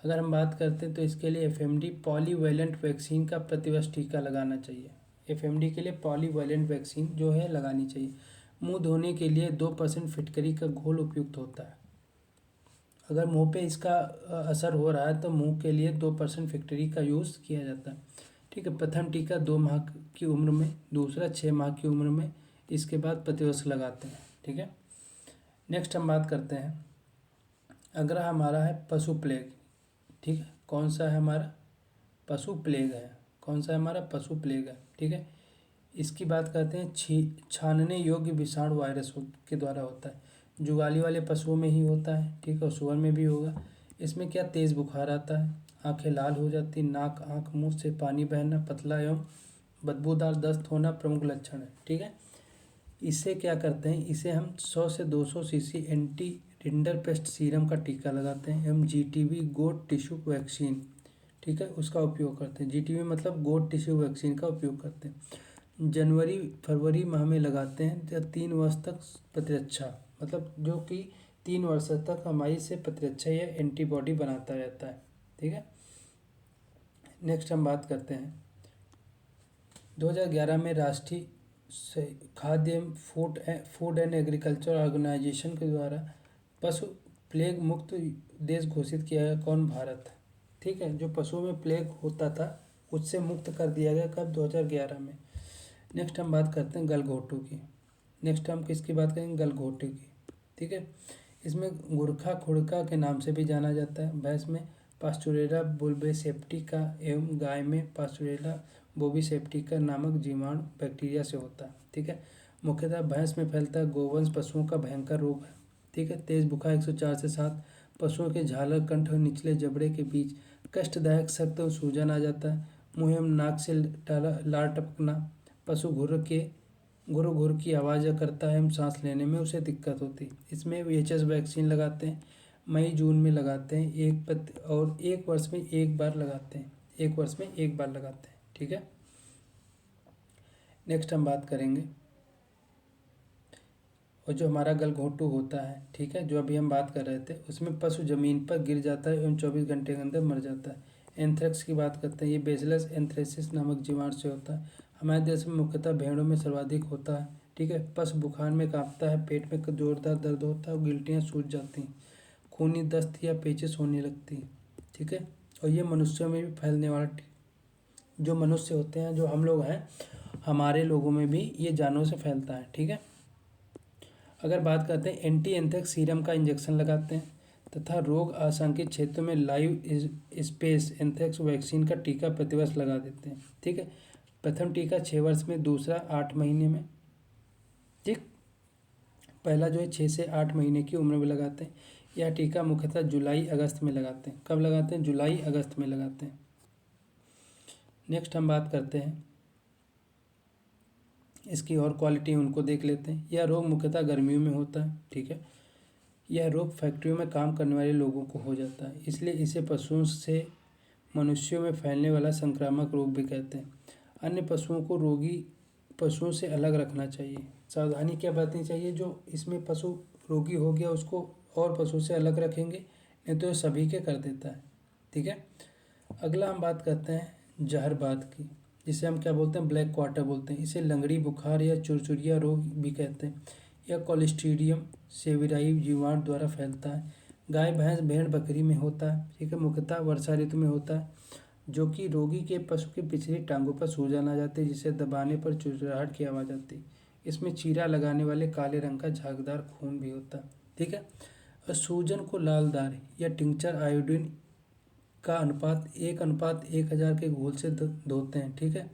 अगर हम बात करते हैं तो इसके लिए FMD पॉलीवैलेंट वैक्सीन का प्रतिवर्ष टीका लगाना चाहिए। FMD के लिए पॉलीवैलेंट वैक्सीन जो है लगानी चाहिए। मुंह धोने के लिए 2% फिटकरी का घोल उपयुक्त होता है। अगर मुंह पे इसका असर हो रहा है तो मुंह के लिए 2% फिटकरी का यूज़ किया जाता है। ठीक है। प्रथम टीका 2 माह की उम्र में, दूसरा 6 माह की उम्र में, इसके बाद प्रतिवर्ष लगाते हैं। ठीक है। नेक्स्ट हम बात करते हैं अगला हमारा है पशु प्लेग। ठीक है। कौन सा है हमारा? पशु प्लेग है। कौन सा है हमारा? पशु प्लेग है। ठीक है। इसकी बात करते हैं छानने योग्य विषाणु वायरस के द्वारा होता है। जुगाली वाले पशुओं में ही होता है। ठीक है। और सुअर में भी होगा। इसमें क्या? तेज़ बुखार आता है, आंखें लाल हो जाती, नाक, आंख, मुंह से पानी बहना, पतला एवं बदबूदार दस्त होना प्रमुख लक्षण है। ठीक है। इसे क्या करते हैं? इसे हम 100 से 200 सीसी एंटी रिंडरपेस्ट सीरम का टीका लगाते हैं एवं GTV गोट टिश्यू वैक्सीन। ठीक है, उसका उपयोग करते हैं। GTV मतलब गोट टिश्यू वैक्सीन का उपयोग करते हैं। जनवरी फरवरी माह में लगाते हैं या 3 वर्ष तक प्रतिरक्षा, मतलब जो कि 3 वर्ष तक हमारी से प्रतिरक्षा या एंटीबॉडी बनाता रहता है। ठीक है। नेक्स्ट हम बात करते हैं 2011 में राष्ट्रीय खाद्य एवं फूड एंड एग्रीकल्चर ऑर्गेनाइजेशन के द्वारा पशु प्लेग मुक्त देश घोषित किया गया। कौन? भारत। ठीक है। जो पशुओं में प्लेग होता था उससे मुक्त कर दिया गया। कब? 2011 में। नेक्स्ट हम बात करते हैं गलघोटू की। नेक्स्ट हम किसकी बात करेंगे? गलघोटू की। ठीक है। इसमें गुरखा खुड़का के नाम से भी जाना जाता है। भैंस में पास्चुरेला बुल्बोसेप्टिका एवं गाय में पास्चुरेला बोविसेप्टिका नामक जीवाणु बैक्टीरिया से होता है। ठीक है। मुख्यतः भैंस में फैलता है। गोवंश पशुओं का भयंकर रोग है। ठीक है। तेज बुखार 104 से 7, पशुओं के झालर, कंठ और निचले जबड़े के बीच कष्टदायक सख्त और सूजन आ जाता है। मुंह एवं नाक से लार टपकना, पशु घुर घुर की आवाज़ करता है एवं सांस लेने में उसे दिक्कत होती है। इसमें VHS वैक्सीन लगाते हैं, मई जून में लगाते हैं, और 1 वर्ष में 1 बार लगाते हैं। 1 वर्ष में 1 बार लगाते हैं। ठीक है। नेक्स्ट हम बात करेंगे और जो हमारा गलघोंटू होता है, ठीक है, जो अभी हम बात कर रहे थे, उसमें पशु जमीन पर गिर जाता है एवं 24 घंटे के अंदर मर जाता है। एंथ्रेक्स की बात करते हैं, ये बेसिलस एंथ्रेसिस नामक जीवाणु से होता है। हमारे देश में मुख्यतः भेड़ों में सर्वाधिक होता है। ठीक है। पशु बुखार में कांपता है, पेट में जोरदार दर्द होता है और गिल्टियाँ सूज जाती हैं, खूनी दस्त या पेचिश होने लगती है। ठीक है। और ये मनुष्यों में भी फैलने वाला, जो मनुष्य होते हैं, जो हम लोग हैं, हमारे लोगों में भी ये जानवरों से फैलता है। ठीक है। अगर बात करते हैं एंटी एंथ्रेक्स सीरम का इंजेक्शन लगाते हैं तथा रोग आशंकित क्षेत्रों में लाइव स्पेस एंथ्रेक्स वैक्सीन का टीका प्रतिवर्ष लगा देते हैं। ठीक है। प्रथम टीका 6 वर्ष में, दूसरा 8 महीने में। ठीक। पहला जो है 6 से 8 महीने की उम्र में लगाते हैं। यह टीका मुख्यतः जुलाई अगस्त में लगाते हैं। कब लगाते हैं? जुलाई अगस्त में लगाते हैं। नेक्स्ट हम बात करते हैं इसकी और क्वालिटी, उनको देख लेते हैं। यह रोग मुख्यतः गर्मियों में होता है, ठीक है। यह रोग फैक्ट्रियों में काम करने वाले लोगों को हो जाता है, इसलिए इसे पशुओं से मनुष्यों में फैलने वाला संक्रामक रोग भी कहते हैं। अन्य पशुओं को रोगी पशुओं से अलग रखना चाहिए। सावधानी क्या बरतनी चाहिए? जो इसमें पशु रोगी हो गया उसको और पशु से अलग रखेंगे, नहीं तो ये सभी के कर देता है, ठीक है। अगला हम बात करते हैं जहरबाद की, जिसे हम क्या बोलते हैं? ब्लैक क्वार्टर बोलते हैं। इसे लंगड़ी बुखार या चुरचुरिया रोग भी कहते हैं। यह कोलिस्ट्रीडियम सेविराई जीवाणु द्वारा फैलता है। गाय भैंस भेड़ बकरी में होता है, ठीक है। मुख्यतः वर्षा ऋतु में होता है, जो कि रोगी के पशु की पिछली टांगों पर सूजन आ जाती है, जिसे दबाने पर चिड़चिड़ाहट की आवाज़ आती है। इसमें चीरा लगाने वाले काले रंग का झागदार खून भी होता है, ठीक है। और सूजन को लालदार या टिंचर आयोडीन का अनुपात 1:1000 के घोल से धोते हैं, ठीक है।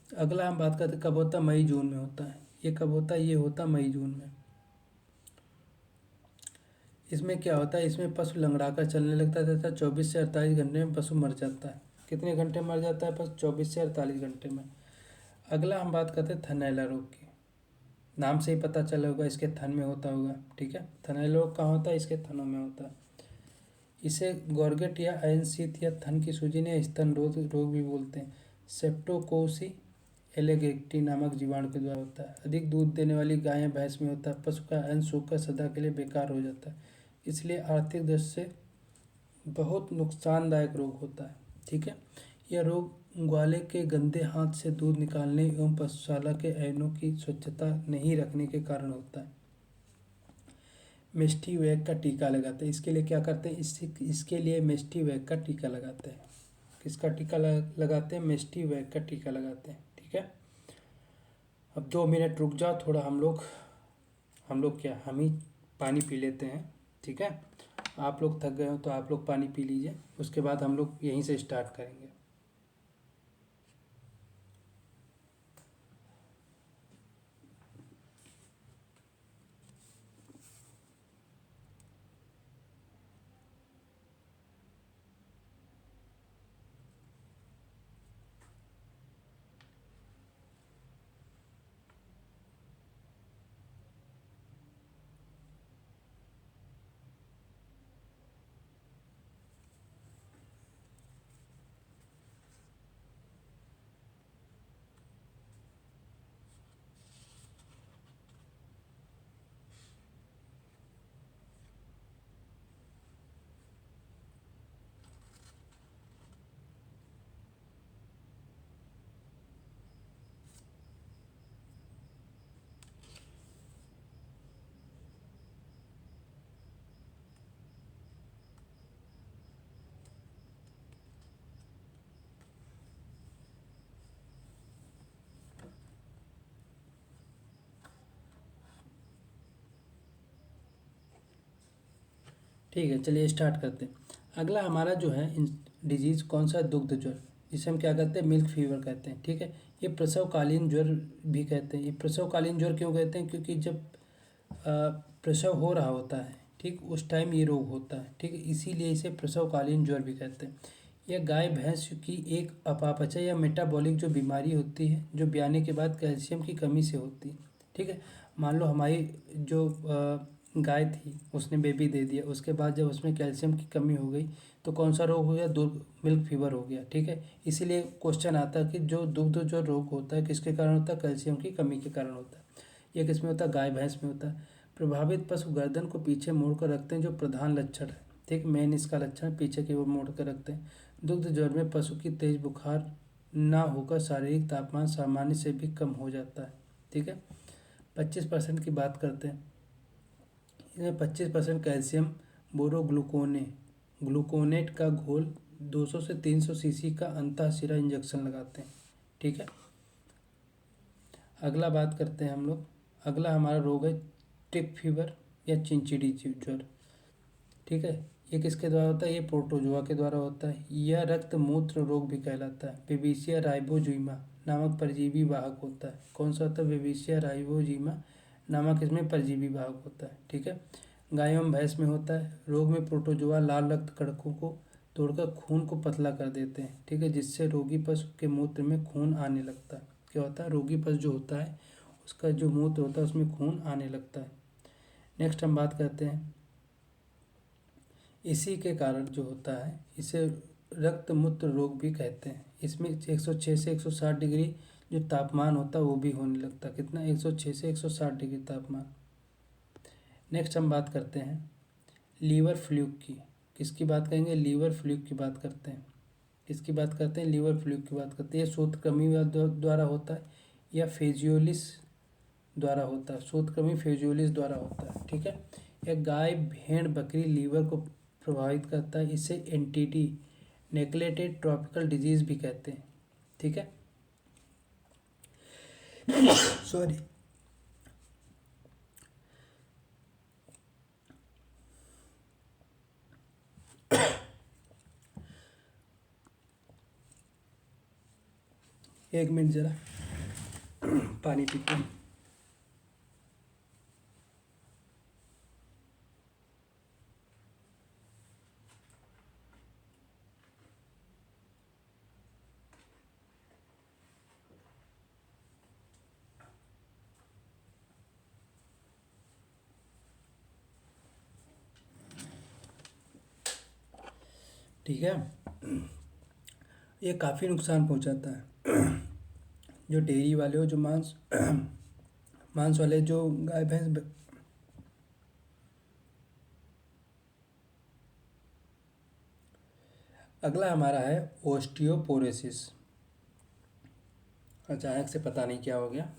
अगला हम बात करते हैं कब होता है? मई जून में होता है। ये कब होता है? ये होता है मई जून में। इसमें क्या होता है? इसमें पशु लंगड़ा कर चलने लगता है तथा 24 से 48 घंटे में पशु मर जाता है। कितने घंटे मर जाता है पशु? 24 से 48 घंटे में। अगला हम बात करते हैं थनैला रोग की। नाम से ही पता चला होगा इसके थन में होता होगा, ठीक है। थनैला रोग कहाँ होता है? इसके थनों में होता है। इसे गॉर्गेट या अयनशीत या थन की सूजन या स्तन रोग भी बोलते हैं। सेप्टोकोसी एलेगेक्टी नामक जीवाणु के द्वारा होता है। अधिक दूध देने वाली गाय या भैंस में होता है। पशु का अन्न सूखकर सदा के लिए बेकार हो जाता है, इसलिए आर्थिक दृष्टि से बहुत नुकसानदायक रोग होता है, ठीक है। यह रोग ग्वाले के गंदे हाथ से दूध निकालने एवं पशुशाला के ऐनों की स्वच्छता नहीं रखने के कारण होता है। मेस्टिवैग का टीका लगाते हैं। इसके लिए क्या करते हैं? इसके लिए मेस्टिवैग का टीका लगाते हैं। किसका टीका लगाते हैं? मेस्टिवैग का टीका लगाते हैं, ठीक है। अब 2 मिनट रुक जाओ थोड़ा, हम लोग क्या, हम ही पानी पी लेते हैं, ठीक है। आप लोग थक गए हो तो आप लोग पानी पी लीजिए, उसके बाद हम लोग यहीं से स्टार्ट करेंगे। ठीक है, चलिए स्टार्ट करते हैं। अगला हमारा जो है डिजीज़ कौन सा? दुग्ध ज्वर, जिसे हम क्या कहते हैं? मिल्क फीवर कहते हैं, ठीक है। ये प्रसवकालीन ज्वर भी कहते हैं। ये प्रसवकालीन ज्वर क्यों कहते हैं? क्योंकि जब प्रसव हो रहा होता है, ठीक, उस टाइम ये रोग होता है, ठीक है, इसीलिए इसे प्रसवकालीन ज्वर भी कहते हैं। यह गाय भैंस की एक अपापचय या मेटाबॉलिक जो बीमारी होती है, जो ब्याने के बाद कैल्शियम की कमी से होती है, ठीक है। मान लो हमारी जो गाय थी, उसने बेबी दे दिया, उसके बाद जब उसमें कैल्शियम की कमी हो गई तो कौन सा रोग हो गया? मिल्क फीवर हो गया, ठीक है। इसीलिए क्वेश्चन आता है कि जो दुग्ध जो रोग होता है किसके कारण होता है? कैल्शियम की कमी के कारण होता है। यह किस में होता है? गाय भैंस में होता है। प्रभावित पशु गर्दन को पीछे मोड़ कर रखते हैं, जो प्रधान लक्षण है, ठीक, मेन इसका लक्षण पीछे की ओर मोड़ कर रखते हैं। दुग्ध ज्वर में पशु की तेज बुखार ना होकर शारीरिक तापमान सामान्य से भी कम हो जाता है, ठीक है। 25% की बात करते हैं। इसमें 25% कैल्शियम ग्लूकोनेट का घोल 200 से 300 सीसी का अंतःशिरा इंजेक्शन लगाते हैं, ठीक है। अगला बात करते हैं हम लोग। अगला हमारा रोग है टिक फीवर या चिंचिड़ी ज्वर, ठीक है। ये किसके द्वारा होता है? ये प्रोटोजोआ के द्वारा होता है। यह रक्त मूत्र रोग भी कहलाता है। बेबिसिया राइबोजीमा नामक परजीवी वाहक होता है। कौन सा होता है? बेबिसिया राइबोजीमा नामक इसमें परजीवी वाहक होता है, ठीक है। गाय एवं भैंस में होता है। रोग में प्रोटोजोआ लाल रक्त कणकों को तोड़कर खून को पतला कर देते हैं, ठीक है, जिससे रोगी पशु के मूत्र में खून आने लगता है। क्या होता है, रोगी पशु जो होता है उसका जो मूत्र होता है उसमें खून आने लगता है। नेक्स्ट हम बात करते हैं, इसी के कारण जो होता है इसे रक्त मूत्र रोग भी कहते हैं। इसमें 106 से 160 डिग्री जो तापमान होता है वो भी होने लगता है। कितना, 106 से 160 डिग्री तापमान। नेक्स्ट हम बात करते हैं लीवर फ्लूक की। किसकी बात करेंगे, लीवर फ्लूक की बात करते हैं। किसकी बात करते हैं, लीवर फ्लूक की बात करते हैं। ये सूत्रकृमि द्वारा होता है या फेजियोलिस द्वारा होता है, सूत्रकृमि फेजियोलिस द्वारा होता है, ठीक है। यह गाय भेड़ बकरी लीवर को प्रभावित करता है। इसे एनटीडी नेग्लेक्टेड ट्रॉपिकल डिजीज भी कहते हैं, ठीक है। सॉरी। एक मिनट जरा पानी पीते हैं। ठीक है, ये काफ़ी नुकसान पहुंचाता है। जो डेयरी वाले हो, जो मांस वाले जो गाय भैंस। अगला हमारा है ओस्टियोपोरोसिस। अचानक से पता नहीं क्या हो गया,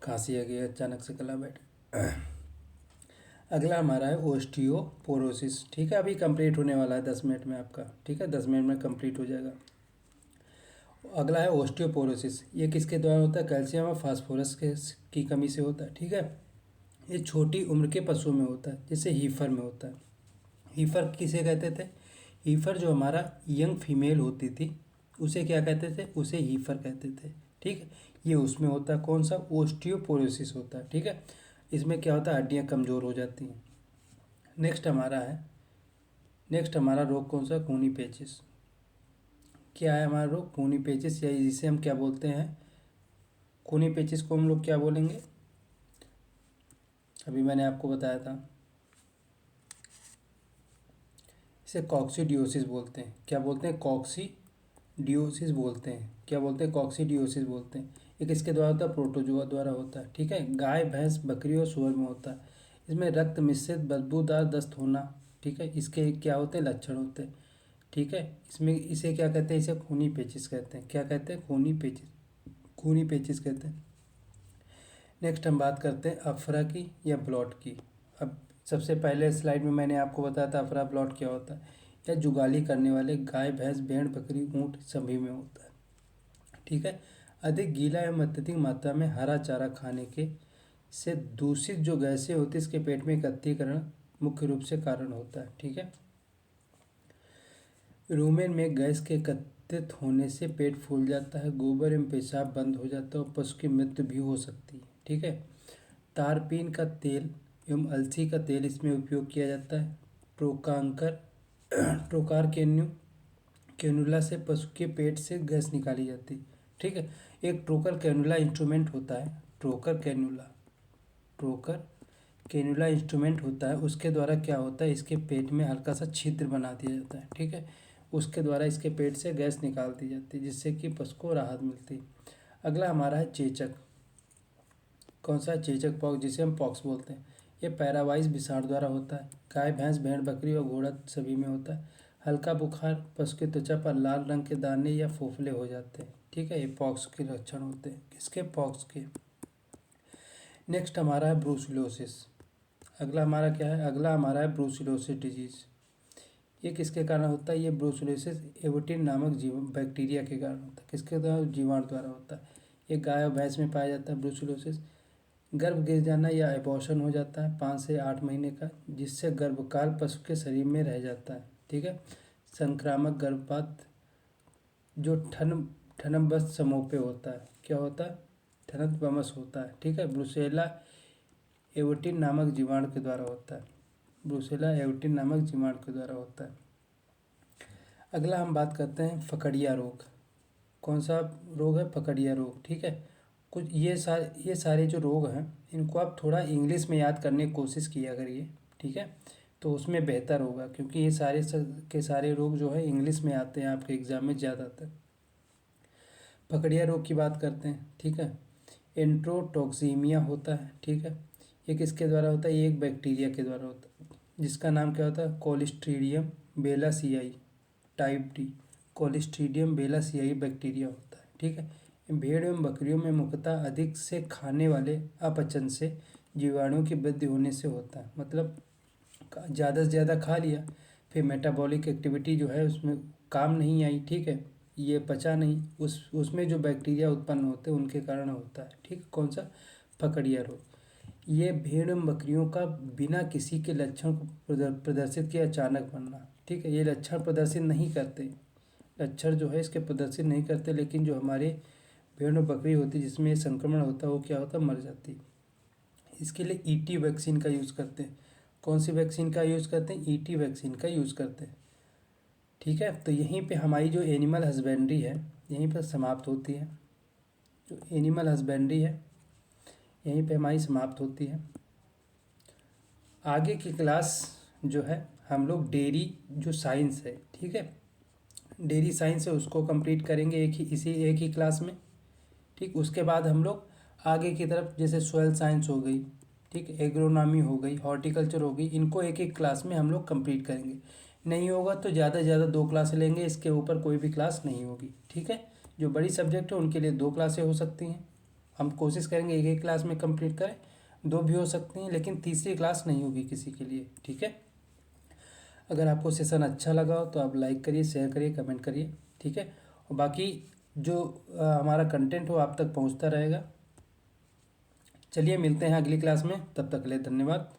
खांसी आ गई अचानक से, गला बैठ। अगला हमारा है ओस्टियोपोरोसिस, ठीक है। अभी कंप्लीट होने वाला है 10 मिनट में आपका, ठीक है, 10 मिनट में कंप्लीट हो जाएगा। अगला है ओस्टियोपोरोसिस। ये किसके द्वारा होता है, कैल्शियम और फास्फोरस की कमी से होता है, ठीक है। ये छोटी उम्र के पशुओं में होता है, जैसे हीफर में होता है। हीफर किसे कहते थे, हीफर जो हमारा यंग फीमेल होती थी उसे क्या कहते थे, उसे हीफर कहते थे, ठीक है। ये उसमें होता है, कौन सा, ओस्टियोपोरोसिस होता है, ठीक है। इसमें क्या होता है, हड्डियाँ कमज़ोर हो जाती हैं। नेक्स्ट हमारा रोग कौन सा, खूनी पेचिस। क्या है हमारा रोग, खूनी पेचिस, या जिसे हम क्या बोलते हैं, खूनी पेचिस को हम लोग क्या बोलेंगे, अभी मैंने आपको बताया था, इसे कॉक्सीडियोसिस बोलते हैं। क्या बोलते हैं, कॉक्सीडियोसिस बोलते हैं। क्या बोलते हैं, कॉक्सीडियोसिस बोलते हैं। ये किसके द्वारा होता है, प्रोटोजोआ द्वारा होता है, ठीक है। गाय भैंस बकरी और सूअर में होता है। इसमें रक्त मिश्रित बदबूदार दस्त होना, ठीक है, इसके क्या होते हैं, लक्षण होते हैं, ठीक है। इसमें इसे क्या कहते हैं, इसे खूनी पेचिस कहते हैं। क्या कहते हैं, खूनी पेचिस कहते हैं। नेक्स्ट हम बात करते हैं अफरा की या ब्लॉट की। अब सबसे पहले स्लाइड में मैंने आपको बताया था अफरा ब्लॉट क्या होता है। यह जुगाली करने वाले गाय भैंस भेड़ बकरी ऊँट सभी में होता है, ठीक है। अधिक गीला एवं अत्यधिक मात्रा में हरा चारा खाने के से दूषित जो गैसें होती है इसके पेट में एकत्रीकरण मुख्य रूप से कारण होता है, ठीक है। रूमेन में गैस के एकत्रित होने से पेट फूल जाता है, गोबर एवं पेशाब बंद हो जाता है और पशु की मृत्यु भी हो सकती है, ठीक है। तारपीन का तेल एवं अलसी का तेल इसमें उपयोग किया जाता है। ट्रोकांकर ट्रोकार कैनुला से पशु के पेट से गैस निकाली जाती है, ठीक है। एक ट्रोकर कैनुला इंस्ट्रूमेंट होता है, ट्रोकर कैनुला इंस्ट्रूमेंट होता है, उसके द्वारा क्या होता है, इसके पेट में हल्का सा छिद्र बना दिया जाता है, ठीक है। उसके द्वारा इसके पेट से गैस निकाल दी जाती है, जिससे कि पशु को राहत मिलती है। अगला हमारा है चेचक। कौन सा, चेचक पॉक्स, जिसे हम पॉक्स बोलते हैं। ये पैरावाइज विषाणु द्वारा होता है। गाय भैंस भेड़ बकरी और घोड़ा सभी में होता है। हल्का बुखार, पशु की त्वचा पर लाल रंग के दाने या फोफले हो जाते हैं, ठीक है। ये पॉक्स के लक्षण होते हैं, किसके, पॉक्स के। नेक्स्ट हमारा है ब्रूसिलोसिस। अगला हमारा है ब्रूसिलोसिस डिजीज। ये किसके कारण होता है, ये ब्रूसिलोसिस एविटिन नामक बैक्टीरिया के कारण होता है। किसके द्वारा, जीवाणु द्वारा होता है। ये गाय और भैंस में पाया जाता है ब्रूसिलोसिस। गर्भ गिर जाना या एबॉर्शन हो जाता है 5 से 8 महीने का, जिससे गर्भकाल पशु के शरीर में रह जाता है, ठीक है। संक्रामक गर्भपात जो ठनबस समूह पे होता है, क्या होता है, ठनबस होता है, ठीक है। ब्रुसेला एवोटिन नामक जीवाणु के द्वारा होता है। ब्रुसेला एवोटिन नामक जीवाणु के द्वारा होता है। अगला हम बात करते हैं फकड़िया रोग। कौन सा रोग है? फकड़िया रोग। ठीक है, कुछ ये सारे जो रोग हैं इनको आप थोड़ा इंग्लिश में याद करने की कोशिश किया करिए। ठीक है, तो उसमें बेहतर होगा, क्योंकि ये सारे के सारे रोग जो है इंग्लिश में आते हैं आपके एग्ज़ाम में ज़्यादातर। फकड़िया रोग की बात करते हैं। ठीक है, एंट्रोटॉक्सीमिया होता है। ठीक है, ये किसके द्वारा होता है? ये एक बैक्टीरिया के द्वारा होता है, जिसका नाम क्या होता है? कोलिस्ट्रीडियम बेलासियाई टाइप डी। कोलिस्ट्रीडियम बेलासियाई बैक्टीरिया होता है। ठीक है, भेड़ एवं बकरियों में मुख्यतः अधिक से खाने वाले अपचन से जीवाणुओं की वृद्धि होने से होता है। मतलब ज़्यादा से ज़्यादा खा लिया, फिर मेटाबॉलिक एक्टिविटी जो है उसमें काम नहीं आई। ठीक है, ये पचा नहीं, उसमें जो बैक्टीरिया उत्पन्न होते हैं उनके कारण होता है। ठीक, कौन सा? फकड़िया रोग। ये भेड़ एवं बकरियों का बिना किसी के लक्षण को प्रदर्शित किए अचानक बनना। ठीक है, ये लक्षण प्रदर्शित नहीं करते, लक्षण जो है इसके प्रदर्शित नहीं करते, लेकिन जो हमारे भेड़ और बकरी होती है जिसमें ये संक्रमण होता है वो क्या होता है? मर जाती है। इसके लिए ईटी वैक्सीन का यूज़ करते हैं। कौन सी वैक्सीन का यूज़ करते हैं? ईटी वैक्सीन का यूज़ करते हैं। ठीक है, तो यहीं पे हमारी जो एनिमल हस्बेंड्री है यहीं पर समाप्त होती है। जो एनिमल हस्बेंड्री है यहीं पे हमारी समाप्त होती है। आगे की क्लास जो है हम लोग डेयरी जो साइंस है, ठीक है, डेयरी साइंस है उसको कंप्लीट करेंगे एक ही क्लास में। ठीक, उसके बाद हम लोग आगे की तरफ जैसे सॉइल साइंस हो गई, ठीक, एग्रोनॉमी हो गई, हॉर्टिकल्चर हो गई, इनको एक एक क्लास में हम लोग कंप्लीट करेंगे। नहीं होगा तो ज़्यादा से ज़्यादा 2 क्लास लेंगे, इसके ऊपर कोई भी क्लास नहीं होगी। ठीक है, जो बड़ी सब्जेक्ट है उनके लिए 2 क्लासें हो सकती हैं। हम कोशिश करेंगे एक एक क्लास में कंप्लीट करें, 2 भी हो सकती हैं, लेकिन तीसरी क्लास नहीं होगी किसी के लिए। ठीक है, अगर आपको सेशन अच्छा लगा हो तो आप लाइक करिए, शेयर करिए, कमेंट करिए। ठीक है, और बाकी जो हमारा कंटेंट हो आप तक पहुंचता रहेगा। चलिए मिलते हैं अगली क्लास में, तब तक के लिए धन्यवाद।